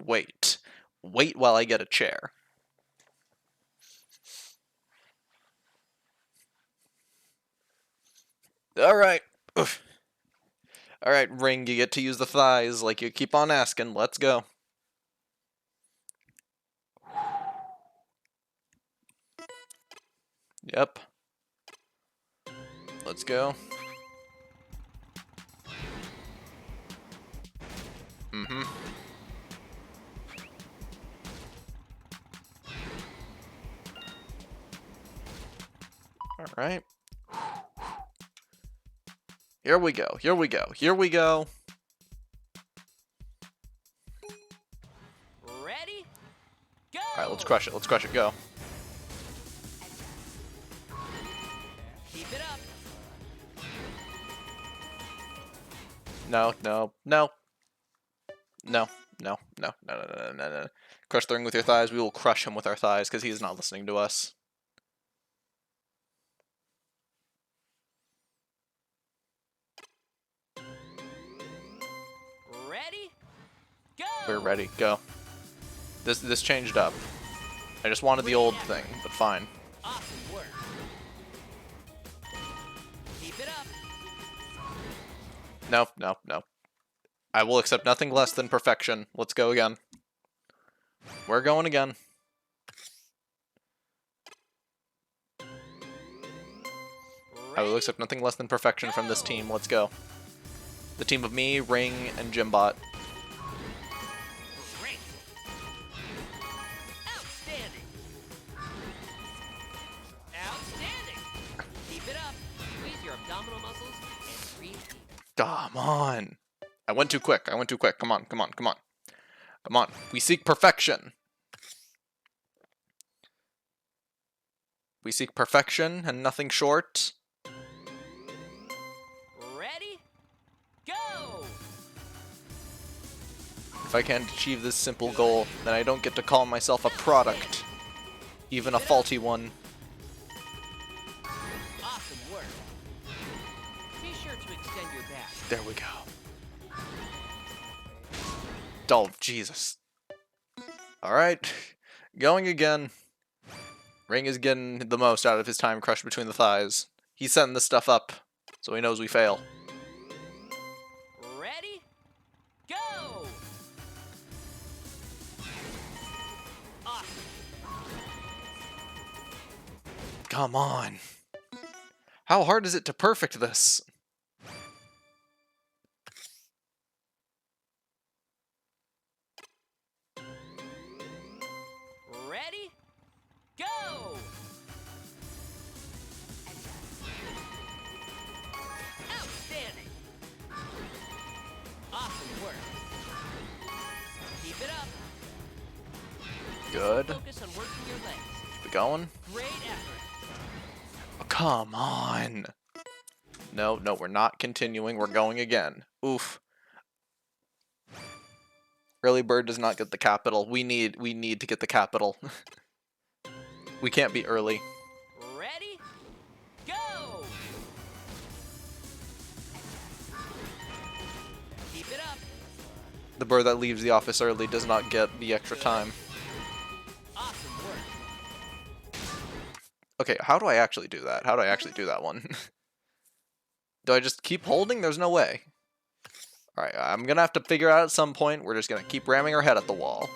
Wait. Wait while I get a chair. Alright. Alright, Ring, you get to use the thighs like you keep on asking. Let's go. Yep. Let's go. Mm-hmm. Alright. Here we go, here we go, here we go. Ready? Go! Alright, let's crush it, go. Keep it up. No, no, no. No, no, no, no, no, no, no, no. Crush the Ring with your thighs, we will crush him with our thighs, because he's not listening to us. Ready? Go! We're ready, go. This changed up. I just wanted the old thing, but fine. Awesome work. Keep it up. No, no, no. I will accept nothing less than perfection. Let's go again. We're going again. I will accept nothing less than perfection from this team. Let's go. The team of me, Ring, and Gymbot. Great. Outstanding. Outstanding. Keep it up. Squeeze your abdominal muscles and breathe deep. Come on. I went too quick. I went too quick. Come on, come on, come on. Come on. We seek perfection. We seek perfection and nothing short. Ready? Go! If I can't achieve this simple goal, then I don't get to call myself a product. Even a faulty one. Awesome work. Be sure to extend your back. There we go. Oh, Jesus. Alright. Going again. Ring is getting the most out of his time crushed between the thighs. He's setting this stuff up, so he knows we fail. Ready? Go! Awesome. Come on. How hard is it to perfect this? Ready? Go! Outstanding. Awesome work. Keep it up. Good. Focus on working your legs. Keep it going. Great effort. Oh, come on. No, no, we're not continuing. We're going again. Oof. Early bird does not get the capital. We need to get the capital. We can't be early. Ready? Go! Keep it up. The bird that leaves the office early does not get the extra time. Awesome work. Okay, how do I actually do that? How do I actually do that one? Do I just keep holding? There's no way. Alright, I'm gonna have to figure out at some point. We're just gonna keep ramming our head at the wall.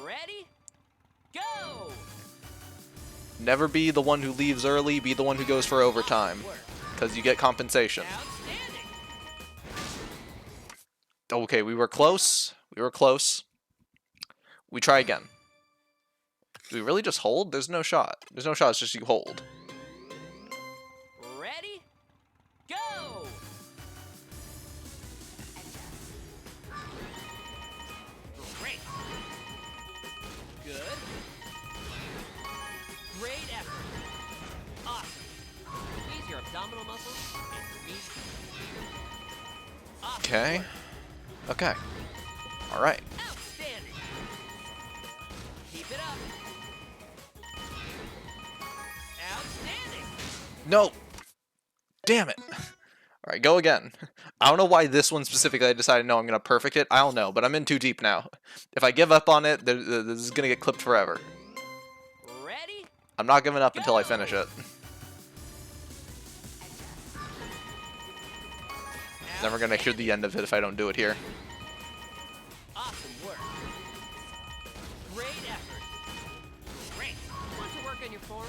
Ready? Go! Never be the one who leaves early, be the one who goes for overtime. Awesome work. because you get compensation. Outstanding. Okay, we were close. We were close. We try again. Do we really just hold? There's no shot. There's no shot, it's just you hold. Ready? Go! Great. Good. Great effort. Awesome. Squeeze your abdominal muscles and release. Awesome Okay. work. Okay. Alright. Outstanding. Keep it up. Outstanding. No! Damn it! Alright, go again. I don't know why this one specifically I decided, no, I'm going to perfect it. I don't know, but I'm in too deep now. If I give up on it, this is going to get clipped forever. Ready? I'm not giving up until I finish it. Never going to hear the end of it if I don't do it here. Awesome work. Great effort. Great. Want to work on your form?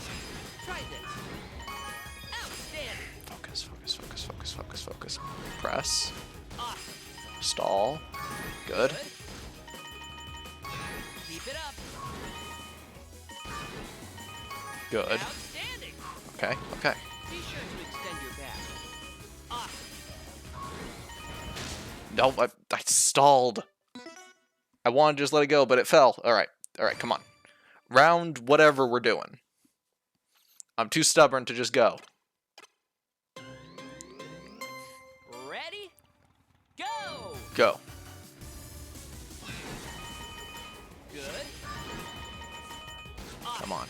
Try this. Outstanding. Focus, focus, focus, focus, focus, focus. Press. Awesome. Stall. Good. Good. Keep it up. Good. Outstanding. Okay, okay. Be sure to extend your back. Awesome. No, I stalled. I wanted to just let it go, but it fell. Alright, alright, come on. Round whatever we're doing. I'm too stubborn to just go. Ready? Go! Go. Good. Come on.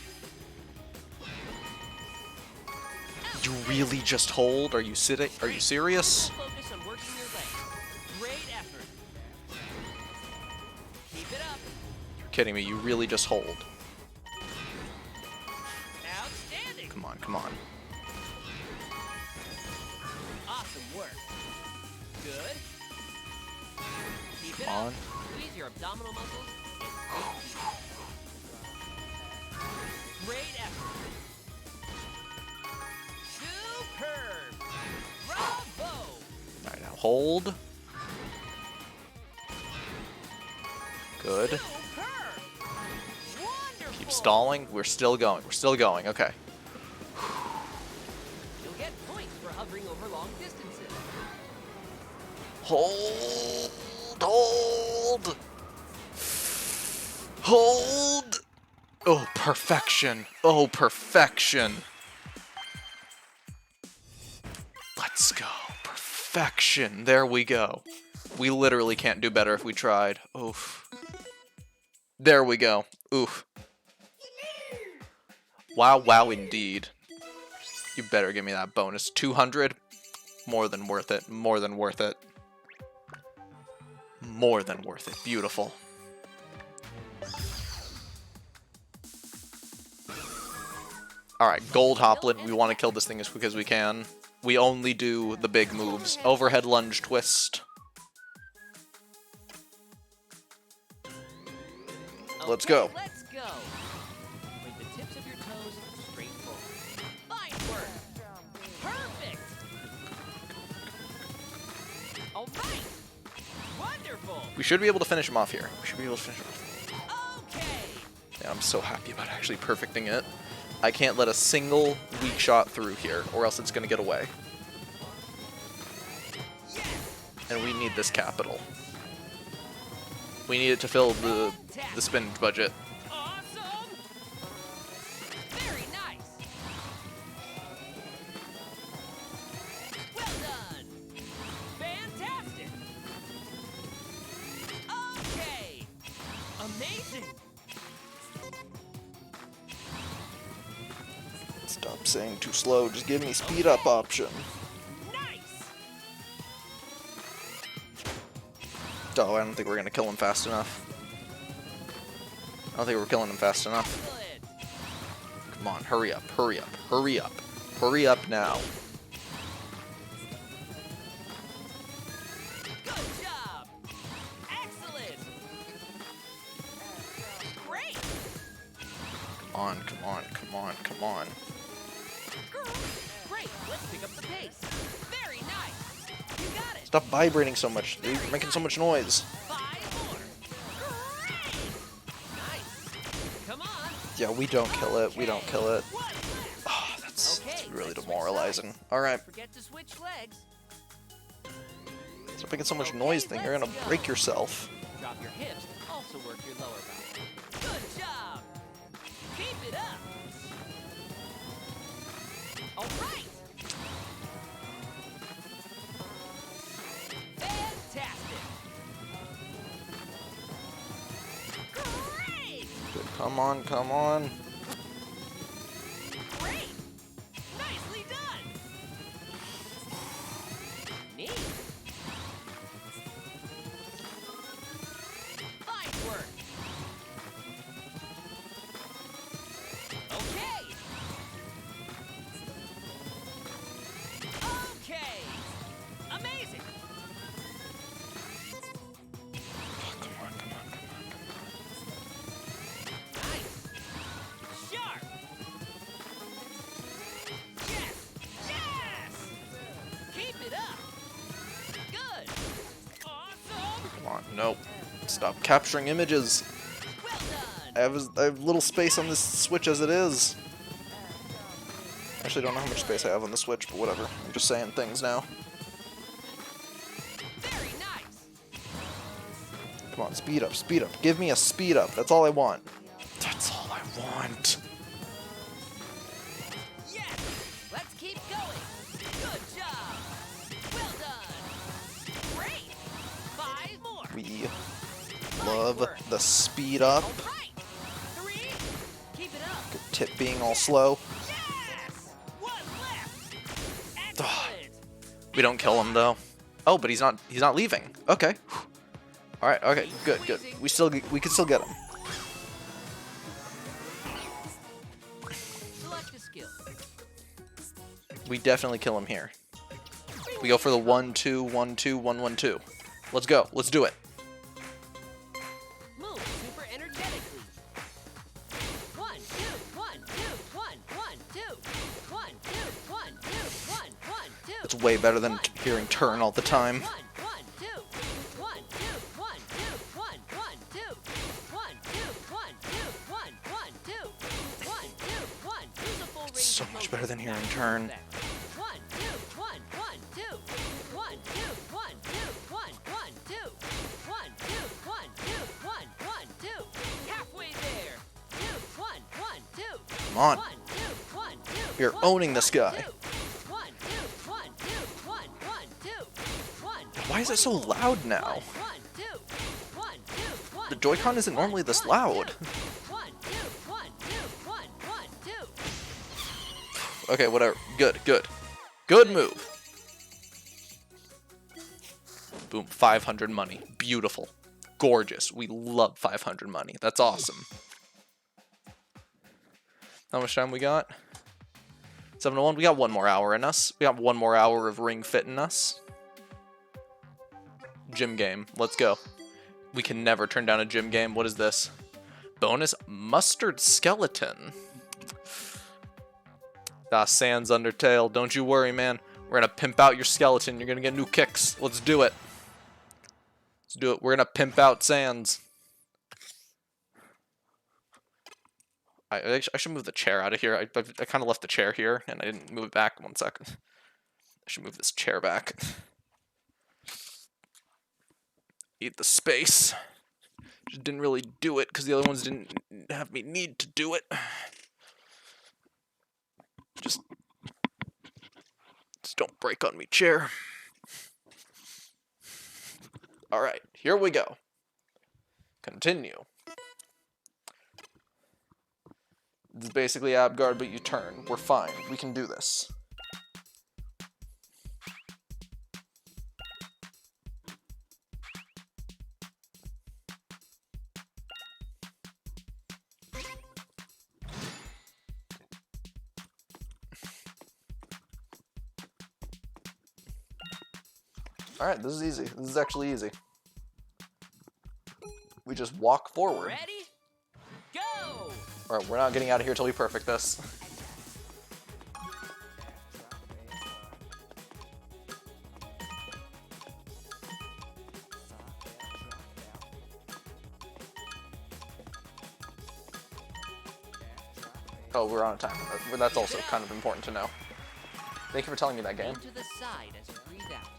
You really just hold? Are you sitting? Are you serious? Focus on working your legs. Great effort. Keep it up. You're kidding me. You really just hold. Outstanding. Come on, come on. Awesome work. Good. Keep it Come up. on. Squeeze your abdominal muscles and great effort. Superb. Bravo. Alright, now hold. Good. Superb. Wonderful. Keep stalling. We're still going. We're still going. Okay. You'll get points for hovering over long distances. Hold. Hold. Hold. Oh, perfection. Oh, perfection. Let's go. Perfection. There we go. We literally can't do better if we tried. Oof. There we go. Oof. Wow, wow, indeed. You better give me that bonus. 200? More than worth it. More than worth it. More than worth it. Beautiful. Alright, Gold Hoplin. We want to kill this thing as quick as we can. We only do the big moves. Overhead lunge twist. Let's go. Okay, let's go. Point the tips of your toes straight forward. Fine work. Perfect. All right. Wonderful. We should be able to finish him off here. We should be able to finish him off. Okay. Yeah, I'm so happy about actually perfecting it. I can't let a single weak shot through here, or else it's going to get away. And we need this capital. We need it to fill the spinach budget. Awesome. Very nice. Well done. Fantastic. Okay. Amazing. Stop saying too slow, just give me speed up option. Nice. Oh, I don't think we're going to kill him fast enough. I don't think we're killing him fast enough. Excellent. Come on, hurry up, hurry up, hurry up. Hurry up now. Good job. Excellent. Great. Come on, come on, come on, come on. Great. right, let's pick up the pace. Very nice. You got it. Stop vibrating so much. You're making so much noise. 5 more. Great. Nice. Come on. Yeah, we don't kill it. We don't kill it. One left. Oh, that's Okay, really let's switch demoralizing. sides. Alright, Forget to switch legs. stop making so much noise thing. You're gonna break yourself. Drop your hips. Also work your lower back. Good job. Keep it up. All right. Fantastic. Great. Good. Come on, come on. Great. Nicely done. Neat. Fine work. Okay. Okay. Amazing. Nice. Sharp. Yes. Yes. Keep it up. Good. Awesome. Come on, nope. Stop capturing images. Well done. I have little space on this Switch as it is. Actually, don't know how much space I have on the Switch, but whatever. I'm just saying things now. Very nice. Come on, speed up, speed up. Give me a speed up. That's all I want. That's all I want. Yes. Let's keep going. Good job. Well done. Great. 5 more. We love the speed up. All right. 3. Keep it up. Tip being all slow. Yes. 1 left. Excellent. We don't kill him though. Oh, but he's not leaving. Okay. All right. Okay. Good. Good. We can still get him. Select a skill. We definitely kill him here. We go for the 1-2, 1-2, 1-1-2. Let's go. Let's do it. Move super energetically. 1, 2, 1, 2, 1, 1, 2. 1, 2, 1, 2, 1, 1, 2. It's way better than hearing turn all the time. 1, 1, 2. 1, 2, 1, 2, 1, 1, 2. 1, 2, 1, 2, 1, 1, 2. 1, 2, 1. Use a full range So of much motion. better than hearing turn. 1, 2, 1, 1, 2. 1, 2, 1, 2, 1, 1, 2. 1, 2, 1, 2, 1, 1, 2. Halfway there. 2, 1, 1, 2. Come on. 1, 2, 1, 2. You're owning this guy. 1, 2, 1, 2, 1, 1, 2. 1, Why is it so loud now? 1, 2. 1, 2, 1. The Joy-Con isn't normally this loud. 1, 2, 1, 2, 1, 1, 2. Okay, whatever. Good, good. Good move. Boom, 500 money. Beautiful. Gorgeous. We love 500 money. That's awesome. How much time we got? 7:01. We got 1 more hour in us. We got 1 more hour of Ring Fit in us. Gym game. Let's go. We can never turn down a gym game. What is this? Bonus Mustard Skeleton. Ah, Sans Undertale. Don't you worry, man. We're gonna pimp out your skeleton. You're gonna get new kicks. Let's do it. Let's do it. We're gonna pimp out Sans. I should move the chair out of here. I kind of left the chair here, and I didn't move it back. 1 second. I should move this chair back. Eat the space. Just didn't really do it, because the other ones didn't have me need to do it. Just don't break on me, chair. Alright, here we go. Continue. This is basically Abguard, but you turn. We're fine. We can do this. Alright, this is easy. This is actually easy. We just walk forward. Ready? Go! Alright, we're not getting out of here till we perfect this. Oh, we're on a timer. That's also kind of important to know. Thank you for telling me that, game. To the side as you breathe out.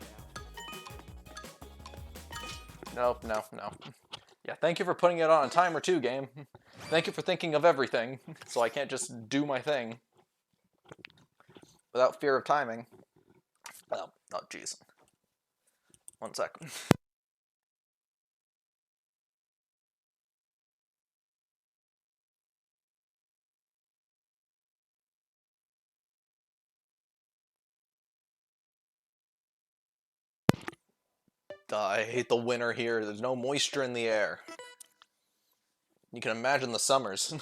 Nope, no, no. Yeah, thank you for putting it on a timer too, game. Thank you for thinking of everything, so I can't just do my thing without fear of timing. Oh, jeez. 1 second. I hate the winter here. There's no moisture in the air. You can imagine the summers.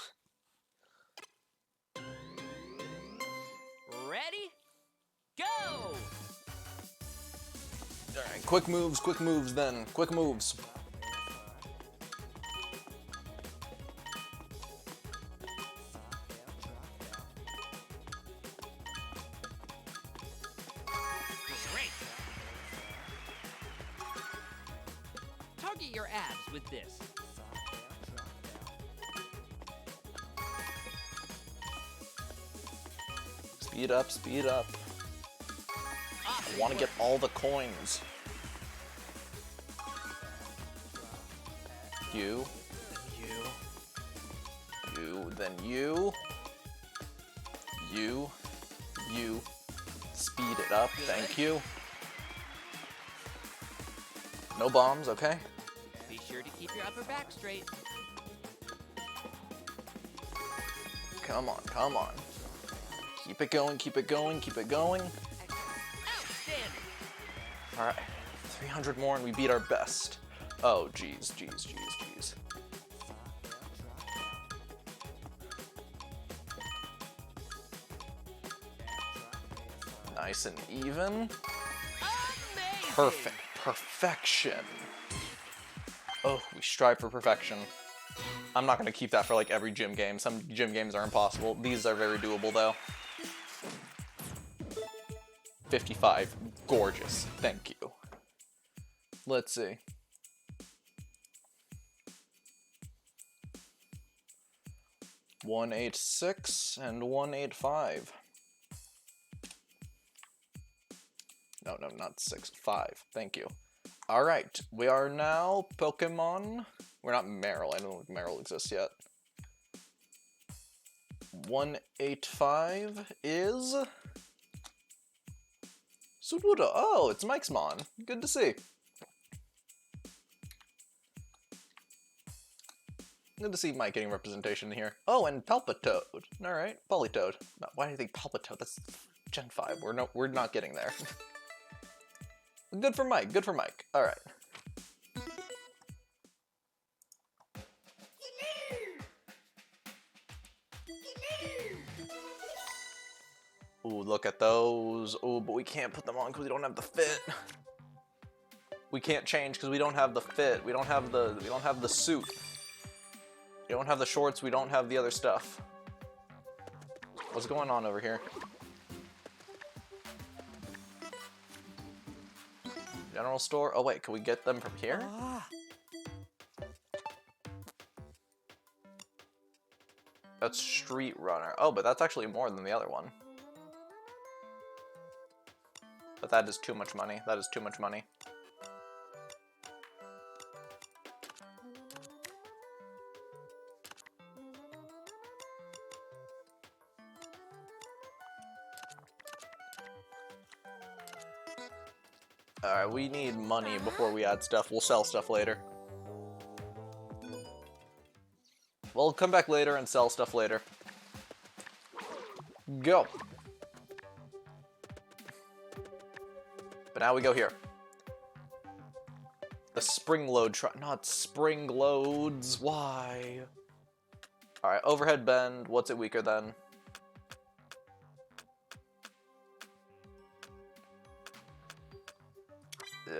Ready? Go! Alright, quick moves then. Quick moves. Great! Target your abs with this. Speed up, speed up. I want to get all the coins. You, then you. Speed it up, thank you. No bombs, okay? Be sure to keep your upper back straight. Come on, come on. Keep it going, keep it going, keep it going. Outstanding! Alright, 300 more and we beat our best. Oh, jeez, jeez, jeez, jeez. Nice and even. Amazing! Perfect. Perfection. Oh, we strive for perfection. I'm not going to keep that for like every gym game. Some gym games are impossible. These are very doable though. 55. Gorgeous. Thank you. Let's see. $186 and $185. No, not 6. 5. Thank you. Alright, we are now Pokemon. We're not Meryl. I don't think Meryl exists yet. 185 is Sudowoodo. Oh, it's Mike's Mon. Good to see. Good to see Mike getting representation here. Oh, and Palpitoad. Alright, Politoed. No, why do you think Palpitoad? That's Gen 5. We're not getting there. Good for Mike, good for Mike. Alright. Ooh, look at those. Ooh, but we can't put them on because we don't have the fit. We can't change because we don't have the fit. We don't have the suit. We don't have the shorts, we don't have the other stuff. What's going on over here? General store? Oh wait, can we get them from here? That's Street Runner. Oh, but that's actually more than the other one. But that is too much money. That is too much money. Alright, we need money before we add stuff. We'll sell stuff later. We'll come back later and sell stuff later. Go! But now we go here. The spring load not spring loads, why? Alright, overhead bend, what's it weaker than?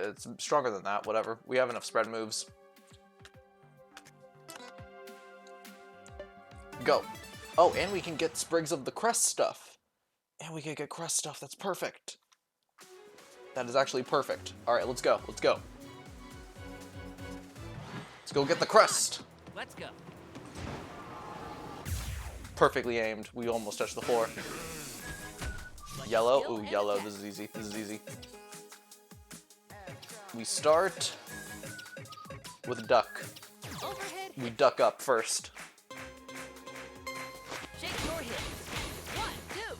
It's stronger than that, whatever. We have enough spread moves. Go. Oh, and we can get Sprigs of the Crest stuff. And we can get Crest stuff, that's perfect. That is actually perfect. Alright, let's go, let's go. Let's go get the Crest. Let's go. perfectly aimed. We almost touched the floor. Yellow. Ooh, yellow. This is easy. This is easy. We start with duck. Overhead. We duck up first. Shake your hips. 1, 2, 1,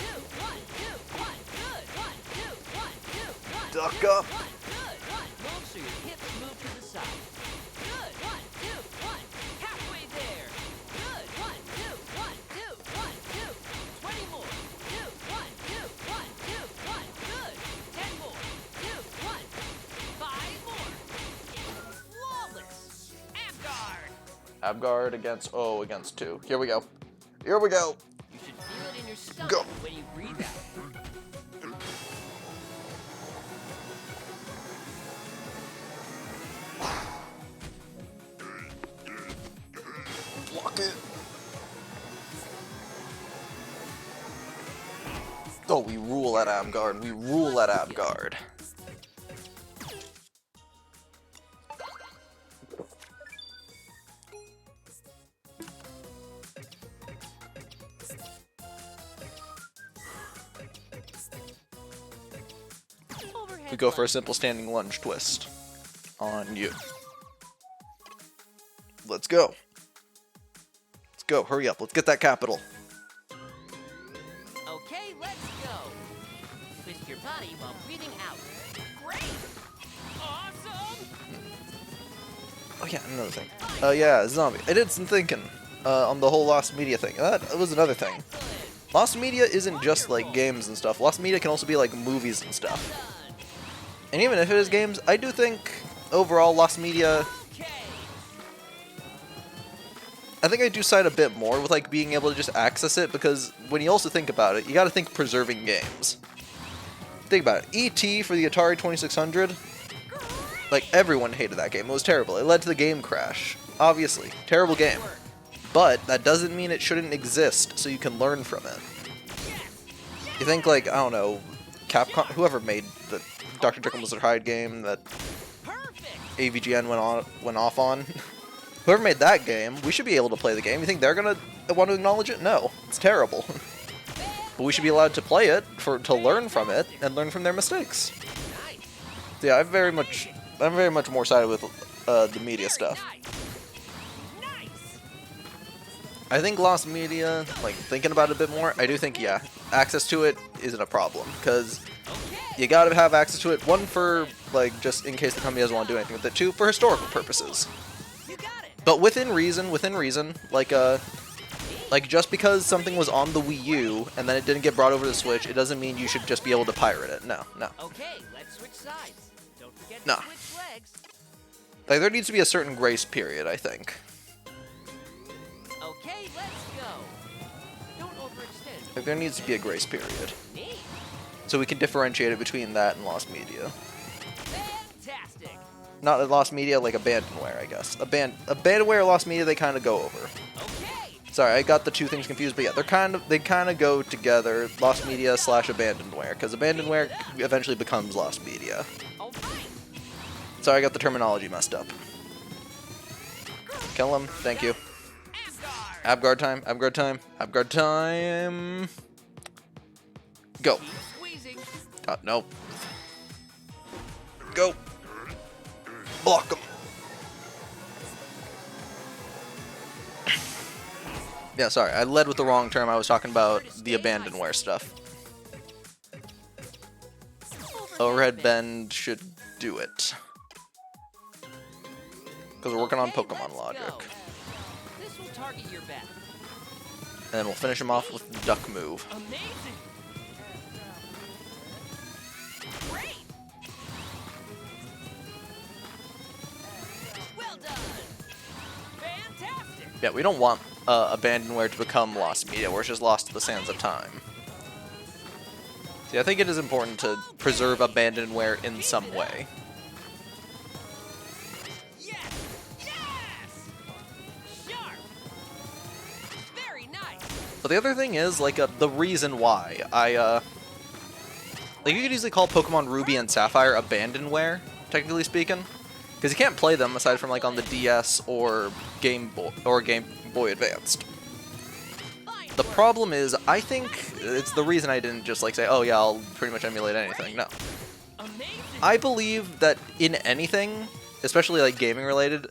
2, 1, 2, 1. Good. 1, 2, 1, 2, 1. Duck good, up. 1, good. 1. Move so your hips move to the side. Good. 1, 2, 1. Halfway there. Good. 1, 2, 1, 2, 1, 2. 20 more. 2, 1, 2, 1, 2, 1. Good. 10 more. 2, 1. 5 more. Flawless. Abguard. Abguard against 2. Here we go. Here we go. You should feel it in your stomach Go. when you breathe out. Block it. Oh, we rule at Abguard. We rule at Abguard. Overhead We go for a lunge. simple standing lunge twist on you. Let's go. Let's go. Hurry up. Let's get that capital. Okay, let's go. Twist your body while breathing out. Great. Awesome. Oh yeah, another thing. Yeah, zombie. I did some thinking on the whole Lost Media thing. That was another thing. Excellent. Lost Media isn't just like games and stuff. Lost Media can also be like movies and stuff. Done. And even if it is games, I do think overall Lost Media, Okay. I think I do side a bit more with like being able to just access it, because when you also think about it, you got to think preserving games. Think about it. E.T. for the Atari 2600, like everyone hated that game. It was terrible. It led to the game crash. Obviously, terrible game. Work. But that doesn't mean it shouldn't exist, so you can learn from it. You think like, I don't know, Capcom, whoever made the Dr. Jekyll and Mr. Hyde game that Perfect. AVGN went off on. Whoever made that game, we should be able to play the game. You think they're gonna want to acknowledge it? No, it's terrible. But we should be allowed to play it to learn from it and learn from their mistakes. Nice. So yeah, I'm very much more sided with the media stuff. Nice. Nice. I think Lost Media, like thinking about it a bit more, I do think yeah, access to it isn't a problem, because Okay. you gotta have access to it. One, for like just in case the company doesn't want to do anything with it. Two, for historical purposes. You got it. But within reason, like just because something was on the Wii U and then it didn't get brought over to the Switch, it doesn't mean you should just be able to pirate it. No, no. Okay, let's switch sides. Don't forget Nah. to switch legs. Like there needs to be a certain grace period, I think. Okay, let's go. Don't overextend. Like there needs to be a grace period. Neat. So we can differentiate it between that and Lost Media. Fantastic. Not Lost Media, like Abandonware, I guess. Abandonware and Lost Media, they kind of go over. Okay. Sorry, I got the two things confused, but yeah, they kind of go together. Lost Media / Abandonware, because Abandonware eventually becomes Lost Media. All right. Sorry, I got the terminology messed up. Kill him. Thank you. Asgard. Abguard time. Abguard time. Abguard time. Go. Keep squeezing. No. Go. Block him. Yeah, sorry. I led with the wrong term. I was talking about the Abandonware stuff. Overhead bend should do it. Because we're working on Okay, Pokemon let's logic. go. This will target your back. And then we'll finish him off with the duck move. Amazing. Great. Well done. Fantastic. Yeah, we don't want Abandonware to become Lost Media, where it's just lost to the sands of time. See, I think it is important to preserve Abandonware in some way. Yes. Yes. Sharp. Very nice. But the other thing is, like, the reason why like, you could easily call Pokemon Ruby and Sapphire Abandonware, technically speaking, because you can't play them aside from, like, on the DS or Game Boy Advanced. The problem is, I think it's the reason I didn't just like say, oh yeah, I'll pretty much emulate anything. No. Amazing. I believe that in anything, especially like gaming related,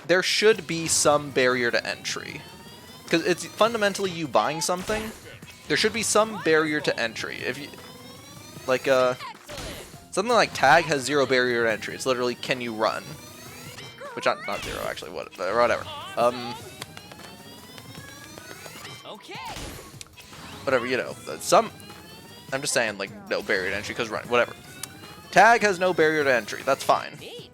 there should be some barrier to entry. Because it's fundamentally you buying something, there should be some barrier to entry. If you, like, something like Tag has 0 barrier to entry. It's literally, can you run? Which, not 0, actually, whatever. Okay. Whatever, you know, I'm just saying, like, no barrier to entry, because run, whatever. Tag has no barrier to entry, that's fine. Neat.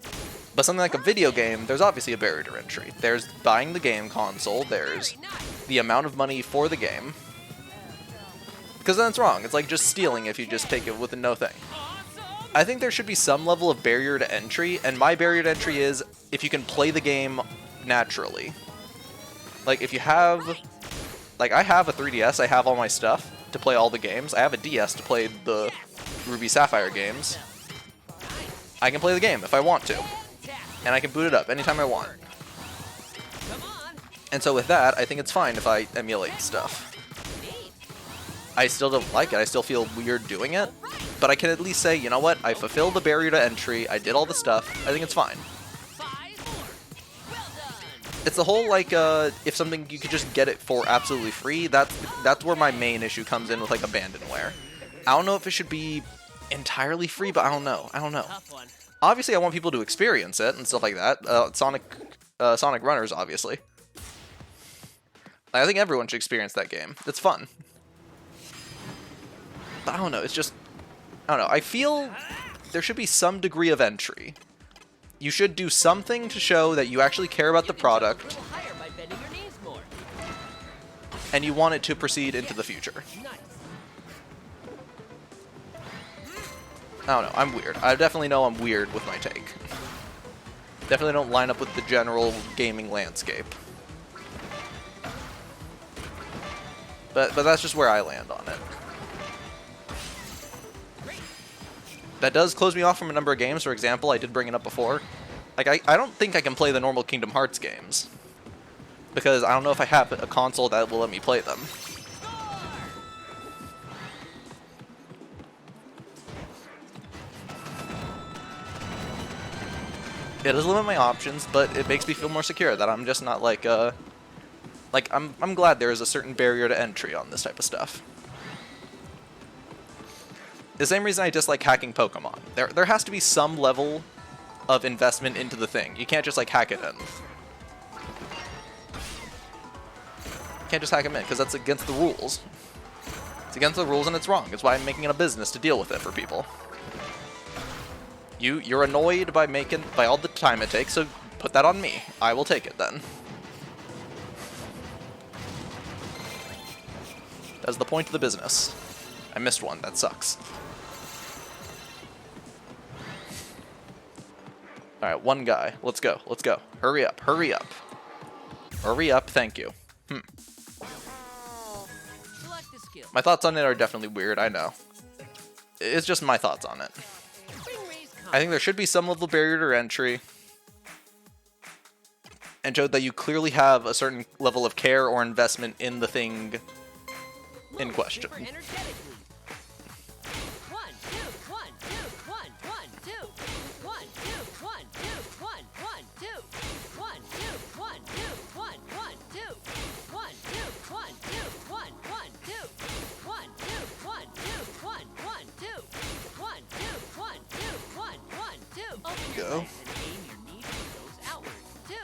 But something like a video game, there's obviously a barrier to entry. There's buying the game console, there's Very nice. the amount of money for the game. Because then it's wrong, it's like just stealing if you just take it with a no thing. Awesome. I think there should be some level of barrier to entry, and my barrier to entry is if you can play the game naturally. Like, if you have... Like, I have a 3DS, I have all my stuff to play all the games. I have a DS to play the Ruby Sapphire games. I can play the game if I want to, Fantastic. and I can boot it up anytime I want. Come on. And so with that, I think it's fine if I emulate stuff. Neat. I still don't like it, I still feel weird doing it, but I can at least say, you know what, I fulfilled the barrier to entry, I did all the stuff, I think it's fine. 5 more. Well done. It's the whole, like, if something you could just get it for absolutely free, that's where my main issue comes in with, like, abandonware. I don't know if it should be entirely free, but I don't know. Tough one. Obviously, I want people to experience it and stuff like that. Sonic Runners, obviously. I think everyone should experience that game. It's fun. But I don't know, it's just... I don't know, I feel there should be some degree of entry. You should do something to show that you actually care about the product, A little higher by bending your knees more. and you want it to proceed into the future. Nice. I don't know, I'm weird. I definitely know I'm weird with my take. Definitely don't line up with the general gaming landscape. But that's just where I land on it. That does close me off from a number of games. For example, I did bring it up before. Like, I don't think I can play the normal Kingdom Hearts games. Because I don't know if I have a console that will let me play them. It does limit my options, but it makes me feel more secure that I'm just not like I'm glad there is a certain barrier to entry on this type of stuff. The same reason I dislike hacking Pokemon. There has to be some level of investment into the thing. You can't just like hack it in. You can't just hack them in because that's against the rules. It's against the rules and it's wrong. It's why I'm making it a business to deal with it for people. You're annoyed by all the time it takes, so put that on me. I will take it then. That's the point of the business. I missed one. That sucks. Alright, one guy. Let's go. Let's go. Hurry up. Hurry up. Hurry up. Thank you. Select the skill. My thoughts on it are definitely weird, I know. It's just my thoughts on it. Spring raise I think there should be some level of barrier to entry. And show that you clearly have a certain level of care or investment in the thing in Move question. super energetically. 1, 2, 1, 2, 1, 1, 2. 1, 2, 1, 2, 1, 1, 2. 1, 2, 1, 2, 1, 1, 2. 1, 2, 1, 2, 1, 1, 2. 1, 2, 1, 2, 1, 1, 2. 1, 2, 1, 2, 1, 1, 2. Open your Go. legs and aim your knee toes outward. 2.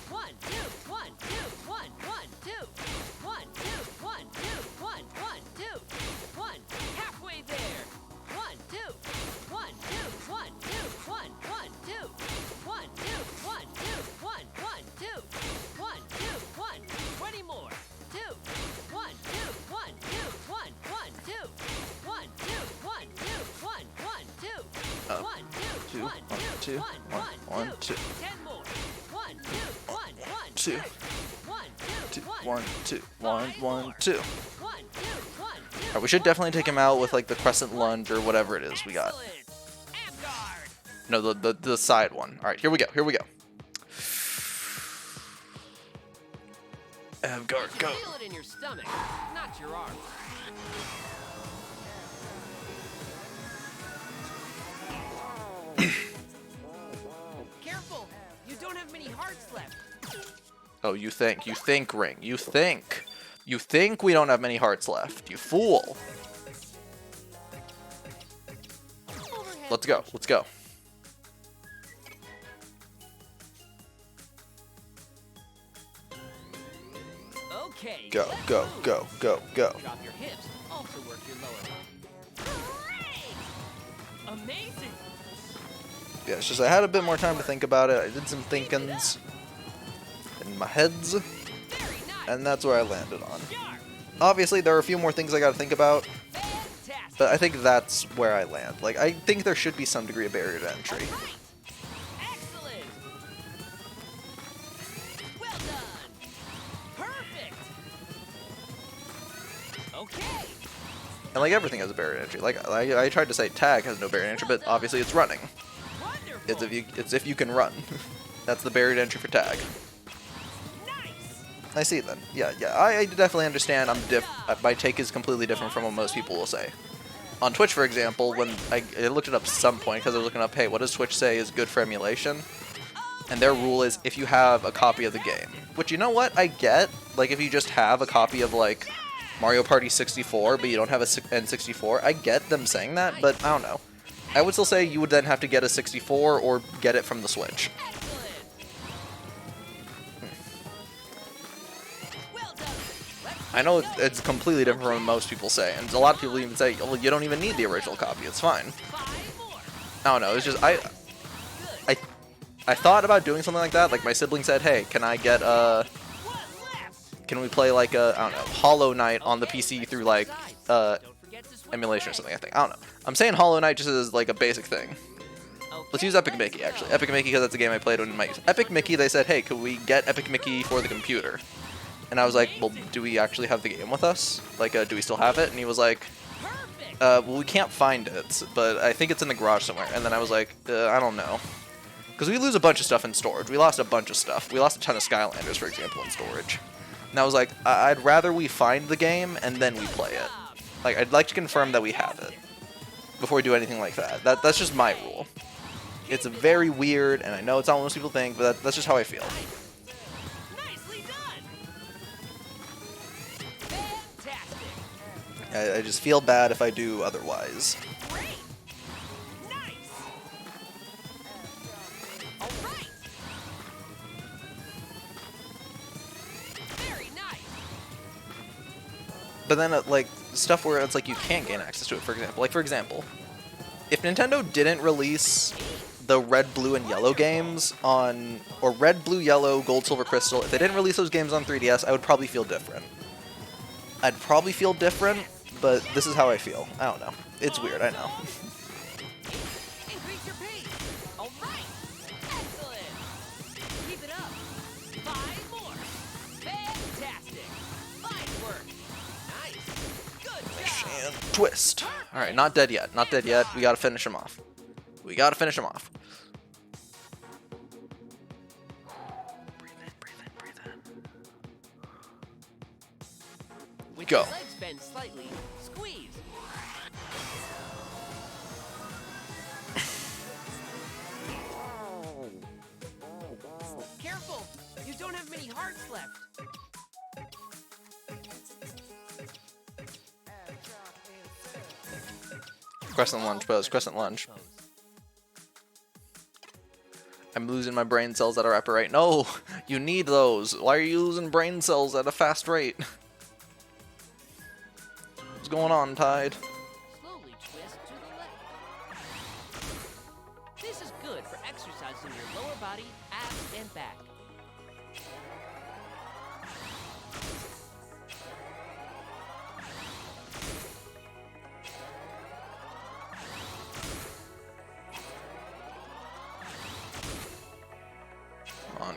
1, 2, 1, 2, 1, 1, 2. 1, 2, 1, 2, 1, 1, 2. 1. Halfway there. 1, 2. 1, 2, 1, 2, 1, 1, 2. 1, 2, 1, 2, 1, 1, 2. 1, 2, 1, 20 more. 2. 1, 2, 1, 2, 1, 1, 2. 1, 2, 1, 2, 1, 1, 2. 1, 2, 1, 2, 1, 1, 2. 10 more. 1, 2, 1, 1, 2. 1, 2, 1, 2, 1, 1, 2. 1, 2, 1, 2. Alright, we should definitely take him out with like the crescent lunge or whatever it is we got. Excellent. Amguard. No, the side one. Alright, here we go. Here we go. Avgard, go. Feel it in your stomach, not your arms. Careful! You don't have many hearts left. Oh, you think, Ring. You think we don't have many hearts left. You fool. Overhead. Let's go. Let's go. Okay. Go, let's go, move. go, go, go. Drop your hips. Also work your lower body. Amazing. Yeah, it's just I had a bit more time to think about it. I did some thinkings in my heads, Very nice. and that's where I landed on. Sharp. Obviously, there are a few more things I gotta think about, Fantastic. but I think that's where I land. Like, I think there should be some degree of barrier to entry. Right. Excellent. Well done. Perfect. Okay. And like everything has a barrier to entry. Like I tried to say tag has no barrier to entry, but obviously it's running. Wonderful. It's if you can run. That's the barrier to entry for tag. Nice. I see then. Yeah, I definitely understand. My take is completely different from what most people will say. On Twitch, for example, when I looked it up some point because I was looking up, hey, what does Twitch say is good for emulation? And their rule is if you have a copy of the game. Which, you know what, I get. Like, if you just have a copy of, like, Mario Party 64, but you don't have a N64, I get them saying that, but I don't know. I would still say you would then have to get a 64 or get it from the Switch. Excellent. Well done. Let's I know keep it's completely different from what most people say, and a lot of people even say, well, you don't even need the original copy, it's fine. 5 more. I don't know, it's just, Good. I thought about doing something like that, like my sibling said, hey, can I get, One left. can we play like a, I don't know, Hollow Knight on the PC through like, Don't forget to switch emulation or legs. something, I think. I don't know. I'm saying Hollow Knight just as like a basic thing. Okay, Let's use Epic let's Mickey, go. actually. Epic Mickey, because that's a game I played when my Epic Mickey, they said, hey, could we get Epic Mickey for the computer? And I was like, well, do we actually have the game with us? Like, do we still have it? And he was like, Perfect. well, we can't find it, but I think it's in the garage somewhere. And then I was like, I don't know. Because we lose a bunch of stuff in storage. We lost a bunch of stuff. We lost a ton of Skylanders, for example, in storage. And I was like, I'd rather we find the game and then we play it. Like, I'd like to confirm that we have it before we do anything like that. That's just my rule. It's very weird, and I know it's not what most people think, but that's just how I feel. Nicely done. Fantastic. I just feel bad if I do otherwise. Great. Nice. All right. Very nice. But then, like, stuff where it's like you can't gain access to it, for example. Like, for example, if Nintendo didn't release the Red, Blue, and Yellow games on, or Red, Blue, Yellow, Gold, Silver, Crystal, if they didn't release those games on 3DS, I would probably feel different. I'd probably feel different, but this is how I feel. I don't know. It's weird, I know. Increase your pace. All right. Excellent. Keep it up. 5 more. Fantastic. Fine work. Nice. Good job. And twist. Alright, not dead yet. Not dead yet. We gotta finish him off. We gotta finish him off. Breathe in, breathe in, breathe in. With Go. your legs bent slightly, squeeze. Careful! You don't have many hearts left. Crescent lunge pose, crescent lunge. I'm losing my brain cells at a rapid rate. No, you need those. Why are you losing brain cells at a fast rate? What's going on, Tide? Slowly twist to the left. This is good for exercising your lower body, abs, and back. Come on,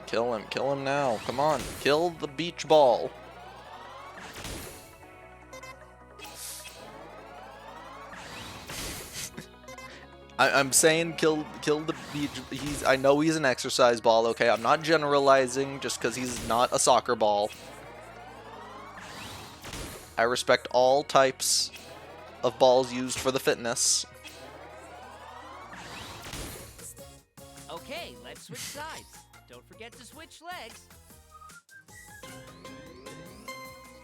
kill him now. Come on, kill the beach ball. I'm saying kill the beach. I know he's an exercise ball. Okay, I'm not generalizing just because he's not a soccer ball. I respect all types of balls used for the fitness. Okay, let's switch sides. Don't forget to switch legs.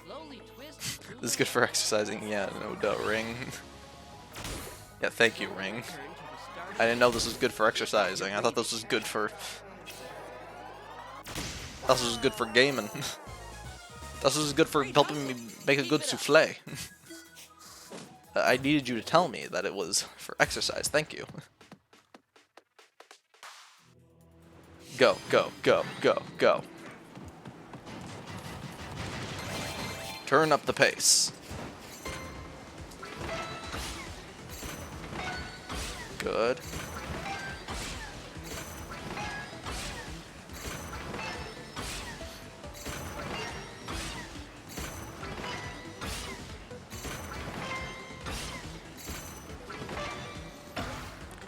Slowly twist. This is good for exercising. Yeah, no doubt, Ring. Yeah, thank you, Ring. I didn't know this was good for exercising. I thought this was good for... This was good for gaming. This was good for helping me make a good souffle. I needed you to tell me that it was for exercise. Thank you. Go, go, go, go, go. Turn up the pace. Good.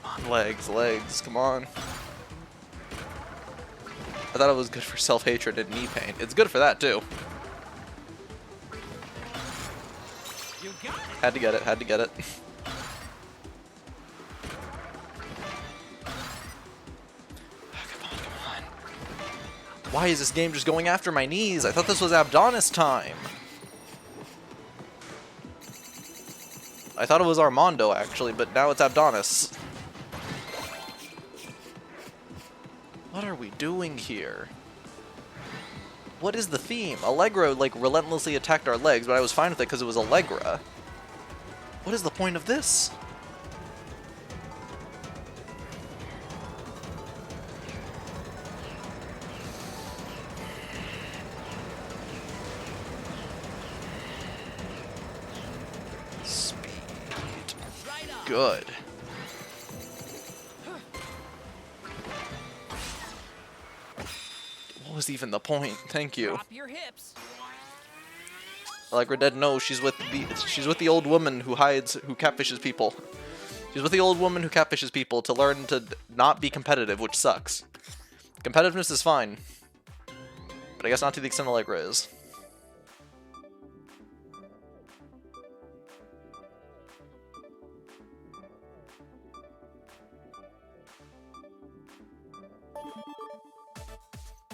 Come on, legs, legs, come on. I thought it was good for self-hatred and knee pain. It's good for that, too. You got it. Had to get it, had to get it. Why is this game just going after my knees? I thought this was Abdonis time. I thought it was Armando, actually, but now it's Abdonis. What are we doing here? What is the theme? Allegra, like, relentlessly attacked our legs, but I was fine with it because it was Allegra. What is the point of this? Good. What was even the point? Thank you. Drop your hips. Allegra dead. No, she's with the old woman who catfishes people. She's with the old woman who catfishes people to learn to not be competitive, which sucks. Competitiveness is fine, but I guess not to the extent Allegra is.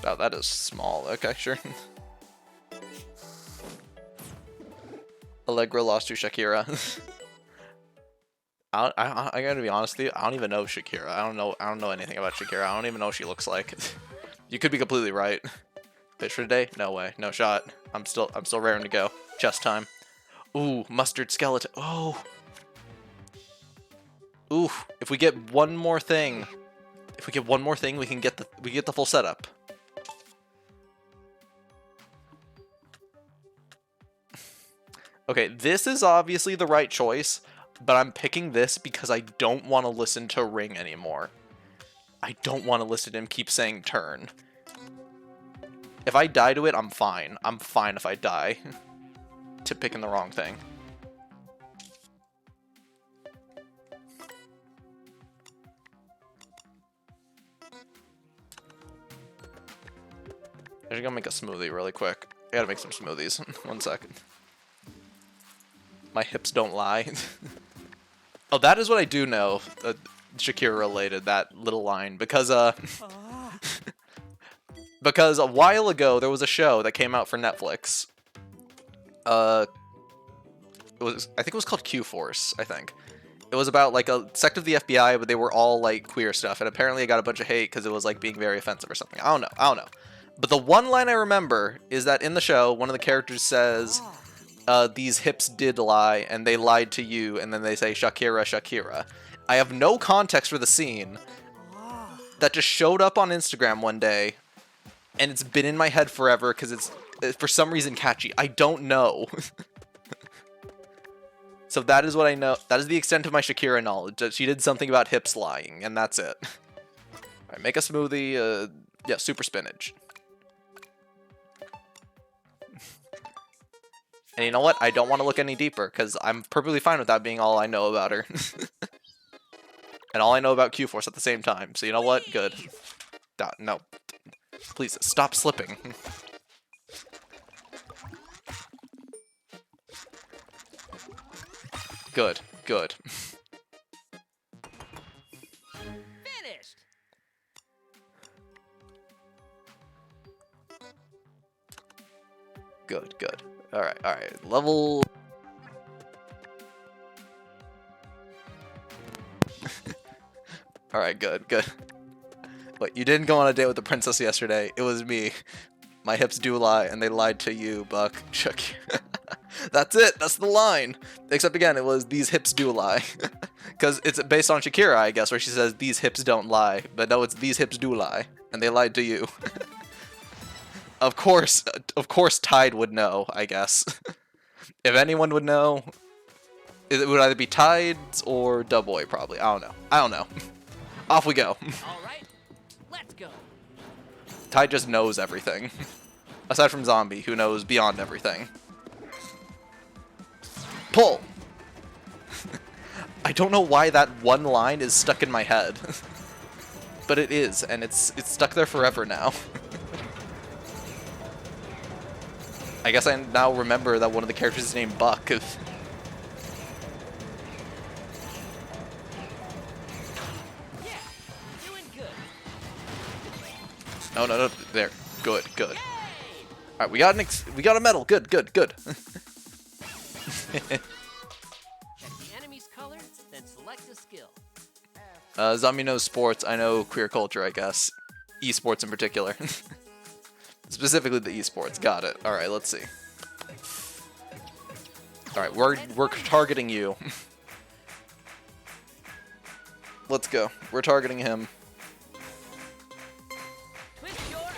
Oh, that is small. Okay, sure. Allegra lost to Shakira. I gotta be honest with you. I don't even know Shakira. I don't know anything about Shakira. I don't even know what she looks like. You could be completely right. Pitch for today? No way. No shot. I'm still raring to go. Chest time. Ooh, mustard skeleton. Oh. Ooh. If we get one more thing, we can get the full setup. Okay, this is obviously the right choice, but I'm picking this because I don't want to listen to Ring anymore. I don't want to listen to him keep saying turn. If I die to it, I'm fine. I'm fine if I die to picking the wrong thing. I'm just gonna make a smoothie really quick. I gotta make some smoothies. 1 second. My hips don't lie. Oh, that is what I do know. Shakira related, that little line. Because, because a while ago, there was a show that came out for Netflix. I think it was called Q-Force, I think. It was about, like, a sect of the FBI, but they were all, like, queer stuff. And apparently it got a bunch of hate because it was, like, being very offensive or something. I don't know. But the one line I remember is that in the show, one of the characters says... these hips did lie, and they lied to you, and then they say, Shakira, Shakira. I have no context for the scene. That just showed up on Instagram one day, and it's been in my head forever, because it's, for some reason, catchy. I don't know. So that is what I know. That is the extent of my Shakira knowledge. That she did something about hips lying, and that's it. Alright, make a smoothie, yeah, super spinach. And you know what? I don't want to look any deeper, because I'm perfectly fine with that being all I know about her. And all I know about Q-Force at the same time. So you know what? Good. No. Please, stop slipping. Good, good. Finished. Good, good. Alright, alright. Level... Alright, good, good. Wait, you didn't go on a date with the princess yesterday. It was me. My hips do lie, and they lied to you, Buck. Shook you. That's it. That's the line. Except again, it was these hips do lie. Because it's based on Shakira, I guess, where she says these hips don't lie. But no, it's these hips do lie, and they lied to you. Of course, Tide would know, I guess. If anyone would know, it would either be Tides or Dubboy, probably. I don't know. I don't know. Off we go. All right, let's go. Tide just knows everything. Aside from Zombie, who knows beyond everything. Pull! I don't know why that one line is stuck in my head. But it is, and it's stuck there forever now. I guess I now remember that one of the characters is named Buck. Yeah, doing good. No, no, no. There. Good, good. Yay! All right, we got a medal. Good, good, good. Check the enemy's color, then select a skill. Zombie knows sports. I know queer culture, I guess. Esports in particular. Specifically the esports. Got it. All right, let's see. All right, we're targeting you. Let's go. We're targeting him. Twist your arm.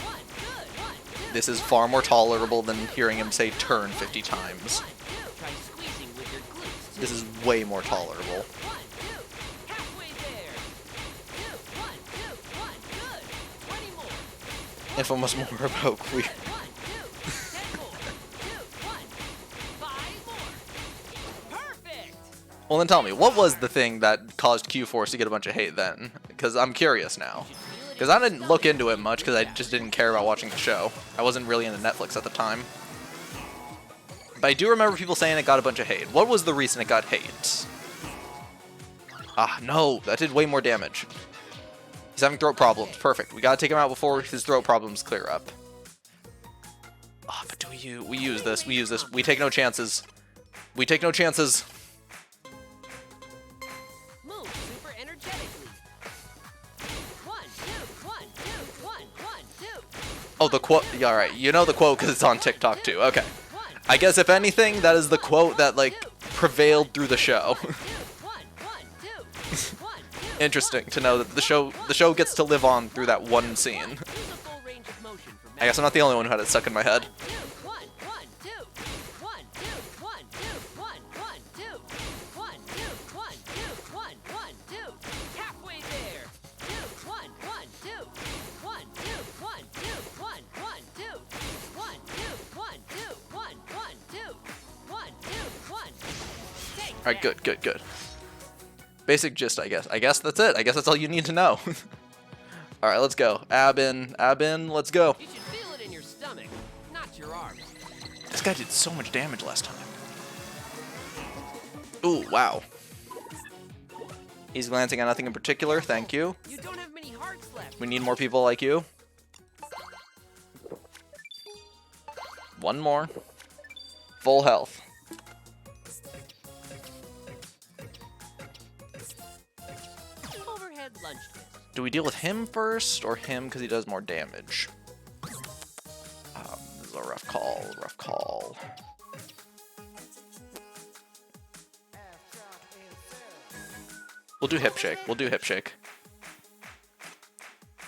One, good. One, two. This is far more tolerable than hearing him say turn 50 times. One, two. Try squeezing with your glutes. This is way more tolerable. One, two. Halfway there. Two, one, two, one, good. 20 more. If almost more about queer. 1, 2, 10 more. 2, 1, 5 more. Perfect. Well, then tell me, what was the thing that caused Q-Force to get a bunch of hate then? Because I'm curious now. Because I didn't look into it much because I just didn't care about watching the show. I wasn't really into Netflix at the time. But I do remember people saying it got a bunch of hate. What was the reason it got hate? Ah, no, that did way more damage. He's having throat problems. Perfect. We gotta take him out before his throat problems clear up. Ah, but we use this. We use this. We take no chances. We take no chances. Move super energetically. 1, 2, 1, 2, 1, 1, 2. Oh, the quote. Yeah, all right. You know the quote because it's on TikTok too. Okay. 1, I guess if anything, that is the quote that like prevailed through the show. 2, 1, 2, 1, 2. Interesting to know that the show gets to live on through that one scene. Use a full range of motion for I guess I'm not the only one who had it stuck in my head. 2, 1, 1, 2. 1, 2, 1, 2, 1, 1, 2. 1, 2, 1, 2, 1, 1, 2. Halfway there. 2, 1, 1, 2. 1, 2, 1, 2, 1, 1, 2. 1, 2, 1, 2, 1, 1, 2. 1, 2, 1. Take All right, that. good, good, good. Basic gist, I guess. I guess that's it. I guess that's all you need to know. All right, let's go. Abin, let's go. You should feel it in your stomach, not your arms. This guy did so much damage last time. Ooh, wow. He's glancing at nothing in particular. Thank you. You don't have many hearts left. We need more people like you. One more. Full health. Overhead lunge twist. Do we deal with him first or him because he does more damage? This is a rough call, rough call. We'll do hip shake. We'll do hip shake.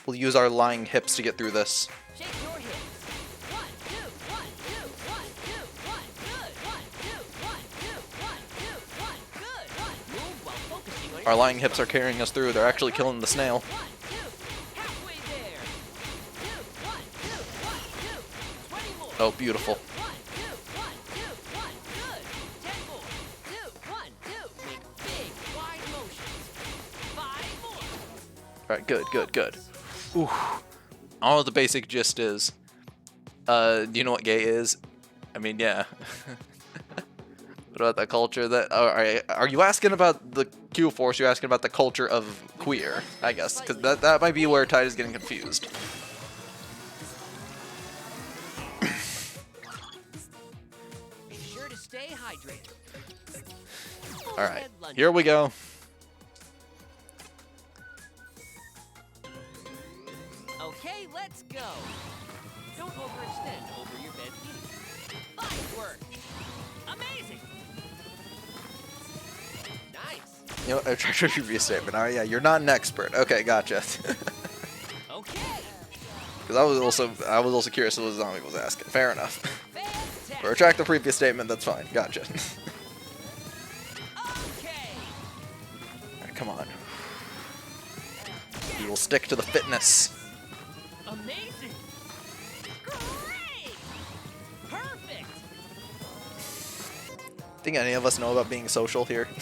We'll use our lying hips to get through this. Shake your hips. 1, 2, 1, 2, 1, 2, 1, good. 1, 2, 1, 2, 1, 2, 1, good. 1, move while focusing on your Our lying hips are carrying us through. They're actually killing the snail. 1, 2, halfway there. 2, 1, 2, 1, 2. 20 more. Oh, beautiful. 1, 2, 1, 2, 1, good. 10 more. 2, 1, 2. Make big, wide motions. 5 more. Alright, good, good, good. Ooh. I don't know what the basic gist is. Do you know what gay is? I mean, yeah. What about the culture that? Are you asking about the Q Force? You're asking about the culture of queer, I guess, because that might be where Tide is getting confused. Be sure to stay hydrated. All right, here we go. Okay, let's go. Don't overextend over your bent knee. Fine work. Amazing. Nice. You know, I tried to previous statement. Oh yeah, you're not an expert. Okay, gotcha. Okay. Because I was also curious what Zombie was asking. Fair enough. Fantastic. Retract the previous statement. That's fine. Gotcha. Okay. Alright, come on. We will stick to the fitness. Amazing. Great. Perfect. Think any of us know about being social here? Good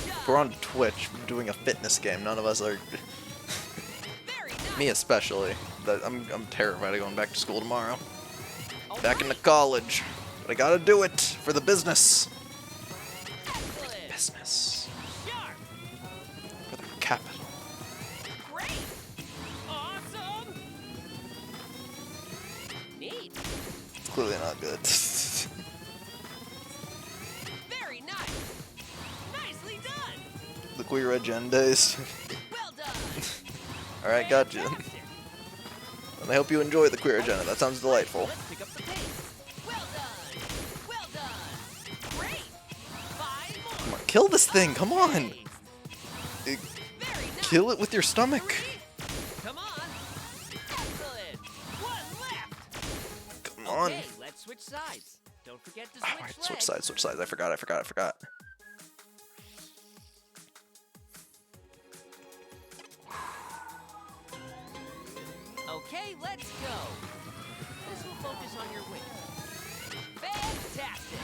If we're job. on Twitch doing a fitness game, none of us are. Very nice. Me especially. That I'm terrified of going back to school tomorrow. All Back into right. college. But I gotta do it for the business. Excellent. Business. Sharp. For the capital. Great. Awesome. Neat. It's clearly not good. Very nice. Nicely done. The queer agenda is. Well done. Alright, gotcha. Fantastic. And I hope you enjoy the queer agenda. That sounds delightful. Let's pick up the pace. Well done. Well done. Great. 5 more. Come on, kill this thing. Come on. Amazing. Eh, Very nice. Kill it with your stomach. 3. Come on. Excellent. One left. Come on. Okay, let's switch sides. Don't forget to Oh, switch right, legs. switch sides, switch sides. I forgot. Okay, let's go. This will focus on your wings. Fantastic.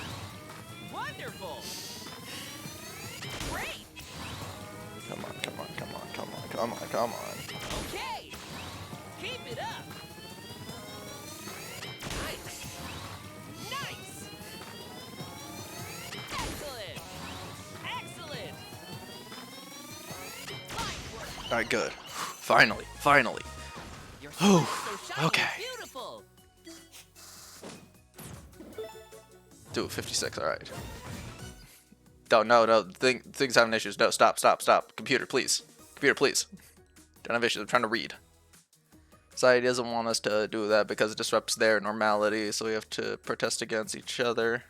Wonderful. Great. Come on. Okay. Keep it up. Nice. Nice. Excellent. Excellent. Fine work. Alright, good. Finally. Your Whew, smile's so shiny okay. and beautiful. Do it, 56, alright. No, things having issues. No, stop. Computer, please. Don't have issues, I'm trying to read. Society doesn't want us to do that because it disrupts their normality, so we have to protest against each other.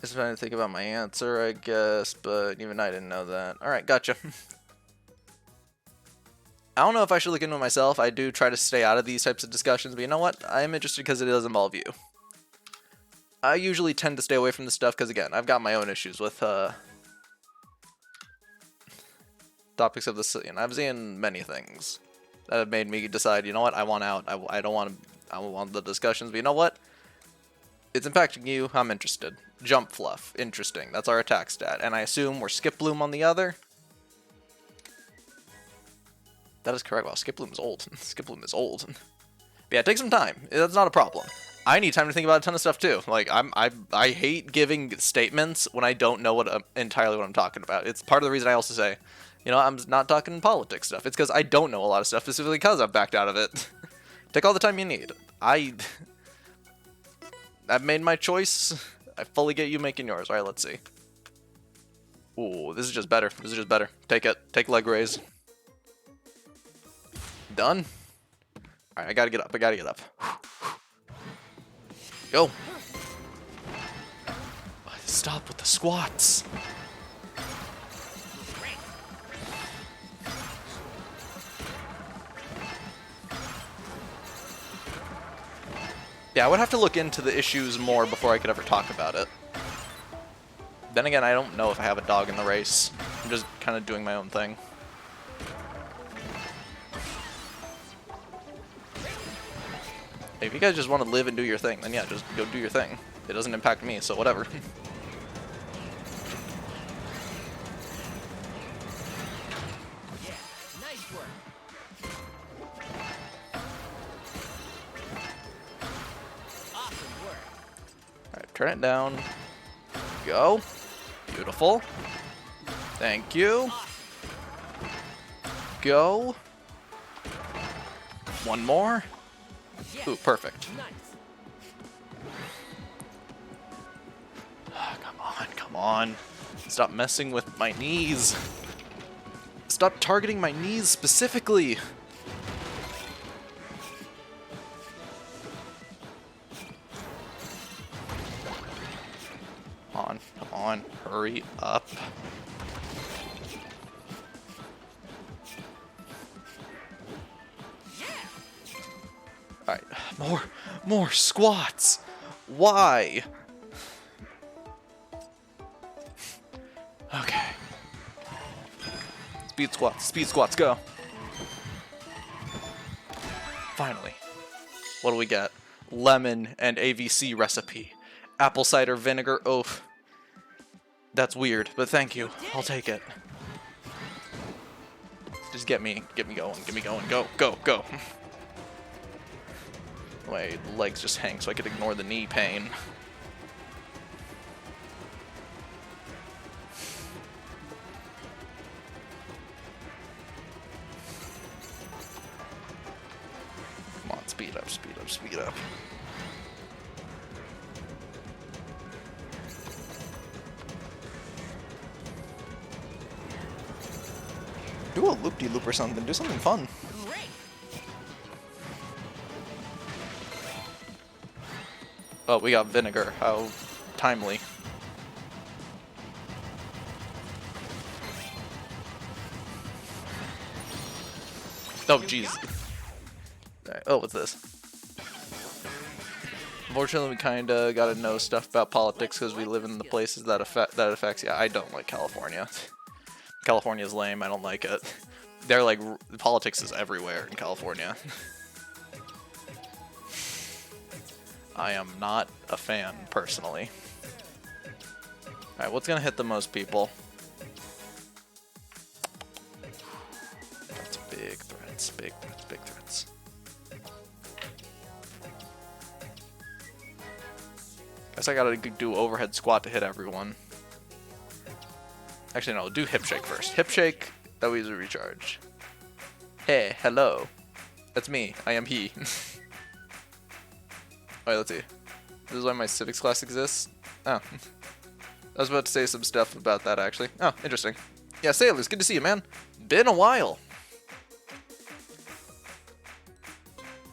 Just trying to think about my answer, I guess, but even I didn't know that. Alright, gotcha. I don't know if I should look into it myself. I do try to stay out of these types of discussions, but you know what? I am interested because it does involve you. I usually tend to stay away from this stuff because, again, I've got my own issues with topics of this. You know, I've seen many things that have made me decide, you know what? I want out. I don't want the discussions, but you know what? It's impacting you. I'm interested. Jump fluff. Interesting. That's our attack stat. And I assume we're Skip Bloom on the other. That is correct. Wow, Skip Bloom is old. Skip Bloom is old. But yeah, take some time. That's not a problem. I need time to think about a ton of stuff too. Like I hate giving statements when I don't know entirely what I'm talking about. It's part of the reason I also say, you know, I'm not talking politics stuff. It's because I don't know a lot of stuff, specifically because I've backed out of it. Take all the time you need. I've made my choice. I fully get you making yours. All right, let's see. Ooh, this is just better. Take it. Take leg raise. Done. All right, I gotta get up. Go. Stop with the squats. Yeah, I would have to look into the issues more before I could ever talk about it. Then again, I don't know if I have a dog in the race. I'm just kind of doing my own thing. If you guys just want to live and do your thing, then yeah, just go do your thing. It doesn't impact me, so whatever. Yeah, nice work. Turn it down. Go. Beautiful. Thank you. Go. One more. Ooh, perfect. Nice. Come on, come on. Stop messing with my knees. Stop targeting my knees specifically. Come on, hurry up. Alright, more squats. Why? Okay. Speed squats, go. Finally. What do we get? Lemon and AVC recipe. Apple cider vinegar oaf. That's weird, but thank you. I'll take it. Just get me going, go. My legs just hang so I could ignore the knee pain. Come on, speed up. Do a loop-de-loop or something. Do something fun. Great. Oh, we got vinegar. How timely. Oh, jeez. Alright, oh, what's this? Unfortunately, we kind of got to know stuff about politics because we live in the places that affects. Yeah, I don't like California. California's lame. I don't like it. They're like, politics is everywhere in California. I am not a fan, personally. Alright, what's gonna hit the most people? That's big threats, big threats. Guess I gotta do overhead squat to hit everyone. Actually, no, do hip shake first. Hip shake, that was a recharge. Hey, hello. That's me. I am he. Alright, let's see. This is why my civics class exists? Oh. I was about to say some stuff about that, actually. Oh, interesting. Yeah, Sailors, good to see you, man. Been a while.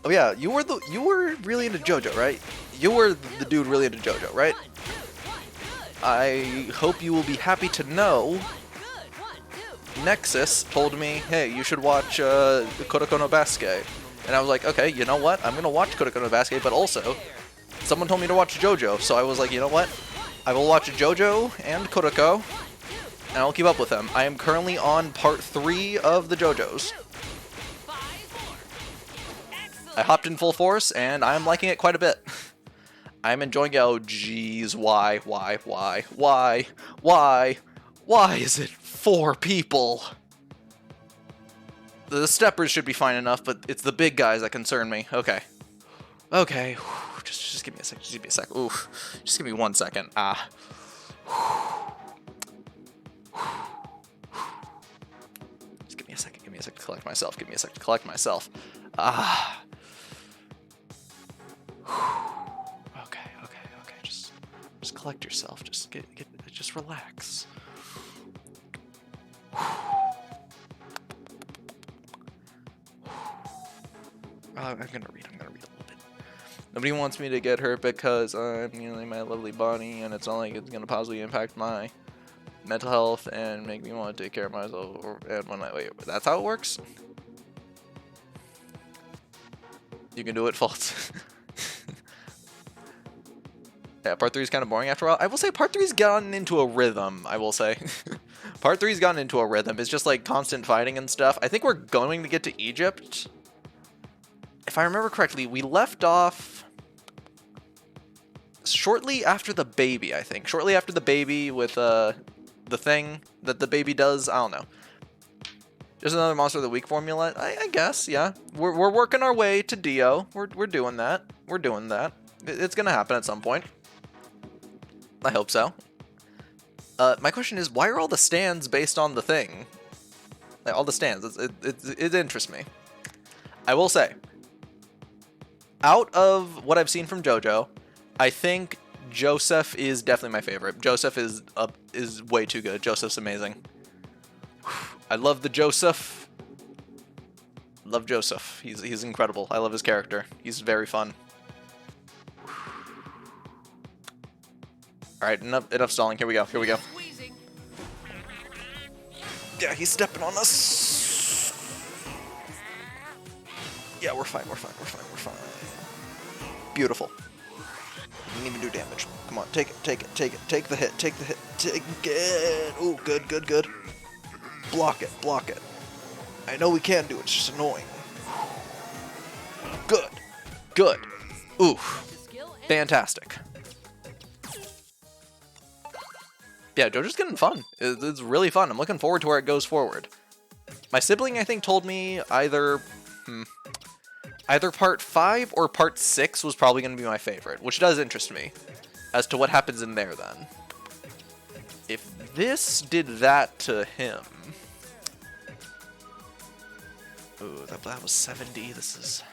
Oh yeah, you were really into JoJo, right? You were the dude really into JoJo, right? I hope you will be happy to know Nexus told me, hey, you should watch Kuroko no Basuke. And I was like, okay, you know what? I'm going to watch Kuroko no Basuke, but also, someone told me to watch JoJo. So I was like, you know what? I will watch JoJo and Kuroko, and I'll keep up with them. I am currently on part 3 of the JoJos. I hopped in full force, and I'm liking it quite a bit. I'm enjoying it. Oh, jeez, why is it 4 people? The steppers should be fine enough, but it's the big guys that concern me. Okay. Okay. Just give me a sec. Just give me a sec. Oof. Just give me 1 second. Just give me a second. Give me a sec to collect myself. Give me a sec to collect myself. Okay. Just collect yourself. Just relax. I'm gonna read a little bit. Nobody wants me to get hurt because I'm in my lovely body, and it's not like it's gonna positively impact my mental health and make me want to take care of myself. And when wait, that's how it works. You can do it, false. Yeah, part 3 is kind of boring after a while. I will say part 3's gotten into a rhythm, I will say. Part 3's gotten into a rhythm. It's just like constant fighting and stuff. I think we're going to get to Egypt. If I remember correctly, we left off shortly after the baby, I think. Shortly after the baby with the thing that the baby does. I don't know. Just another Monster of the Week formula, I guess, yeah. We're working our way to Dio. We're doing that. We're doing that. It's gonna happen at some point. I hope so. My question is, why are all the stands based on the thing? Like, all the stands. It interests me. I will say, out of what I've seen from JoJo, I think Joseph is definitely my favorite. Joseph is way too good. Joseph's amazing. I love the Joseph. Love Joseph. He's incredible. I love his character. He's very fun. All right, enough stalling. Here we go. Here we go. Squeezing. Yeah, he's stepping on us. Yeah, we're fine. We're fine. We're fine. We're fine. Beautiful. You didn't even do damage. Come on, take it. Take it. Take it. Take the hit. Take the hit. Take it. Ooh, good. Good. Good. Block it. Block it. I know we can do it. It's just annoying. Good. Good. Ooh. Skill and Fantastic. Yeah, JoJo's getting fun. It's really fun. I'm looking forward to where it goes forward. My sibling, I think, told me either part 5 or part 6 was probably going to be my favorite, which does interest me as to what happens in there then. If this did that to him... Ooh, that was 70. This is...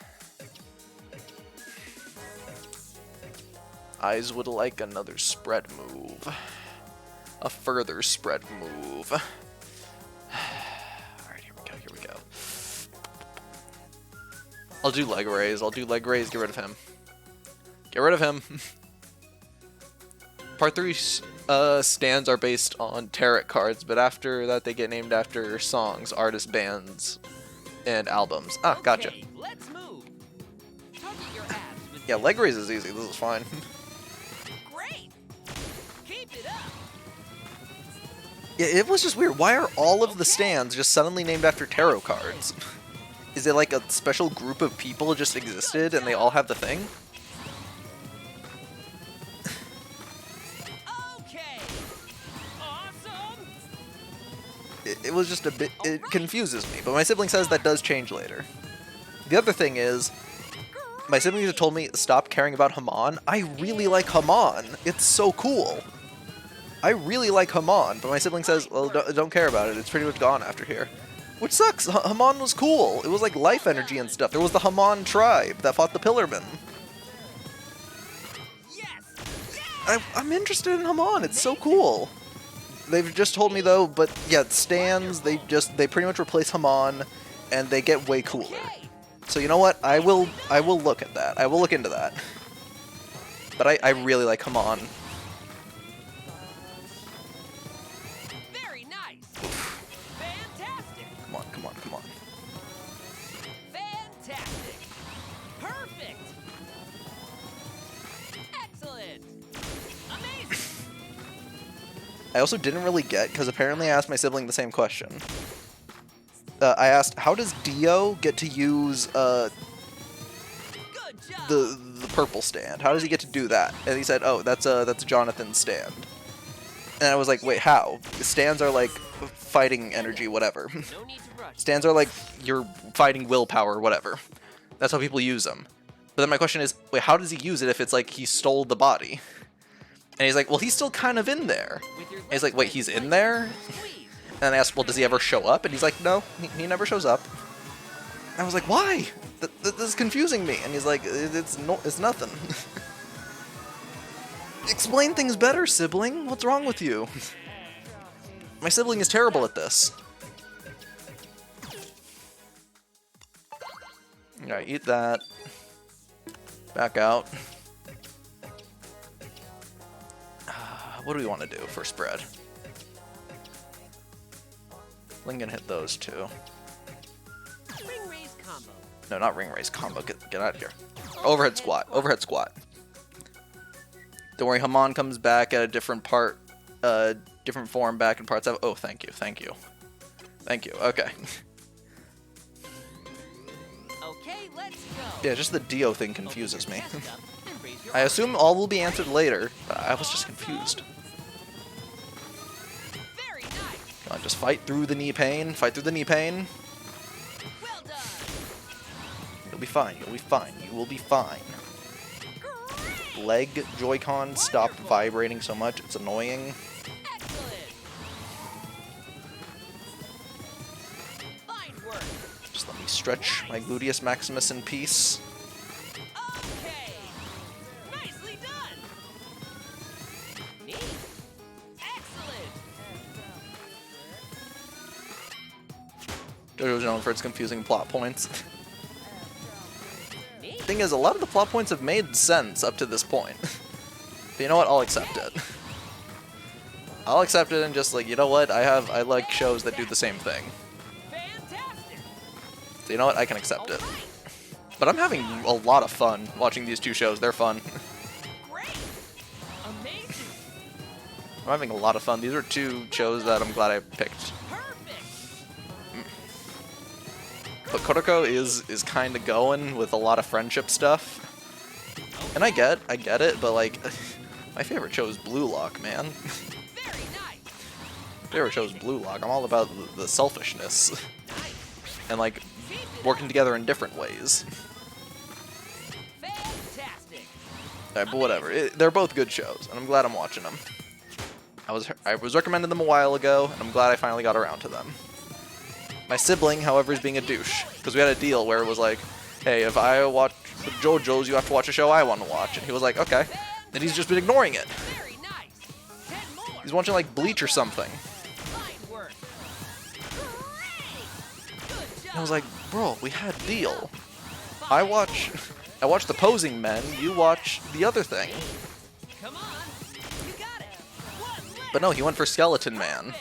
Eyes would like another spread move. A further spread move. Alright, here we go, here we go. I'll do leg raise, get rid of him. Get rid of him. Part 3 stands are based on tarot cards, but after that they get named after songs, artists, bands, and albums. Ah, gotcha. Okay, let's move. Target your abs with Yeah, leg raise is easy, this is fine. Great. Keep it up. Yeah, it was just weird. Why are all of the stands just suddenly named after tarot cards? Is it like a special group of people just existed and they all have the thing? Okay. Awesome. It was just a bit... It confuses me, but my sibling says that does change later. The other thing is, my siblings have told me stop caring about Haman. I really like Haman. It's so cool. I really like Haman, but my sibling says, well, don't care about it. It's pretty much gone after here. Which sucks. Haman was cool. It was like life energy and stuff. There was the Haman tribe that fought the Pillarmen. Yes. I'm interested in Haman. It's so cool. They've just told me though, but yeah, stands, they pretty much replace Haman and they get way cooler. Okay. So you know what? I will look at that. I will look into that. But I really like Haman. Very nice. Fantastic. Come on, come on, come on. Fantastic. Perfect. Excellent. Amazing. I also didn't really get, because apparently I asked my sibling the same question. I asked, how does Dio get to use Good job. the purple stand? How does he get to do that? And he said, oh, that's Jonathan's stand. And I was like, wait, how? Stands are like fighting energy, whatever. No need to rush. Stands are like you're fighting willpower, whatever. That's how people use them. But then my question is, wait, how does he use it if it's like he stole the body? And he's like, well, he's still kind of in there. With your And he's like, wait, left he's leg in there? squeeze. And I asked, well, does he ever show up? And he's like, no, he never shows up. And I was like, why? This is confusing me. And he's like, it's nothing. Explain things better, sibling. What's wrong with you? My sibling is terrible at this. Alright, eat that. Back out. What do we want to do for spread? Lincoln hit those two. Ring raise combo. No, not ring raise combo. Get out of here. Overhead squat. Overhead squat. Don't worry, Haman comes back at a different part, different form back in part 7. Oh, thank you, thank you. Thank you, okay. Okay, let's go. Yeah, just the Dio thing confuses me. Open your chest up and raise your I arm. assume all will be answered later, but I was just confused. Very nice. Come on, just fight through the knee pain. Fight through the knee pain. Well done. You'll be fine, you'll be fine, you will be fine. Great. leg Joy-Con stop vibrating so much. It's annoying. Excellent. Fine work. Just let me stretch my gluteus maximus in peace. Okay. Nicely done. Neat. Excellent. JoJo's known for its confusing plot points. Neat. Thing is, a lot of the plot points have made sense up to this point. But you know what? I'll accept it. I'll accept it and just like, you know what? I like shows that do the same thing. Fantastic. So you know what? I can accept All it. right. But I'm having a lot of fun watching these two shows. They're fun. Great. Amazing. I'm having a lot of fun. These are two shows that I'm glad I picked. Perfect. But Kuroko is kind of going with a lot of friendship stuff. And I get it, but like, my favorite show is Blue Lock, man. Very nice. Favorite show is Blue Lock. I'm all about the selfishness Nice. and like Keep it working up. together in different ways. Fantastic. Alright, but whatever. They're both good shows, and I'm glad I'm watching them. I was recommending them a while ago, and I'm glad I finally got around to them. My sibling, however, is being a douche, because we had a deal where it was like, hey, if I watch the JoJo's, you have to watch a show I want to watch. And he was like, okay. And he's just been ignoring it. Very nice. 10 more. He's watching like Bleach or something. Fine work. Great. Good job. And I was like, bro, we had a deal. I watch The Posing Men, you watch the other thing. Come on. You got it. One left. But no, he went for Skeleton Man.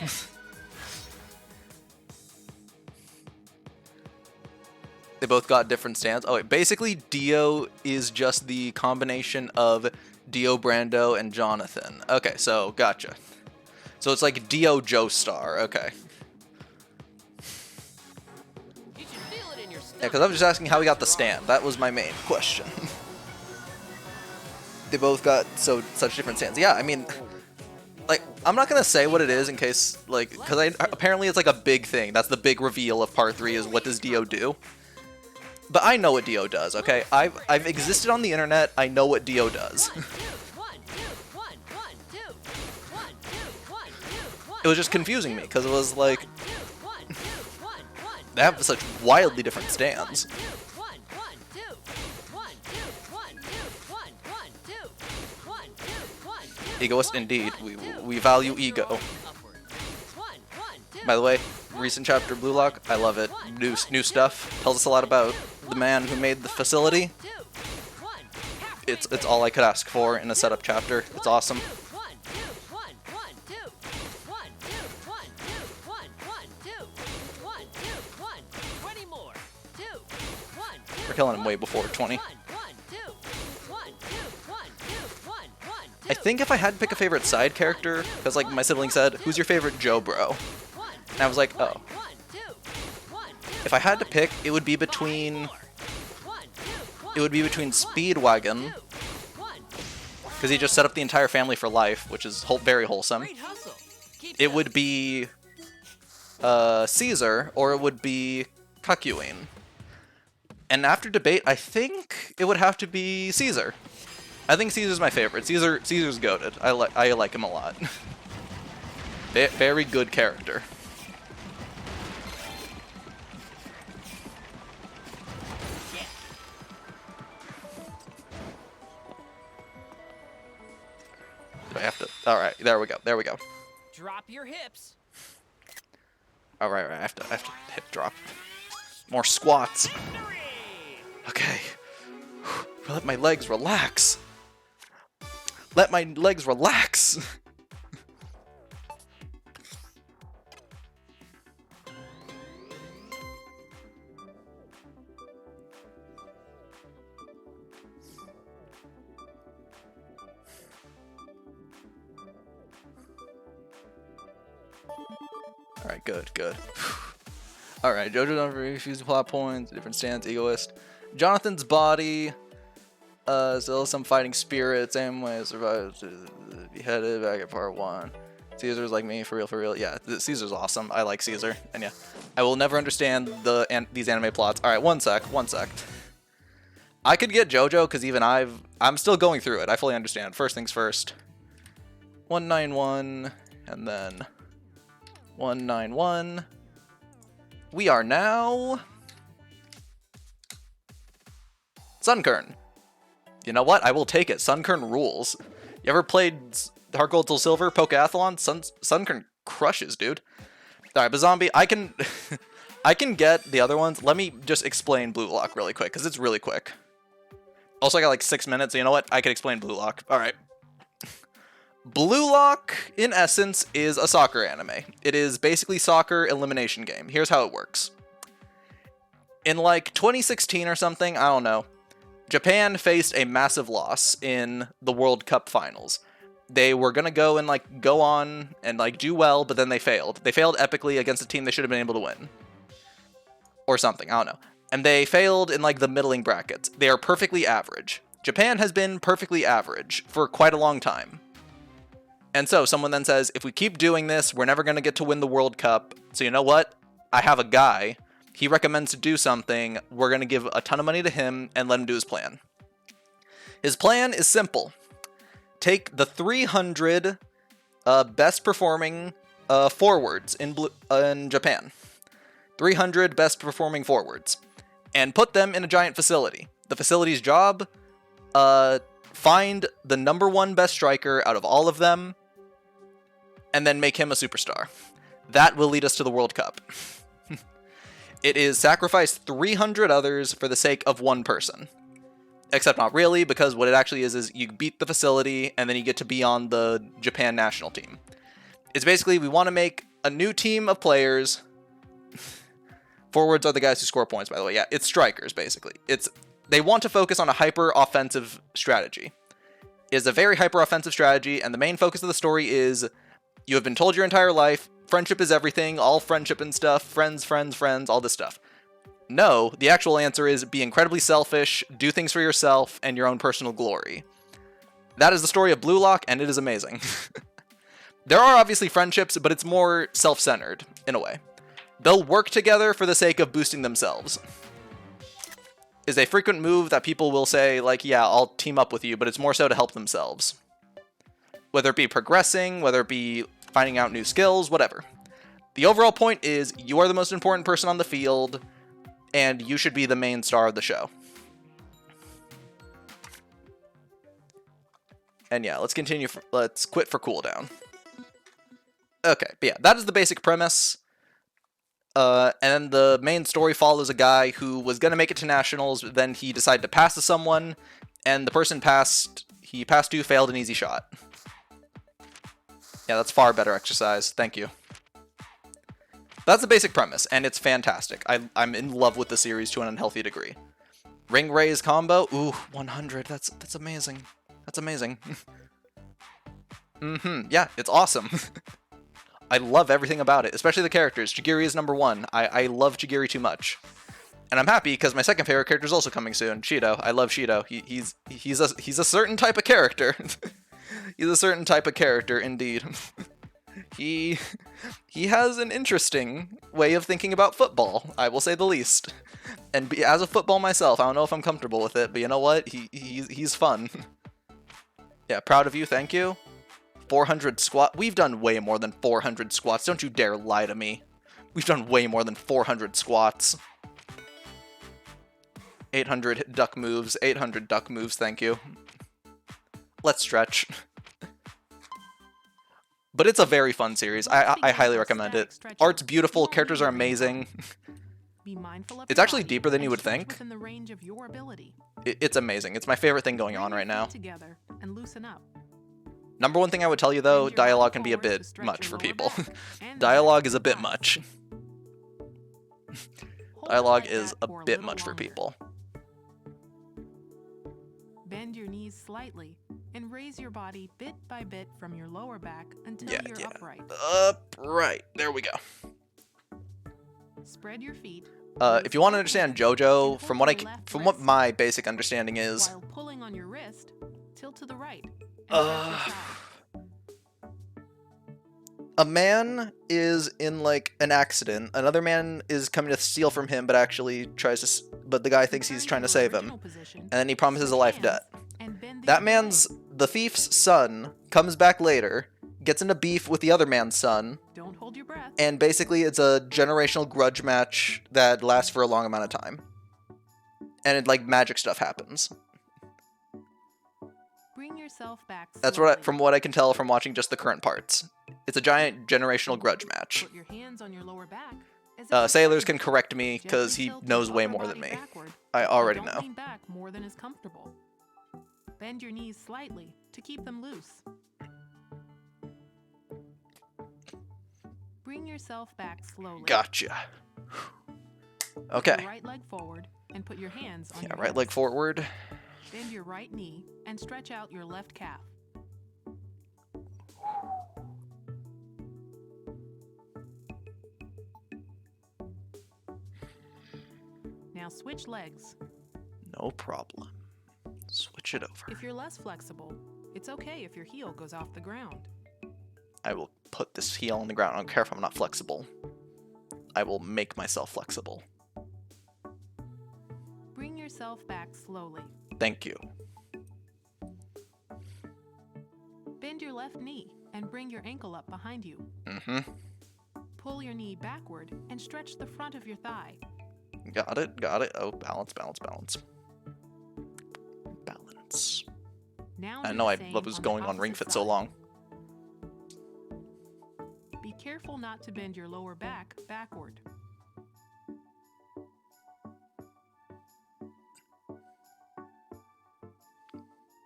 They both got different stands. Oh wait, basically Dio is just the combination of Dio Brando and Jonathan. Okay, so gotcha. So it's like Dio Joestar, okay. You should feel it in your Yeah, stomach. because I was just asking how he got the stand. That was my main question. They both got such different stands. Yeah, I mean, like, I'm not gonna say what it is in case, like, because apparently it's like a big thing. That's the big reveal of part 3 is what does Dio do? But I know what Dio does, okay? I've existed on the internet. I know what Dio does. It was just confusing me because it was like they have such wildly different stands. Egoist indeed. We value ego. By the way, recent chapter Blue Lock, I love it. New stuff. Tells us a lot about the man who made the facility. It's all I could ask for in a setup chapter. It's awesome. We're killing him way before 20. I think if I had to pick a favorite side character, because like my sibling said, who's your favorite Joe bro? And I was like, oh. If I had to pick, it would be between Speedwagon, because he just set up the entire family for life, which is very wholesome. Great hustle. Keep It up. would be Caesar, or it would be Kakyoin. And after debate, I think it would have to be Caesar. I think Caesar's my favorite. Caesar's goated. I like him a lot. Very good character. Yeah. Do I have to? All right, there we go. There we go. Drop your hips. All right, I have to hip drop. More squats. Victory! Okay. Let my legs relax. Let my legs relax. Alright, good. Alright, JoJo don't refuse the plot points, different stance, egoist. Jonathan's body, still some fighting spirit, same way survives beheaded back at part 1. Caesar's like me, for real. Yeah, Caesar's awesome. I like Caesar, and yeah. I will never understand these anime plots. Alright, one sec. I could get JoJo because even I'm still going through it. I fully understand. First things first. 191 and then 191. We are now Sunkern. You know what? I will take it. Sunkern rules. You ever played Heart Gold Soul Silver, Pokeathlon? Sunkern crushes, dude. Alright, but Zombie, I can I can get the other ones. Let me just explain Blue Lock really quick, because it's really quick. Also, I got like 6 minutes, so you know what? I can explain Blue Lock. Alright. Blue Lock, in essence, is a soccer anime. It is basically soccer elimination game. Here's how it works. In like 2016 or something, I don't know, Japan faced a massive loss in the World Cup finals. They were gonna go on and like do well, but then they failed. They failed epically against a team they should have been able to win. Or something, I don't know. And they failed in like the middling brackets. They are perfectly average. Japan has been perfectly average for quite a long time. And so someone then says, if we keep doing this, we're never gonna get to win the World Cup. So you know what? I have a guy. He recommends to do something. We're gonna give a ton of money to him and let him do his plan. His plan is simple. Take the 300 best performing forwards in Japan. 300 best performing forwards. And put them in a giant facility. The facility's job, find the #1 best striker out of all of them, and then make him a superstar. That will lead us to the World Cup. It is sacrifice 300 others for the sake of one person. Except not really, because what it actually is you beat the facility, and then you get to be on the Japan national team. It's basically, we want to make a new team of players. Forwards are the guys who score points, by the way. Yeah, it's strikers, basically. They want to focus on a hyper-offensive strategy. It is a very hyper-offensive strategy, and the main focus of the story is, you have been told your entire life, friendship is everything, all friendship and stuff, friends, friends, friends, all this stuff. No, the actual answer is be incredibly selfish, do things for yourself, and your own personal glory. That is the story of Blue Lock, and it is amazing. There are obviously friendships, but it's more self-centered, in a way. They'll work together for the sake of boosting themselves. Is a frequent move that people will say, like, yeah, I'll team up with you, but it's more so to help themselves. Whether it be progressing, whether it be finding out new skills, whatever. The overall point is, you are the most important person on the field, and you should be the main star of the show. And yeah, let's continue. Let's quit for cooldown. Okay, but yeah, that is the basic premise. And then the main story follows a guy who was going to make it to nationals, then he decided to pass to someone, and the person he passed to failed an easy shot. Yeah, that's far better exercise. Thank you. That's the basic premise, and it's fantastic. I'm in love with the series to an unhealthy degree. Ring raise combo, ooh, 100. That's amazing. That's amazing. Yeah, it's awesome. I love everything about it, especially the characters. Chigiri is #1. I love Chigiri too much. And I'm happy because my second favorite character is also coming soon, Shido. I love Shido. He's a certain type of character. He's a certain type of character, indeed. He has an interesting way of thinking about football, I will say the least. And as a football myself, I don't know if I'm comfortable with it, but you know what? He's fun. Yeah, proud of you, thank you. 400 squat. We've done way more than 400 squats. Don't you dare lie to me. We've done way more than 400 squats. 800 duck moves. 800 duck moves, thank you. Let's stretch. But it's a very fun series. I highly recommend it. Art's beautiful, characters are amazing. Be mindful of It's your actually body deeper than you and would stretch think. Within the range of your ability. It's amazing. It's my favorite thing going Bring on your right now. feet together and loosen up. #1 thing I would tell you though, Bend your dialogue body can be a forward to bit stretch much your for lower people. back and Dialogue relax is your a bit thighs. much. Hold Dialogue like is that a for bit little much for longer. people. Bend your knees slightly and raise your body bit by bit from your lower back until Yeah, you're yeah. upright. Upright. There we go. Spread your feet. If you want to understand JoJo, from what From my basic understanding is, While pulling on your wrist, tilt to the right. And touch your side. a man is in like an accident. Another man is coming to steal from him, but actually tries to but the guy thinks he's Return trying to your save him, original position, and then he promises a switch life hands, debt. and bend the That other man's, way. the thief's son, comes back later, gets into beef with the other man's son, Don't hold your breath. and basically it's a generational grudge match that lasts for a long amount of time. And it, like, magic stuff happens. Bring yourself back That's slowly. from what I can tell from watching just the current parts. It's a giant generational grudge match. Put your hands on your lower back. As if you're Sailors fighting. can correct me because Gently he tilt knows your way upper more than body me. backward, I but already don't know. lean back more than is comfortable. Bend your knees slightly to keep them loose. Bring yourself back slowly. Gotcha. Put Okay. your right leg forward and put your hands on Yeah, your right hips. leg forward. Bend your right knee and stretch out your left calf. Now switch legs. No problem. Switch it over. If you're less flexible, it's okay if your heel goes off the ground. I will put this heel on the ground. I don't care if I'm not flexible. I will make myself flexible. Bring yourself back slowly. Thank you. Bend your left knee and bring your ankle up behind you. Mm-hmm. Pull your knee backward and stretch the front of your thigh. Got it, got it. Oh, balance, balance, balance. Balance. Now I do know the I same was the going on Ring opposite Fit so side. long. Be careful not to bend your lower back backward.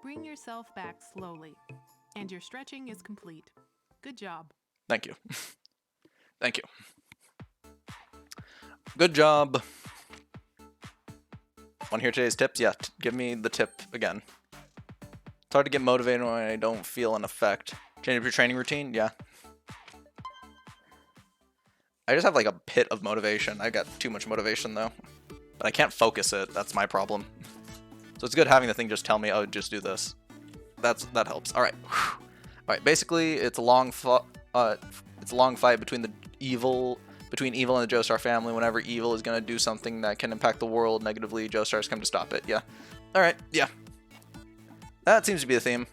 Bring yourself back slowly, and your stretching is complete. Good job. Thank you. Thank you. Good job. Want to hear today's tips? Yeah, give me the tip again. It's hard to get motivated when I don't feel an effect. Change up your training routine? Yeah. I just have like a pit of motivation. I got too much motivation though. But I can't focus it. That's my problem. So it's good having the thing just tell me, oh, just do this. That helps. All right. All right. Basically, it's a long fight between Evil and the Joestar family. Whenever Evil is gonna do something that can impact the world negatively, Joestars come to stop it. Yeah. All right. Yeah. That seems to be the theme.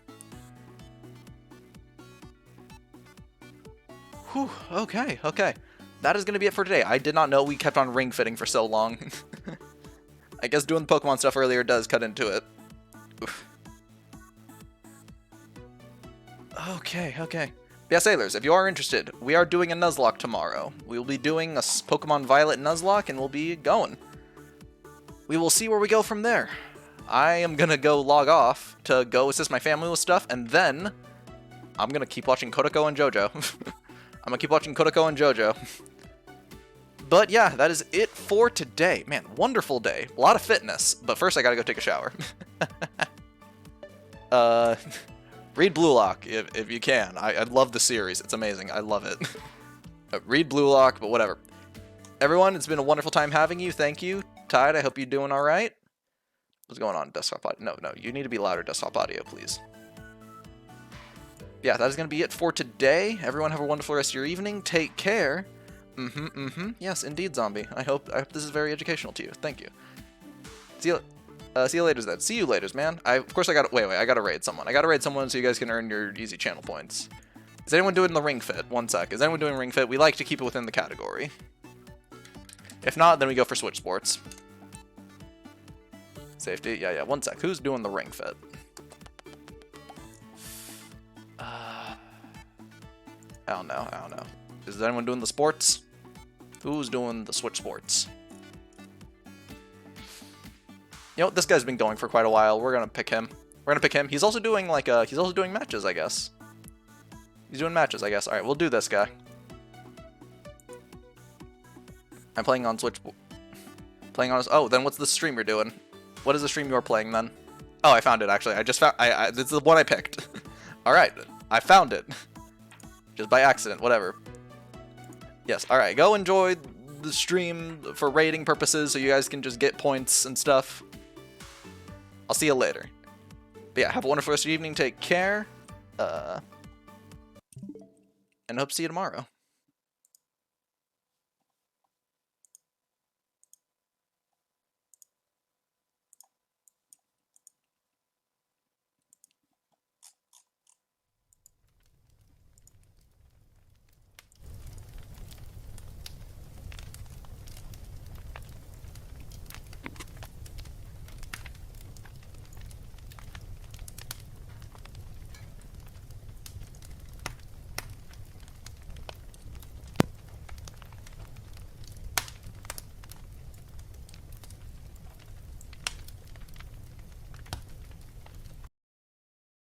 Whew. Okay. Okay. That is gonna be it for today. I did not know we kept on ring fitting for so long. I guess doing the Pokemon stuff earlier does cut into it. Oof. Okay, okay. Yeah, Sailors, if you are interested, we are doing a Nuzlocke tomorrow. We will be doing a Pokemon Violet Nuzlocke, and we'll be going. We will see where we go from there. I am gonna go log off to go assist my family with stuff, and then I'm gonna keep watching Kotoko and JoJo. I'm gonna keep watching Kotoko and JoJo. But yeah, that is it for today. Man, wonderful day. A lot of fitness, but first I gotta go take a shower. Read Blue Lock if you can. I love the series. It's amazing. I love it. Read Blue Lock, but whatever. Everyone, it's been a wonderful time having you. Thank you. Tide, I hope you're doing all right. What's going on, desktop audio? No, you need to be louder, desktop audio, please. Yeah, that is going to be it for today. Everyone have a wonderful rest of your evening. Take care. Yes, indeed, zombie. I hope this is very educational to you. Thank you. See you later, then. See you later, man. Of course I got wait, I gotta raid someone. I gotta raid someone so you guys can earn your easy channel points. Is anyone doing the Ring Fit? One sec. Is anyone doing Ring Fit? We like to keep it within the category. If not, then we go for Switch Sports. Safety? Yeah. One sec. Who's doing the Ring Fit? I don't know. Is anyone doing the sports? Who's doing the Switch Sports? You know, this guy's been going for quite a while. We're gonna pick him. He's also doing matches, I guess. He's doing matches, I guess. All right, we'll do this guy. I'm playing on Switch. Oh, then what's the stream you're doing? What is the stream you're playing then? Oh, I found it actually. I just found. This is the one I picked. All right, I found it. Just by accident, whatever. Yes. All right, go enjoy the stream for rating purposes, so you guys can just get points and stuff. I'll see you later. But yeah, have a wonderful rest of your evening. Take care. And hope to see you tomorrow.